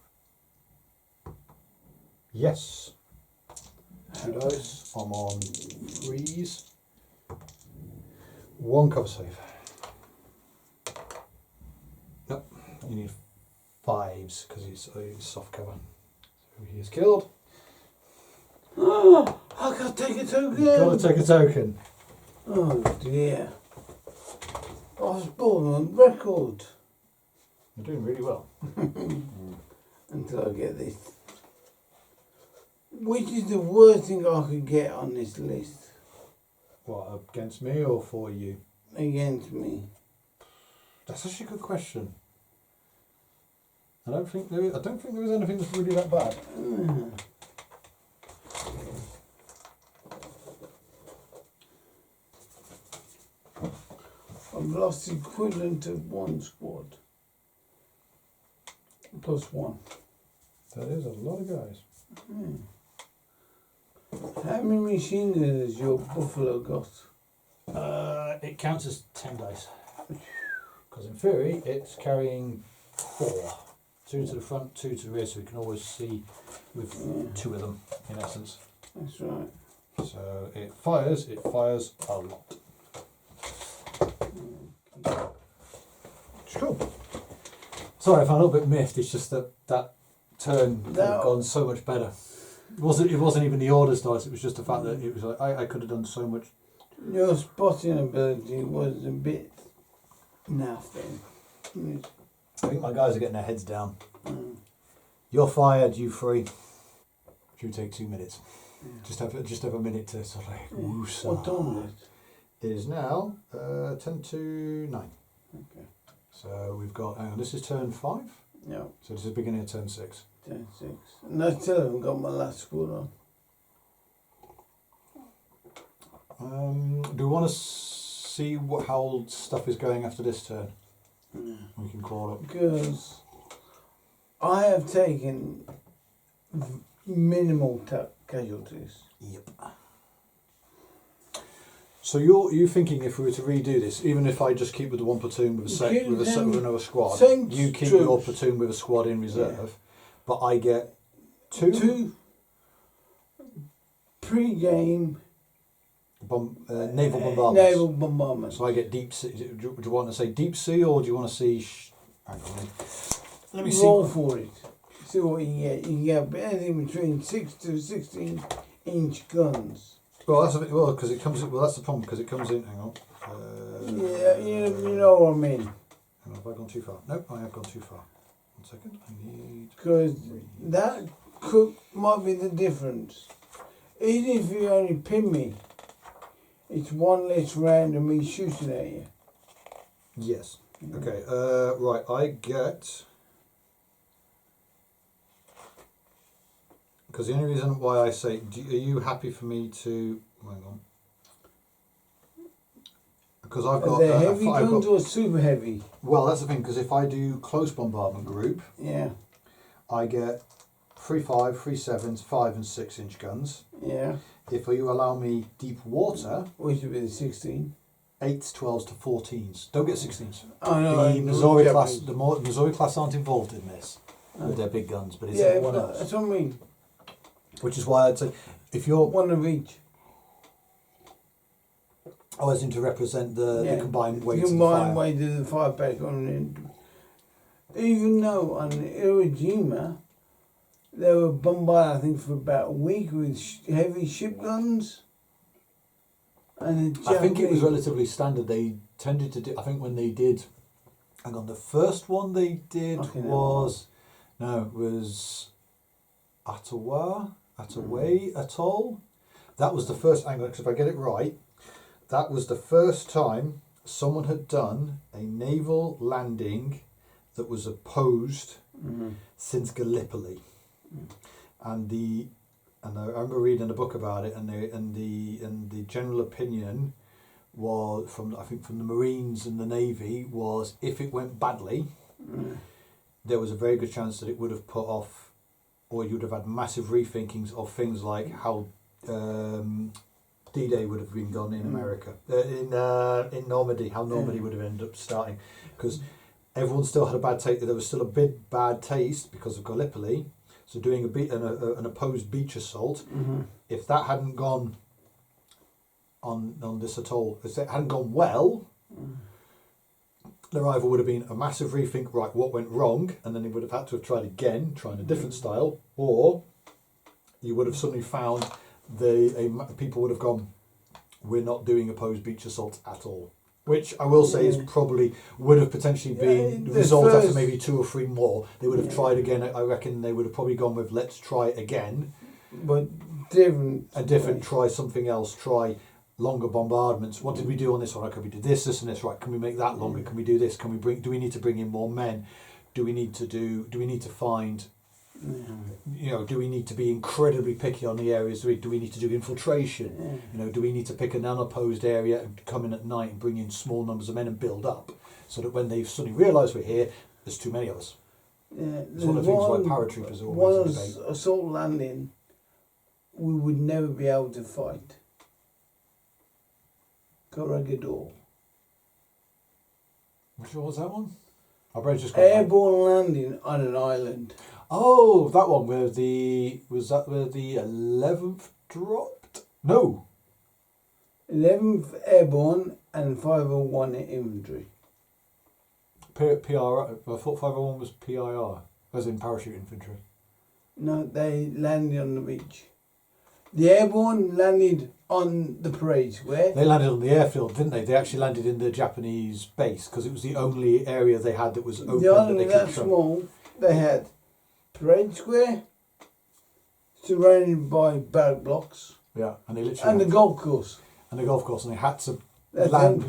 Yes. 2 dice. I'm on 3s. 1 cover save. Nope. You need 5s because he's soft cover. So he is killed. Oh, I can't take a token. You've got to take a token. Oh dear. I was born on record. You're doing really well. Until I get this. Which is the worst thing I could get on this list? What, against me or for you? Against me. That's actually a good question. I don't think there is anything that's really that bad. I've lost the equivalent of 1 squad. +1. That is a lot of guys. How many machine guns has your Buffalo got? It counts as 10 dice. Because in theory, it's carrying 4. 2 to the front, 2 to the rear, so we can always see with 2 of them, in essence. That's right. So it fires a lot. It's cool. Sorry if I'm a little bit miffed, it's just that turn could have gone so much better. It wasn't even the orders dice, it was just the fact that it was like I could have done so much. Your spotting ability was a bit naff then. I think my guys are getting their heads down. You're fired, you 3. You take 2 minutes. Just have a minute to sort of like whoosh. What time is it? It is now 10 to 9. Okay. So we've got, hang on, this is turn 5? No, So this is the beginning of turn 6. 10, 6. And I still haven't got my last squad on. Do we want to see how stuff is going after this turn? We can call it. Because I have taken minimal casualties. Yep. So you're thinking if we were to redo this, even if I just keep with the 1 platoon with with another squad, you keep your platoon with a squad in reserve, but I get 2 pre-game naval bombardments. Naval bombardments. So I get deep sea. Do you want to say deep sea or do you want to see? Hang on. Let me roll see. for it. See what you can get. You can get anything between 6 to 16-inch guns. Well, that's because it comes in. Well, that's the problem because it comes in. Hang on. Yeah, you know what I mean. Hang on, have I gone too far? Nope, I have gone too far. 1 second. I need. Because that might be the difference. Even if you only pin me, it's 1 less round of me shooting at you. Yes. Okay. Right. I get. Because the only reason why I say, are you happy for me to? Hang on. Because I've got. They're heavy guns or super heavy? Well, that's the thing. Because if I do close bombardment group, Yeah. I get 3 5, 3 7s, 5 and 6 inch guns. Yeah. If you allow me deep water, Which would be the 16. 8s, 12s to 14s. Don't get 16s. I know. The Missouri class, Missouri class aren't involved in this with their big guns, but it's everyone else. That's what I mean. Which is why I'd say, if you're 1 of each. always need to represent the combined weight. The combined weight of the 5-pack on it. Even though on Iwo Jima, they were bombarded, I think, for about a week with heavy ship guns. And I think it was relatively standard. They tended to do, I think when they did, hang on, the first one they did was Ottawa, at Away Atoll. That was the first angle, because if I get it right, that was the first time someone had done a naval landing that was opposed since Gallipoli. And I remember reading a book about it, and the general opinion was from the Marines and the Navy was, if it went badly, there was a very good chance that it would have put off, or you would have had massive rethinkings of things like how D-Day would have been gone in America, in Normandy, how Normandy would have ended up starting, because everyone still had a bad taste. There was still a big bad taste because of Gallipoli. So doing an opposed beach assault, if that hadn't gone on this atoll, if it hadn't gone well, there either would have been a massive rethink, right, what went wrong, and then they would have had to have tried again, trying a different style, or you would have suddenly found people would have gone, we're not doing opposed beach assaults at all. Which I will say is probably would have potentially been resolved after maybe 2 or 3 more. They would have tried again. I reckon they would have probably gone with, let's try again. But different. Try something else. Try longer bombardments. What did we do on this one? Okay, we did this, and this. Right? Can we make that longer? Can we do this? Can we do we need to bring in more men? Do we need to find? Do we need to be incredibly picky on the areas? Do we need to do infiltration? Do we need to pick an unopposed area and come in at night and bring in small numbers of men and build up, so that when they suddenly realise we're here, there's too many of us. It's one of the things why paratroopers are always in debate. Assault landing, we would never be able to fight. Corregidor. Which one was that one? Our brain's just airborne landing on an island. Oh, that one where was that where the 11th dropped? No. 11th Airborne and 501 Infantry. PR, I thought 501 was PIR, as in parachute infantry. No, they landed on the beach. The Airborne landed on the parade square. They landed on the airfield, didn't they? They actually landed in the Japanese base because it was the only area they had that was open. The island was that small. They had parade square, surrounded by barrack blocks. Yeah, and they literally and the golf course. And the golf course, and they had to land.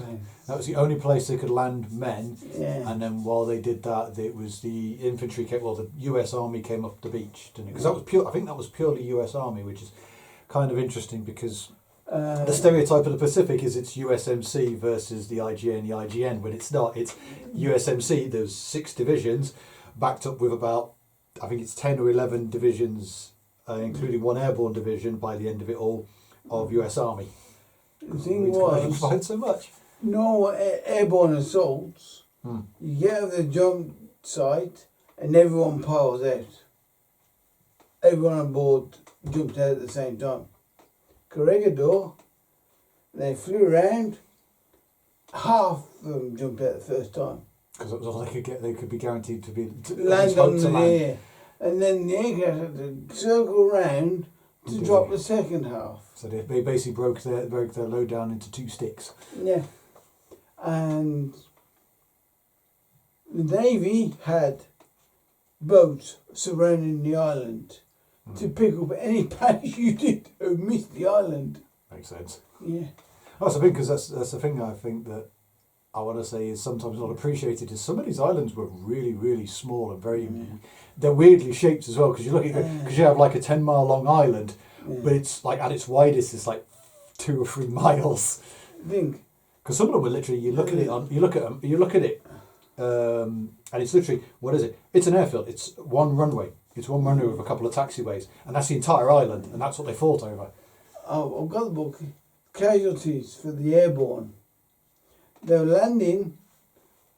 That was the only place they could land men. Yeah. And then while they did that, it was the infantry the US Army came up the beach, didn't it? Because that was pure. I think that was purely US Army, which is kind of interesting because the stereotype of the Pacific is it's USMC versus the IJA and the IGN, but it's not. It's USMC. There's 6 divisions, backed up with about, I think it's 10 or 11 divisions, including 1 airborne division by the end of it all, of US Army. The thing was, find so much. No airborne assaults. You get to the jump site and everyone piles out. Everyone on board jumped out at the same time. Corregidor, they flew around. Half of them jumped out the first time. Because that was all they could get. They could be guaranteed to land on the air. And then the aircraft had to circle around to drop the second half. So they basically broke their load down into 2 sticks. Yeah. And the Navy had boats surrounding the island to pick up any parachuted who missed the island. Makes sense. Yeah. That's the thing, because that's the thing I think that I want to say is sometimes not appreciated, is some of these islands were really, really small and very... They're weirdly shaped as well, because you look at because you have like a 10-mile long island, but it's like at its widest it's like 2 or 3 miles. Think. Because some of them were literally, you look at it, and it's literally, what is it? It's an airfield. It's one runway. It's one runway with a couple of taxiways, and that's the entire island, and that's what they fought over. Oh, I've got the book, Casualties for the Airborne. They were landing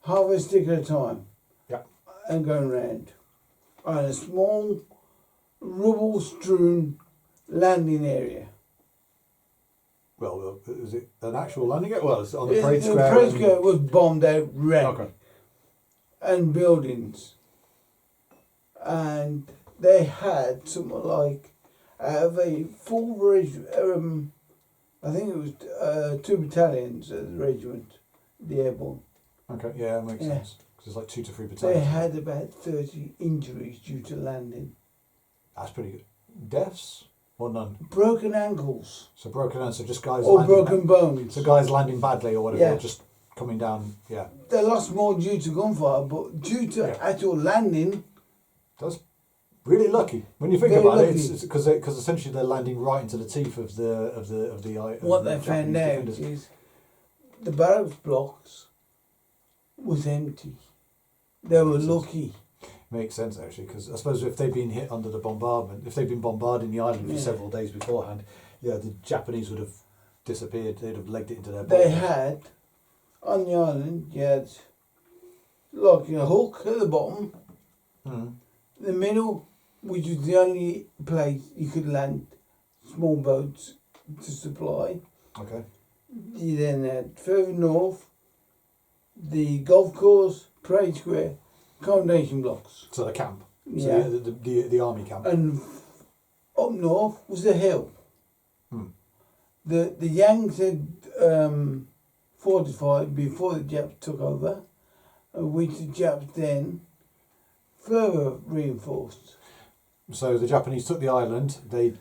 half a stick at a time. Yeah. And going round on a small rubble-strewn landing area. Well, is it an actual landing area? Well, it's on the parade square. The parade square was bombed out red. Okay. And buildings. And they had something like, out of a full regiment, I think it was 2 battalions of the regiment, the airborne. Okay, yeah, that makes sense. Because it's like 2 to 3 battalions. They had about 30 injuries due to landing. That's pretty good. Deaths? or none? Broken ankles. So broken ankles, so just guys Or landing, broken bones. so guys landing badly or whatever, Yeah. or just coming down. Yeah, They lost more due to gunfire, but due to Yeah. actual landing, that's really lucky when you think Very about lucky. it. It's because essentially they're landing right into the teeth of the what the they found Japanese out defenders. is the barracks blocks was empty. They were Makes sense. lucky. Makes sense actually, because I suppose if they'd been hit under the bombardment, if they'd been bombarding the island for Yeah. several days beforehand, yeah, the Japanese would have disappeared. They'd have legged it into their. They borders. had, on the island, you had like a hook at the bottom, Mm. the middle, which was the only place you could land small boats to supply. Okay. You then had further north, the golf course, parade square, accommodation blocks. So the camp. So Yeah. the army camp. And up north was the hill. Hmm. The Yanks had fortified before the Japs took over, which the Japs then further reinforced. So the Japanese took the island. The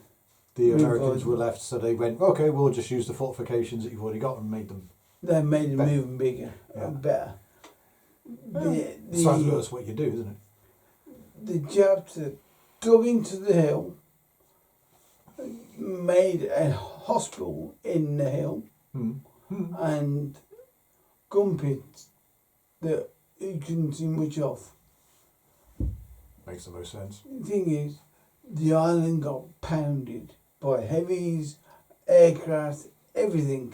Americans were left. So they went, okay, we'll just use the fortifications that you've already got and made them. They made it Better. even bigger Yeah. and better. So that's what you do, isn't it? The Japs had dug into the hill, made a hospital in the hill, and gun pits that you couldn't see much of. Makes the most sense. The thing is, the island got pounded by heavies, aircraft, everything.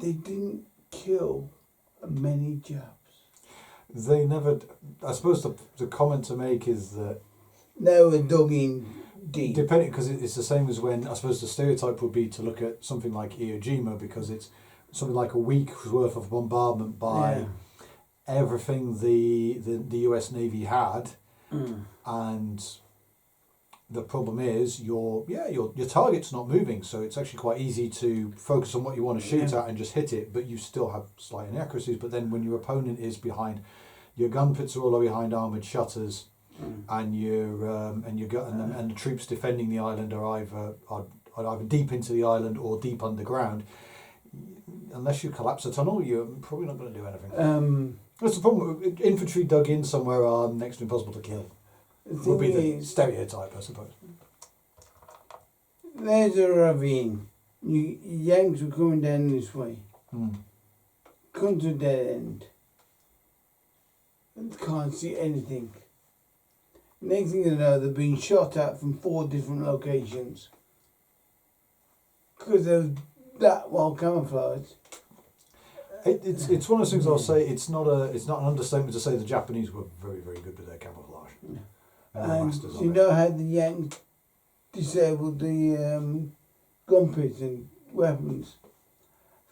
They didn't kill many Japs. They never. I suppose the comment to make is that They were dug in deep. depending, because it's the same as when I suppose the stereotype would be to look at something like Iwo Jima, because it's something like a week's worth of bombardment by Yeah. everything the US Navy had, and the problem is your target's not moving, so it's actually quite easy to focus on what you want to shoot Yeah. at and just hit it, but you still have slight inaccuracies. But then when your opponent is behind, your gun pits are all behind armoured shutters, and and the troops defending the island are either deep into the island or deep underground. Unless you collapse a tunnel, you're probably not going to do anything. That's the problem. Infantry dug in somewhere are next to impossible to kill. The Would be thing the is, stereotype, I suppose. there's a ravine. Yanks were coming down this way. Come to a dead end. Can't see anything. Next thing you know, they're being shot at from 4 different locations. Because they're that well camouflaged. It's one of those things I'll say. It's not an understatement to say the Japanese were very, very good with their camouflage. Yeah. And they're And masters you of know how the Yanks disabled the gun pits and weapons?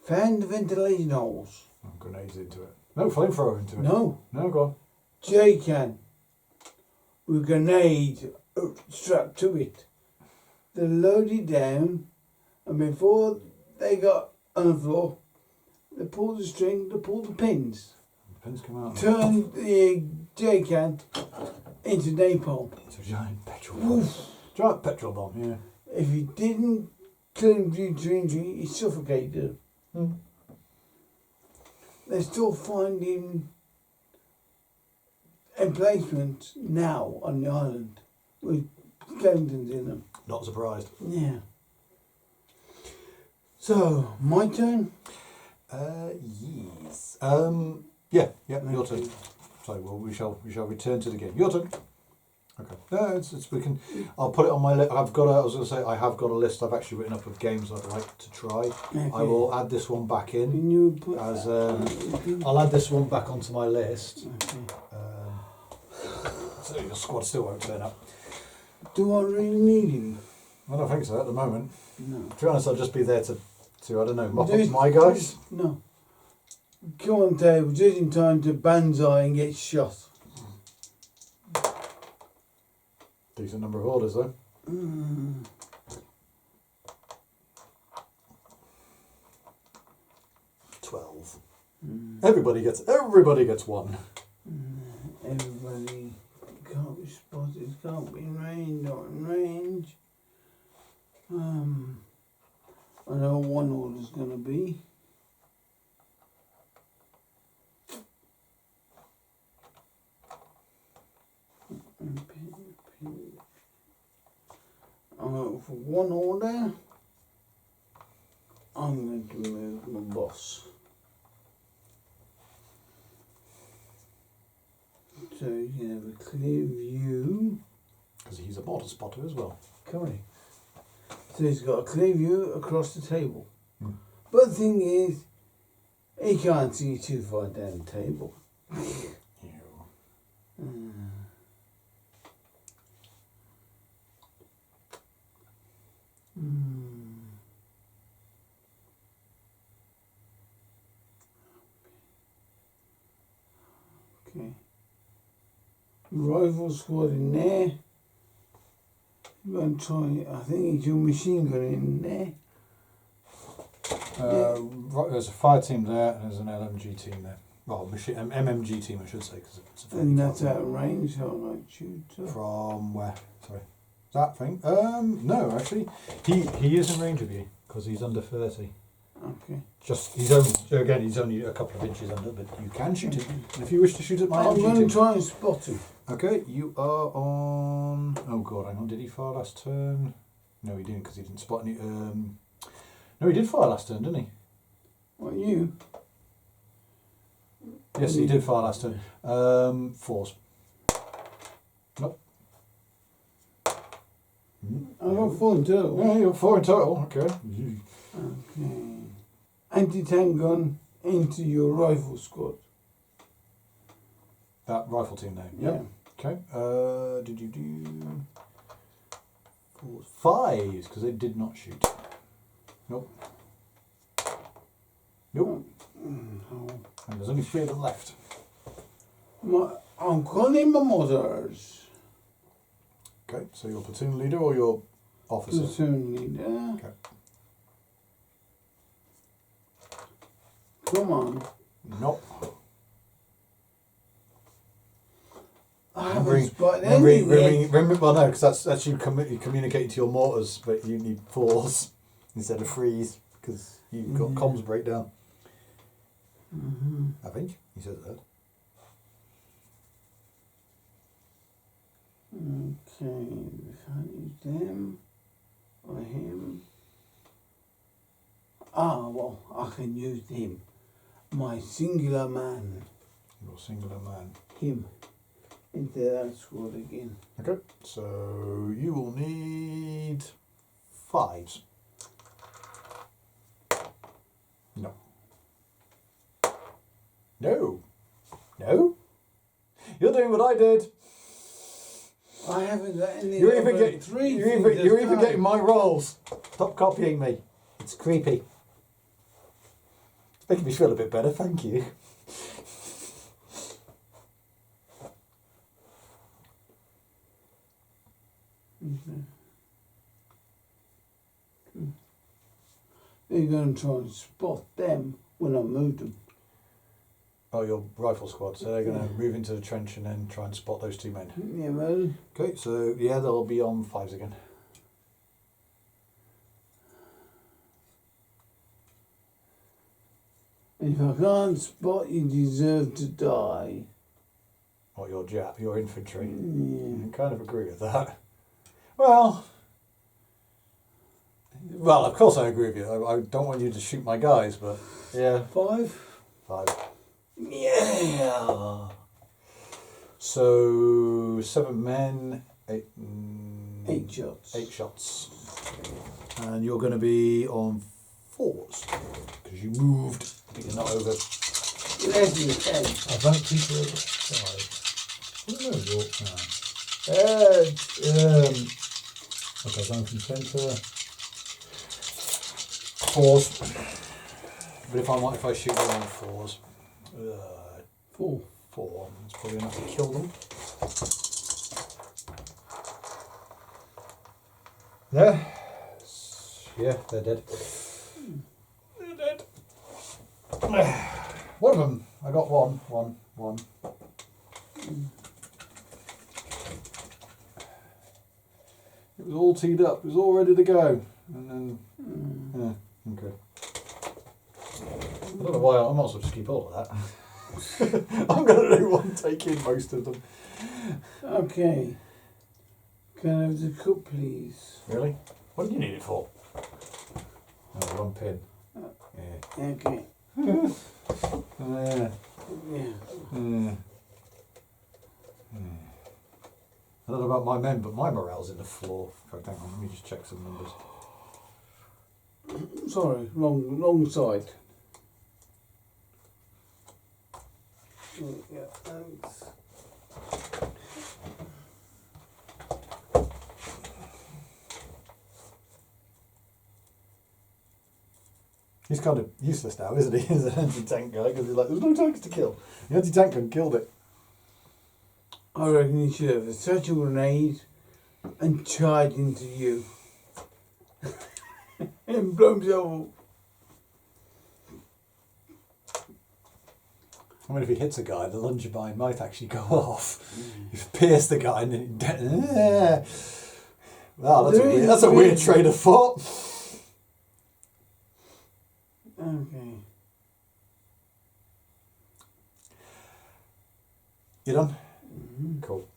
Found the ventilation holes. Grenades into it. No flamethrower into it. No. No, go on. J-can with grenade strapped to it. They loaded it down, and before they got on the floor, they pulled the string, they pulled the pins, The pins come out. turned the J-can into napalm. It's a giant petrol bomb. Giant petrol bomb, yeah. If you didn't kill him due to injury, he suffocated him. They're still finding emplacements now on the island with skeletons in them. Not surprised. Yeah. So, my turn? Yes. Yeah, your turn. So, well, we shall return to the game. Your turn. Okay. No, we can. I'll put it on my list. I was going to say I have got a list I've actually written up of games I'd like to try. Okay. I will add this one back in. Can you put As I'll add this one back onto my list. Okay. So your squad still won't turn up. Do I really need him? I don't think so at the moment. No. To be honest, I'll just be there to I don't know, mop up Just- my guys. No. Come on, Dave, just in time to banzai and get shot. Decent number of orders though. 12. Everybody gets one. Everybody can't be spotted, can't be in range, not in range. I know what one order's going to be. For one order, I'm going to move my boss. So you can have a clear view. Because he's a mortar spotter as well. Correct. So he's got a clear view across the table. Mm. But the thing is, he can't see too far down the table. Okay. Rifle squad in there. I'm going to try, I think it's your machine gun in there. Right, there's a fire team there and there's an LMG team there. Well, MMG team I should say, because it's a fairly And that's out of range, so I might shoot. From where? Sorry. That thing? No, actually. He is in range of you, because he's under 30. Okay. Just, he's only a couple of inches under, but you can shoot it. And if you wish to shoot at my I'm MG going team. to try and spot him. Okay, you are on... Oh god, hang on, did he fire last turn? No, he didn't, because he didn't spot any... No, he did fire last turn, didn't he? What, you? Yes, he did fire last turn. 4s. Nope. I got 4 in total. Yeah, you got 4 in total, okay. Okay. Anti-tank gun into your rifle squad. That rifle team name, Yeah. yep. Okay, did you do... 5s, because they did not shoot. Nope. Nope. Oh. And there's only 3 of them left. I'm calling my motors. Okay, so your platoon leader or your officer? Platoon leader. Okay. Come on. Nope. I haven't spotted anything. Remember, well no, because that's you communicating to your mortars, but you need 4s instead of 3s, because you've got comms breakdown. I think he said that. Okay, we can't use them or him. Ah, well, I can use him. My singular man. Your singular man. Him. Into that squad again. Okay, so you will need 5s. No. No. No? You're doing what I did. I haven't got any. You're even You're getting my rolls. Stop copying me. It's creepy. It's making me feel a bit better, thank you. You're going to try and spot them when I move them. Oh, your rifle squad. So they're going to move into the trench and then try and spot those 2 men. Yeah, well. Okay, so yeah, they'll be on 5s again. If I can't spot you, deserve to die. Or your Jap, your infantry. Yeah. I kind of agree with that. Well, of course I agree with you. I don't want you to shoot my guys, but yeah. 5? 5. Yeah. So 7 men, 8 shots. 8 shots. And you're going to be on 4s because you moved. But you're not over. Less than 10. I don't think you're over 5. Oh, okay, going from centre. 4s. But if I shoot them on 4s. 4. 4. That's probably enough to kill them. Yeah. Yeah, they're dead. They're dead. One of them. I got one. was all teed up. It was all ready to go. And then, yeah, okay. I don't know why. I might as well just keep all of that. I'm going to do one take in most of them. Okay. Can I have the cup, please? Really? What do you need it for? Oh, one pin. Yeah. Okay. Yeah. Yeah. I don't know about my men, but my morale's in the floor. In fact, hang on, let me just check some numbers. Sorry, wrong side. Yeah, thanks. He's kind of useless now, isn't he, as an anti-tank guy, because he's like, there's no tanks to kill. The anti-tank gun killed it. I reckon he should have such a grenade and charged into you. And blow himself up. I mean, if he hits a guy, the lungebine might actually go off. If he pierced the guy and then wow, that's a weird train of thought. Okay. You done? Cool.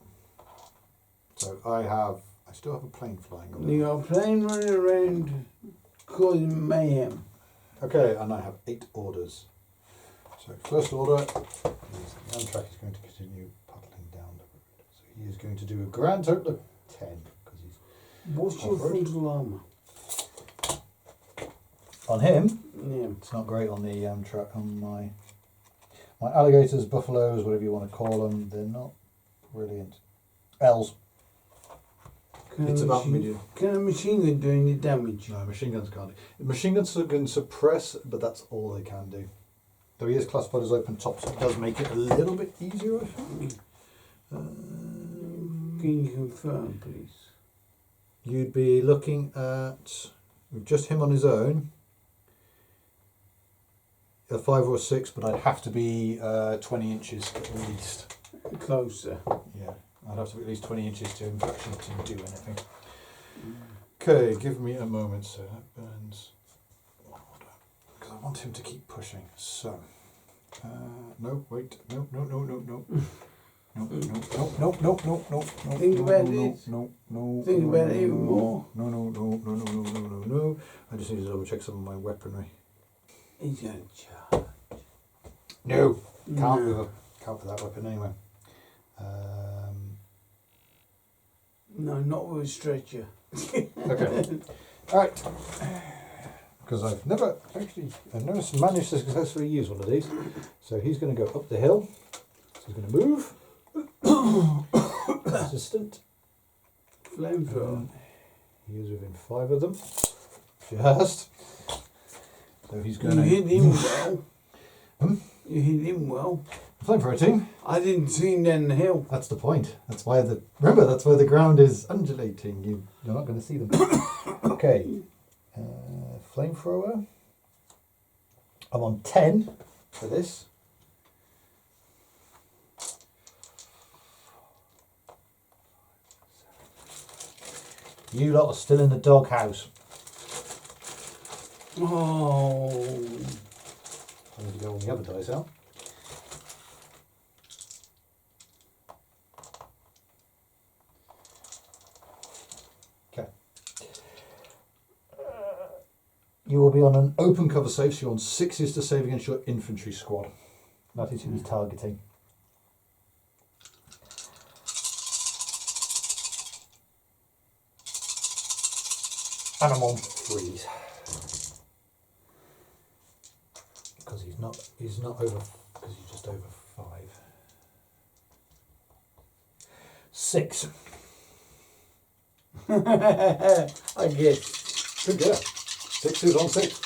So I still have a plane flying on. You got a plane running around causing mayhem. Okay, and I have 8 orders. So first order is the Amtrak is going to continue paddling down the road. So he is going to do a grand total of 10 because he's What's your off-road. frontal armour? On him. Yeah. It's not great on the Amtrak. On my alligators, buffaloes, whatever you want to call them, they're not brilliant. L's. It's about medium. Can a machine gun do any damage? No, machine guns can't. Machine guns can suppress, but that's all they can do. Though he is classified as open top, so it does make it a little bit easier, I think. Can you confirm, please? You'd be looking at, with just him on his own, a 5 or a 6, but I'd have to be 20 inches at least. Closer. Yeah, I'd have to be at least 20 inches to actually to do anything. Okay, give me a moment, so that burns. Because I want him to keep pushing. So, no, wait, no. No. Think about it. No. Think about it even more. No. I just need to double check some of my weaponry. He's going to charge. No, can't No. with that weapon anyway. No, not with a stretcher. Okay. Alright. Because I've never managed to successfully use one of these. So he's going to go up the hill. So he's going to move. Assistant. Flamethrower. He is within 5 of them. Just. So he's going You to... hit him well. You hit him well. Flamethrower team. I didn't see him down the hill. That's the point. That's why the ground is undulating. You're not going to see them. Okay. Flamethrower. I'm on 10 for this. You lot are still in the doghouse. Oh. I need to go on the other dice out. Okay. You will be on an open cover save, so you're on 6s to save against your infantry squad. That is who he's targeting. And I'm on 3s. Because he's not over, because he's just over 5. 6. I guess. Good, yeah. 6s on 6.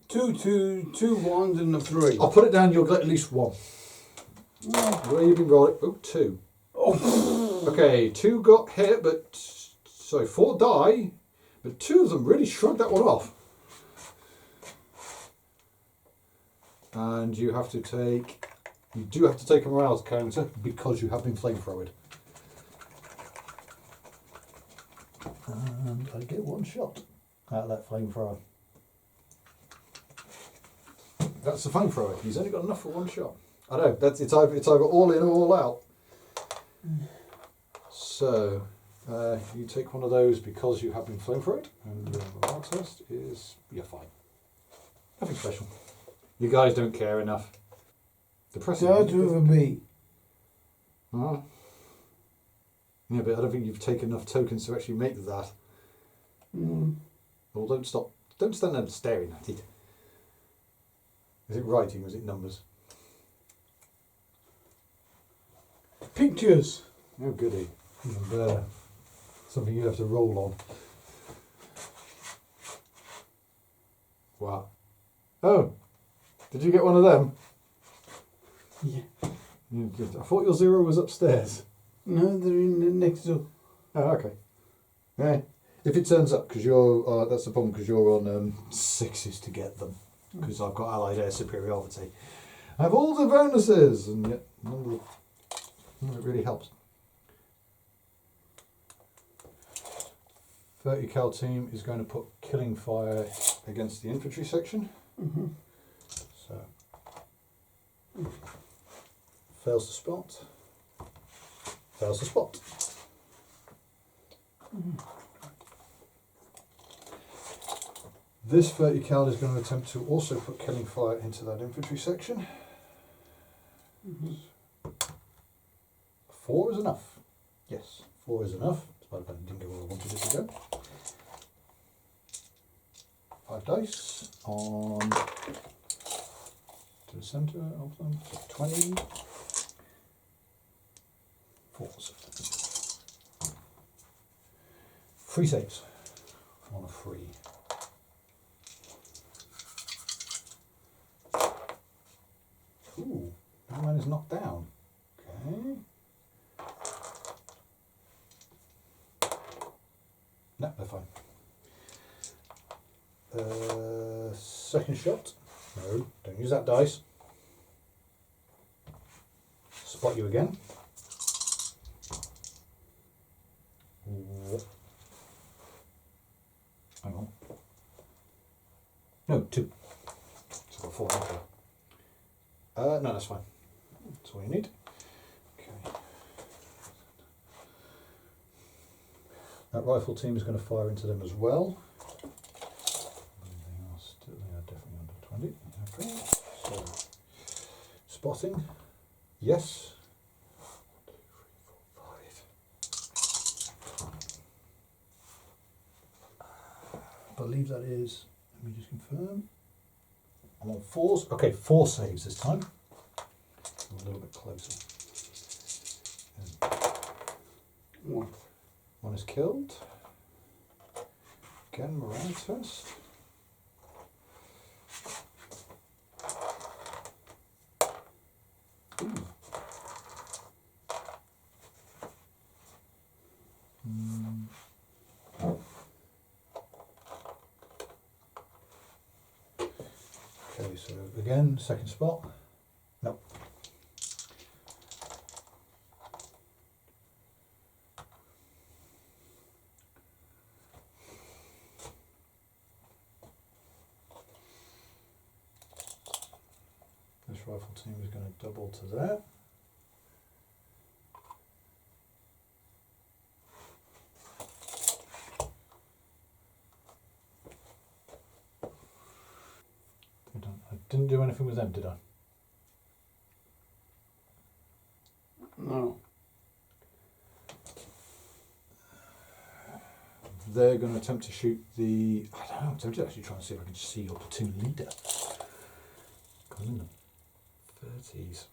2 ones and a 3. I'll put it down, you'll get at least 1. Where you've been rolling? Oh, 2. Oh. Okay, 2 got hit, but... So 4 die, but 2 of them really shrugged that one off. And you do have to take a morale counter because you have been flamethrowed. And I get one shot out of that flamethrower. That's the flamethrower. He's only got enough for one shot. I know, it's either all in or all out. So, you take one of those because you have been flamethrowed, and your morale test is, you're fine. Nothing special. You guys don't care enough. Depressing. Starts with a B. Yeah, but I don't think you've taken enough tokens to actually make that. Well, don't stop. Don't stand there staring at it. Is it writing or is it numbers? Pictures. Oh, goody. Even better. Something you have to roll on. Wow. Oh, did you get one of them? Yeah. I thought your 0 was upstairs. No, they're in the next door. Oh, okay. Yeah. If it turns up, because you're, that's the problem, because you're on 6s to get them. Because I've got allied air superiority. I have all the bonuses, and yet none of it really helps. 30 cal team is going to put killing fire against the infantry section. So fails to spot. Fails to spot. This 30 cal is going to attempt to also put killing fire into that infantry section. 4 is enough. Yes, 4 is enough. Despite the fact it didn't go where I wanted it to go. 5 dice on to the centre of them. So 20. 4s. 3 saves on a 3. Ooh, that man is knocked down. Okay. No, they're fine. Second shot. No, don't use that dice. Spot you again. Hang on. No, 2. So I've got 4 now. No, that's fine. That's all you need. Okay. That rifle team is going to fire into them as well. They are definitely under 20. Okay. So, spotting. Yes. 1, 2, 3, 4, 5. I believe that is, let me just confirm. I'm on 4s. Okay, 4 saves this time. I'm a little bit closer. 1 is killed. Again, morale test. Okay, so again, second spot. Nope. This rifle team is going to double to that. I didn't do anything with them, did I? No. They're going to attempt to shoot the... I don't know, I'm tempted to actually try and see if I can see your platoon leader. I'm in the 30s.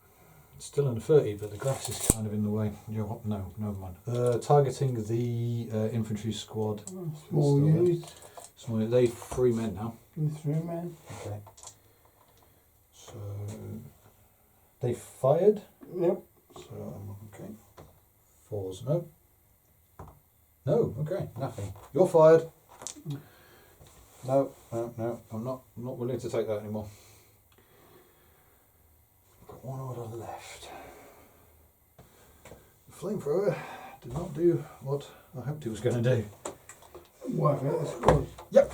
It's still in the 30, but the grass is kind of in the way. No, never mind. Targeting the infantry squad. Small unit. Small unit. They 3 men now. 3 men. Okay. So they fired. Yep. So okay. 4s. No. No. Okay. Nothing. You're fired. No. I'm not willing to take that anymore. Got 1 order left. The flamethrower did not do what I hoped it was going to do. Wipe out the squad. Yep.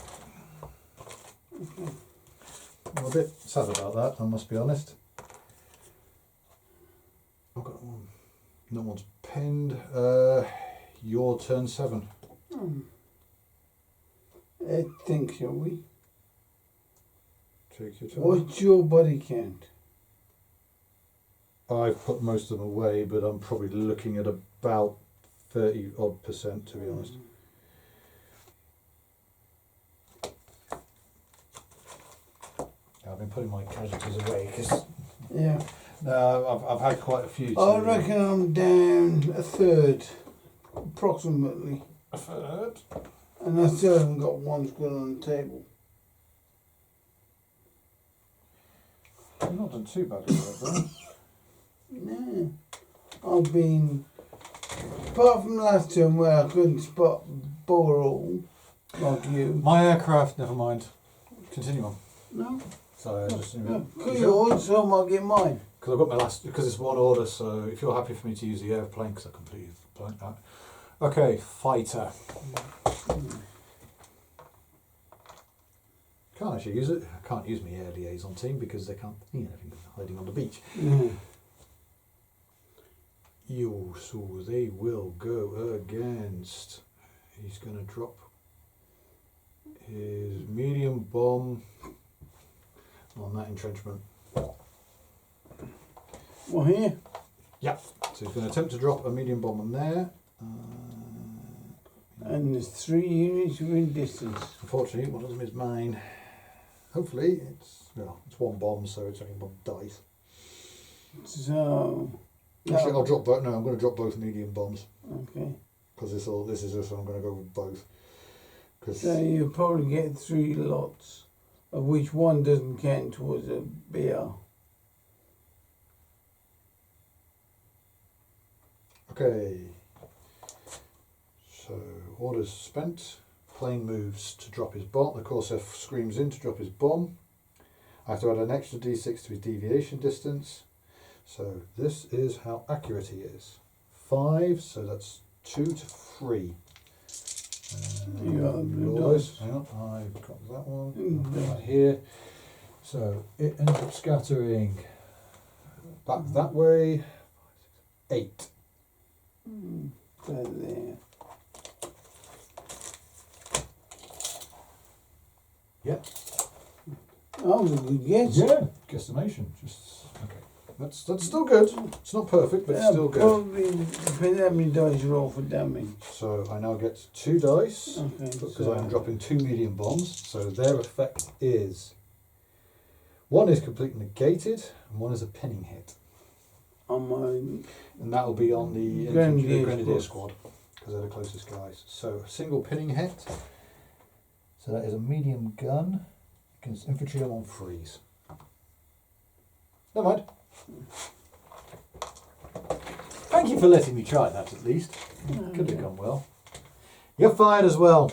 I'm a bit sad about that, I must be honest. I've got one. No one's pinned. Your turn 7. I think, shall we? Take your turn. What's your body count? I've put most of them away, but I'm probably looking at about 30% odd, to be honest. I've been putting my casualties away because I've had quite a few. I reckon I'm down a third, approximately. A third? And I still haven't got one squad on the table. You've not done too badly with it, No. I've been, apart from last turn where I couldn't spot bore all, like you. My aircraft, never mind. Continue on. No. So just Because yours, so I might get mine. Because I've got my last, because it's one order, so if you're happy for me to use the airplane, because I completely blanked that. Okay, fighter. Can't actually use it. I can't use my air liaison team because they can't see anything hiding on the beach. So they will go against. He's going to drop his medium bomb on that entrenchment. Well, here? Yeah. So he's going to attempt to drop a medium bomb on there. And there's 3 units within distance. Unfortunately, one of them is mine. Hopefully, it's one bomb, so it's only 1 dice. So... Actually, I'll drop both. No, I'm going to drop both medium bombs. Okay. Because this is so I'm going to go with both. So you'll probably get 3 lots, of which one doesn't count towards a BR. Okay. So, orders spent. Plane moves to drop his bomb. The Corsair screams in to drop his bomb. I have to add an extra d6 to his deviation distance. So this is how accurate he is. 5, so that's 2 to 3. You got a blue dice. Hang on, I've got that one. Right here. So it ends up scattering back that way. 8. There. Yeah. That was a good guess. Yeah, guesstimation. Just okay. That's still good. It's not perfect, but it's still good. Probably depending how many dice you roll for damage. So I now get 2 dice because so I am dropping 2 medium bombs. So their effect is 1 is completely negated and 1 is a pinning hit. On mine. And that will be on the Grenadier squad because they're the closest guys. So single pinning hit. So that is a medium gun against infantry on freeze. Never mind. Thank you for letting me try that at least. Could have gone well. You're fired as well.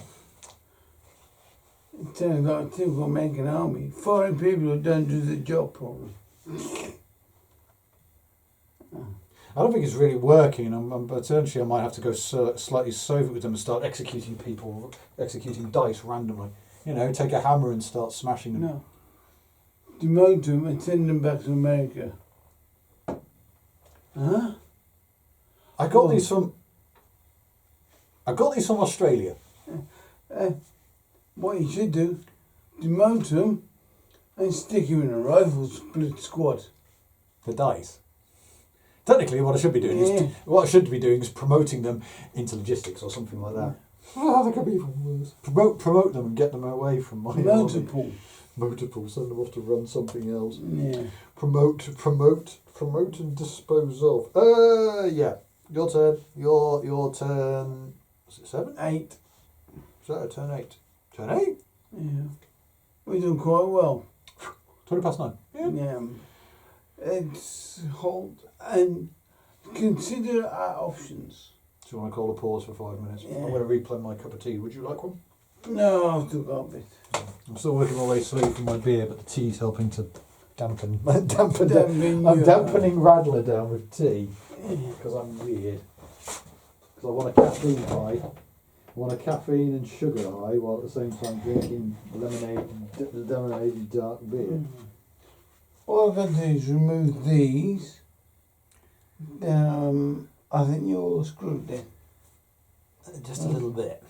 It turns out a typical American army. Foreign people who don't do the job properly. I don't think it's really working, but potentially I might have to go slightly Soviet with them and start executing dice randomly. You know, take a hammer and start smashing them. No. Demote them and send them back to America. Huh? I got these from Australia. What you should do, demote them and stick them in a rifle split squad. The dice. Technically, what I should be doing is promoting them into logistics or something like that. Oh, that could be even worse. Promote them and get them away from my Multiple. Send them off to run something else. Yeah. Promote and dispose of. Yeah. Your turn. Your turn. Was it 7? 8. Is that a turn 8? Turn 8? Yeah. We're doing quite well. 20 past 9. Yeah. It's hold and consider our options. Do you want to call a pause for 5 minutes? Yeah. I'm going to replay my cup of tea. Would you like one? No, I've still got a bit. I'm still working my way through from my beer, but the tea's helping to dampen. I'm dampening Radler down with tea because I'm weird. Because I want a caffeine high want a caffeine and sugar high while at the same time drinking lemonade dark beer. All I've got to do is remove these. I think you're screwed then. Just a little bit.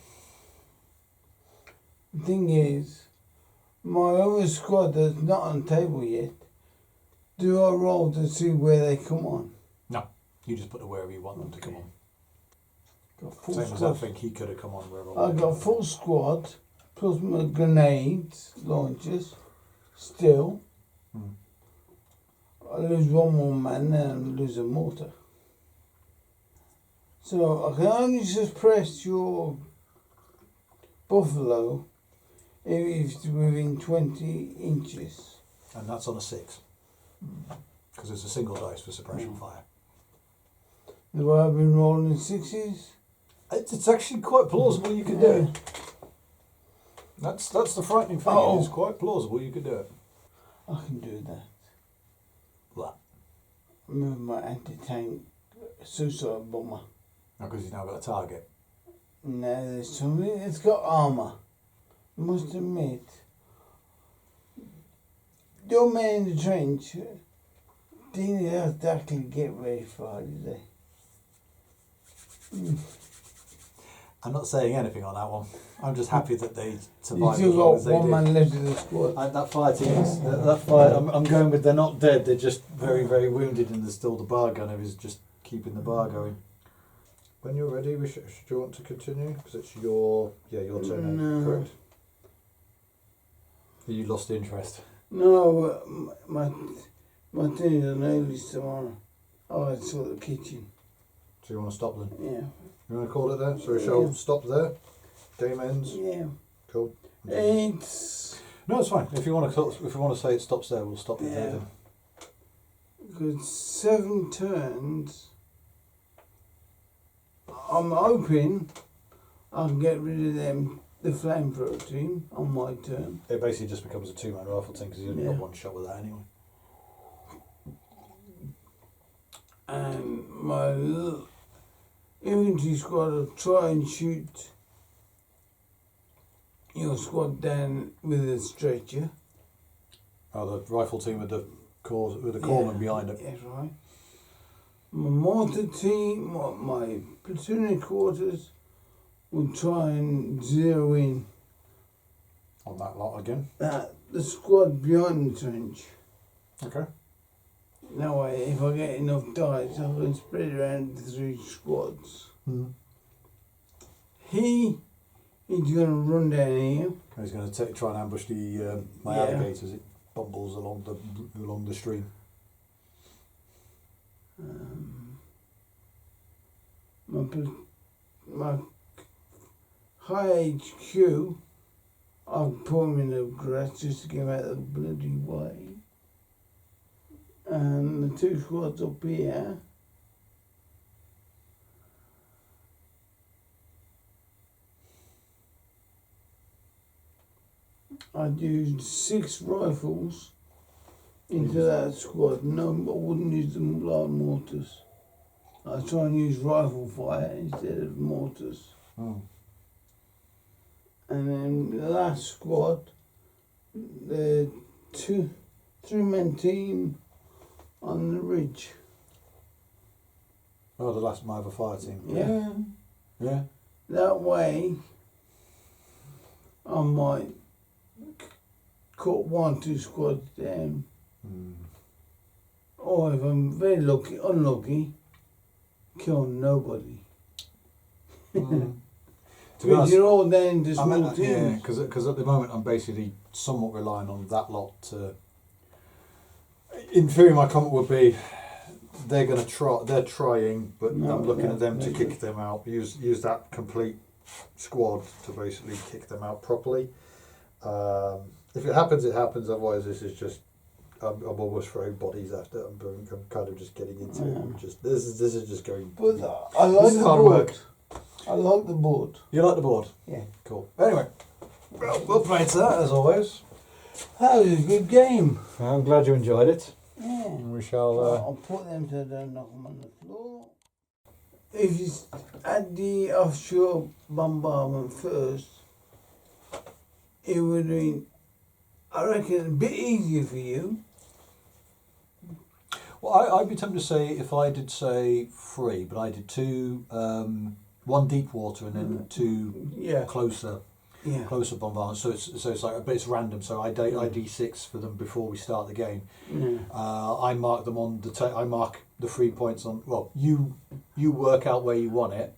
The thing is, my other squad that's not on the table yet, do I roll to see where they come on? No, you just put it wherever you want them to come on. Got full Same as I squad. think he could have come on wherever. I've got full squad, plus my grenades, launchers, still. I lose one more man, then I lose a mortar. So I can only suppress your buffalo if it's within 20 inches. And that's on a 6. Because it's a single dice for suppression fire. The way I've been rolling 6s. It's actually quite plausible you could do it. That's the frightening thing. Oh. It's quite plausible you could do it. I can do that. What? Move my anti-tank suicide bomber. Because he's now got a target. No, there's something. It's got armour. I must admit. Your man in the trench didn't exactly get very far, did they? I'm not saying anything on that one. I'm just happy that they You survived still as long got as they one did. man left of the squad. That fighting is that fight. I'm going with they're not dead. They're just very very wounded, and there's still the bar gunner who's just keeping the bar going. When you're ready, should you want to continue? Because it's your turn, No. correct? You lost interest. No, my thing is an early tomorrow. Oh, it's for the kitchen. So you want to stop then? Yeah. You want to call it there? So we shall Yeah. stop there. Game ends. Yeah. Cool. It's No, it's fine. If you want to say it stops there, we'll stop it there. Yeah. Then. good 7 turns. I'm hoping I can get rid of them, the flamethrower team, on my turn. It basically just becomes a 2-man rifle team because you only Yeah. got one shot with that anyway. And my infantry squad will try and shoot your squad down with a stretcher. Oh, the rifle team with the corpsman behind it. That's right. My mortar team, my platoon headquarters will try and zero in On that lot again. the squad behind the trench. Okay. That way, if I get enough dice, I can spread around the 3 squads. He's going to run down here. He's going to try and ambush the my Yeah. alligator as it bumbles along the stream. My high HQ, I'll put him in the grass just to get him out of the bloody way. And the 2 squads up here. I'd use 6 rifles into that squad. No, I wouldn't use them like mortars. I try and use rifle fire instead of mortars. And then the last squad, the 3-man team on the ridge. Oh, the last my other fire team. Yeah. Yeah. That way, I might cut 1-2 squads down. Or if I'm very unlucky, kill nobody. To be Because honest, you're all down to small teams. yeah, because at the moment I'm basically somewhat relying on that lot to. In theory, my comment would be, they're going to try. They're trying, but No, I'm looking no, at them to no, kick them out. Use that complete squad to basically kick them out properly. If it happens, it happens. Otherwise, this is just. I'm almost throwing bodies after. I'm kind of just getting into it. I'm just this is just going. But I like This is the hard board. work. I like the board. You like the board? Yeah. Cool. Anyway, well played, sir, as always. That was a good game. I'm glad you enjoyed it. Yeah. And we shall. I'll put them so they don't knock them on the floor. if you add the offshore bombardment first, it would have been, I reckon, a bit easier for you. Well, I'd be tempted to say if I did say 3, but I did 2, 1 deep water and then 2 closer bombardments. So it's like, but it's random. So I D6 for them before we start the game. I mark them on the I mark the 3 points on. Well, you work out where you want it.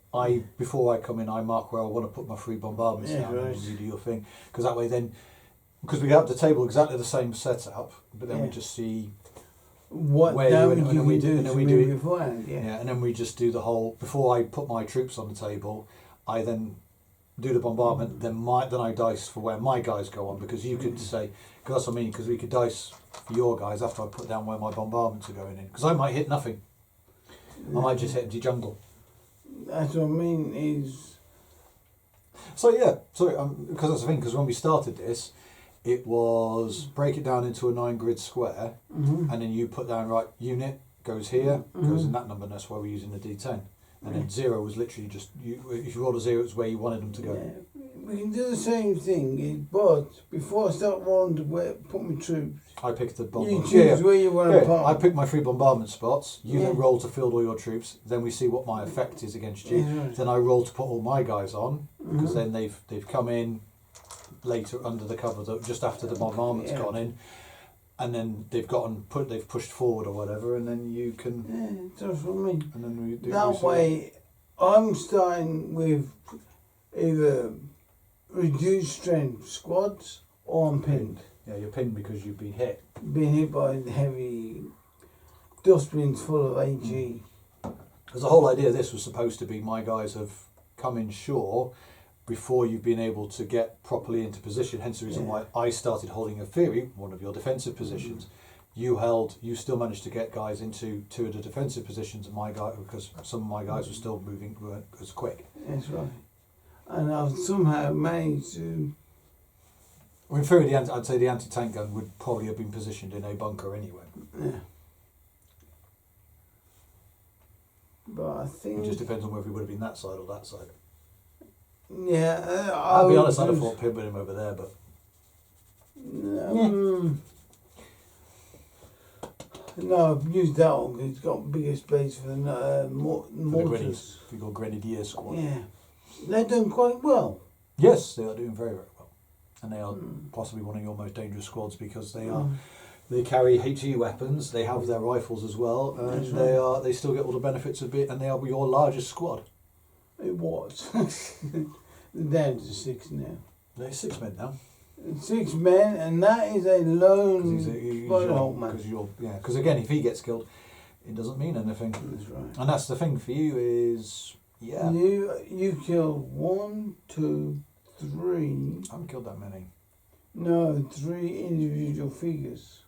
Before I come in, I mark where I want to put my 3 bombardments down, right. and you do your thing. Because that way, then, because we have the table exactly the same setup, but then we just see what where damage you, and then we do, and then we do it beforehand. and then we just do the whole. Before I put my troops on the table, I then do the bombardment. Then I dice for where my guys go on, because you could say, because that's what I mean, because we could dice for your guys after I put down where my bombardments are going in, because I might hit nothing. I might just hit empty jungle. That's what I mean. Is so yeah. Sorry, because that's the thing. Because when we started this, it was break it down into a 9 grid square, and then you put down right unit goes here, goes in that number. And that's why we're using the D10. And then 0 was literally just if you rolled a 0, it's where you wanted them to go. Yeah. We can do the same thing, but before I start rolling to put my troops, I picked the you bombardment. choose where you want to put. I picked my 3 bombardment spots. You then roll to field all your troops. Then we see what my effect is against you. Right. Then I roll to put all my guys on, because then they've come in later under the cover just after the bombardment's gone in, and then they've pushed forward or whatever, and then you can. Yeah, that's what I mean. And then we do That way, I'm starting with either reduced strength squads or I'm pinned. Yeah, you're pinned because you've been hit. Been hit by heavy dustbins full of AG. Because the whole idea of this was supposed to be my guys have come inshore before you've been able to get properly into position. Hence the reason why I started holding a theory, one of your defensive positions. You still managed to get guys into 2 of the defensive positions, and because some of my guys were still moving, weren't as quick. That's right. And I've somehow managed to. Well, in theory, I'd say the anti-tank gun would probably have been positioned in a bunker anyway. Yeah. But I think. It just depends on whether it would have been that side or that side. Yeah. I'll be honest, I'd have thought pinned him over there, but. No, I've used that one because it's got bigger space for the mortars. For your Grenadier squad. Yeah. They're doing quite well. Yes, they are doing very, very well. And they are possibly one of your most dangerous squads, because they carry HE weapons, they have their rifles as well, and they still get all the benefits of it, and they are your largest squad. It was. They're down to 6 now. They're 6 men now. 6 men, and that is a lone man. Because again, if he gets killed, it doesn't mean anything. That's right. And that's the thing for you is, You killed 1, 2, 3. I haven't killed that many. No, 3 individual figures.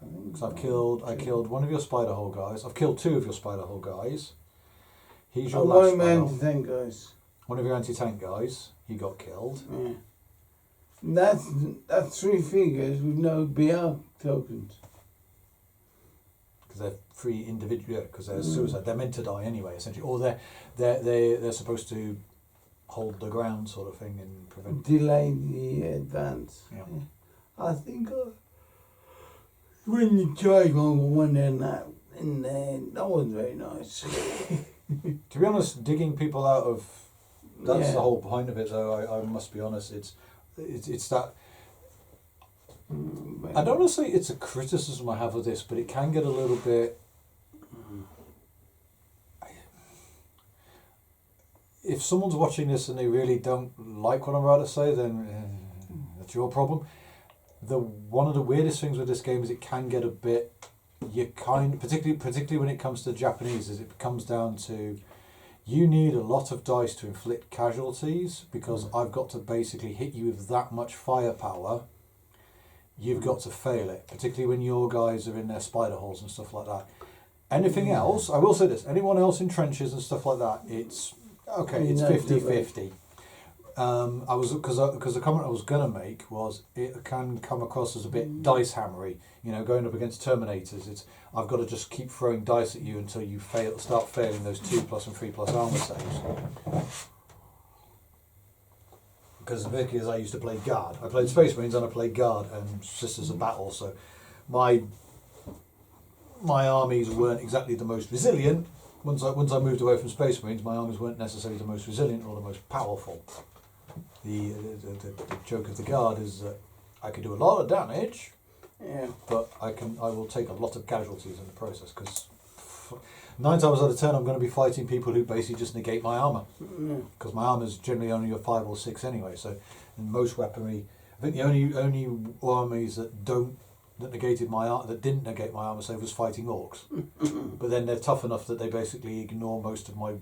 Because I killed one of your spider hole guys. I've killed 2 of your spider hole guys. He's your last man to thank, guys. One of your anti-tank guys, he got killed. Yeah. That's 3 figures with no BR tokens. Because they're 3 individual, because they're suicide. They're meant to die anyway, essentially, or they're supposed to hold the ground, sort of thing, and prevent delay the advance. Yeah. I think when you charge one there in there, that wasn't very nice. To be honest, digging people out of that's the whole point of it. Though I must be honest, it's that. I don't want to say it's a criticism I have of this, but it can get a little bit. If someone's watching this and they really don't like what I'm about to say, then that's your problem. One of the weirdest things with this game is it can get a bit. Particularly when it comes to Japanese, is it comes down to you need a lot of dice to inflict casualties, because I've got to basically hit you with that much firepower. You've got to fail it, particularly when your guys are in their spider holes and stuff like that. Anything else, I will say this, anyone else in trenches and stuff like that, it's okay, it's 50-50. I was because the comment I was gonna make was it can come across as a bit dice hammery. You know, going up against Terminators, I've got to just keep throwing dice at you until you start failing those 2+ and 3+ armor saves. Because particularly as I used to play guard, I played Space Marines and I played guard and Sisters of Battle. So my armies weren't exactly the most resilient. Once I moved away from Space Marines, my armies weren't necessarily the most resilient or the most powerful. The joke of the guard is that I can do a lot of damage, but I will take a lot of casualties in the process, because 9 times out of 10 I'm going to be fighting people who basically just negate my armour, because my armour is generally only a 5 or 6 anyway. So in most weaponry, I think the only armies that didn't negate my armour save was fighting orcs. But then they're tough enough that they basically ignore most of my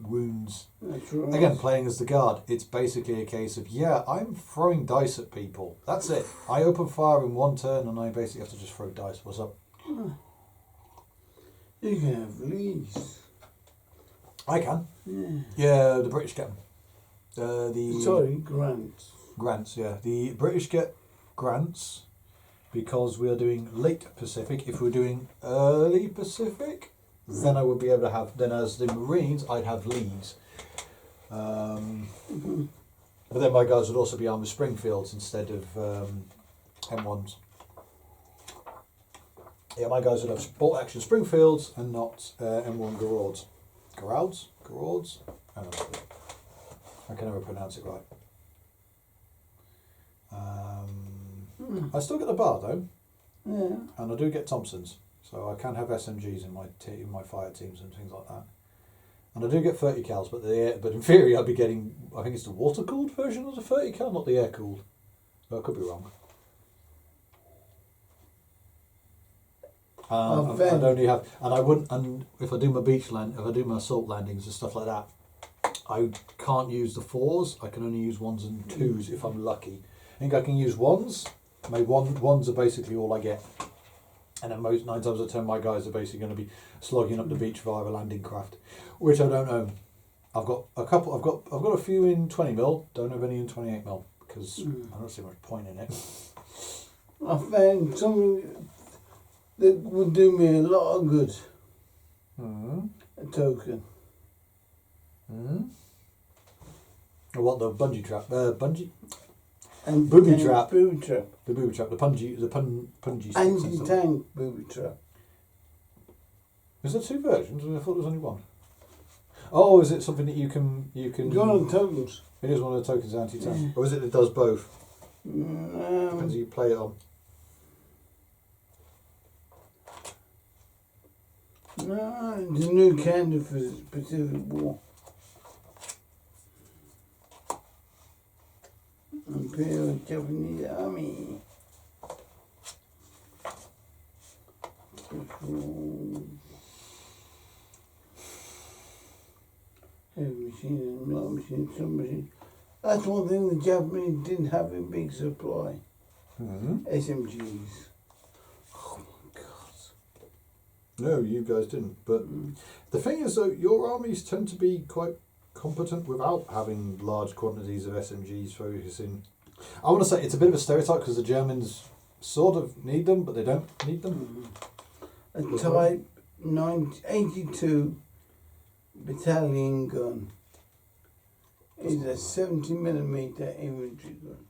wounds. Right. Again, playing as the guard, it's basically a case of, I'm throwing dice at people. That's it. I open fire in one turn and I basically have to just throw dice. What's up? You can have leads. I can. The British get them. Grants. Grants, yeah. The British get grants because we are doing late Pacific. If we're doing early Pacific, then I would be able to have, then as the Marines, I'd have leads. But then my guys would also be armed with Springfields instead of M1s. Yeah, my guys would have bolt action Springfields and not M1 Garauds. Garauds? I can never pronounce it right. I still get the bar though. Yeah. And I do get Thompsons. So I can have SMGs in my fire teams and things like that. And I do get 30 cals, but in theory I'd be getting, I think it's the water cooled version of the 30 cal, not the air cooled. But I could be wrong. I'd only have, and I wouldn't, and if I do my assault landings and stuff like that, I can't use the 4s. I can only use 1s and 2s if I'm lucky. I think I can use 1s. My 1s are basically all I get. And then 9 times out of 10 my guys are basically going to be slogging up the beach via a landing craft, which I don't own. I've got a few in 20mm, don't have any in 28mm, because I don't see much point in it. I found something that would do me a lot of good. A token. What, the bungee trap? Bungee? And booby trap. Booby trap. The booby trap. The pungy sticks. Anti-tank booby trap. Is there 2 versions? I thought there was only one. Oh, is it something that you can? One of the tokens. It is one of the tokens, anti-tank. Or is it that does both? Depends who you play it on. No, it's a new candle for the Pacific War. Imperial Japanese Army. Heavy machine and not machine, submachine. That's one thing the Japanese didn't have in big supply. SMGs. Oh my God. No, you guys didn't. But the thing is, though, your armies tend to be quite competent without having large quantities of SMGs focusing. I want to say it's a bit of a stereotype because the Germans sort of need them, but they don't need them. A Type 82 battalion gun is a 70mm infantry gun.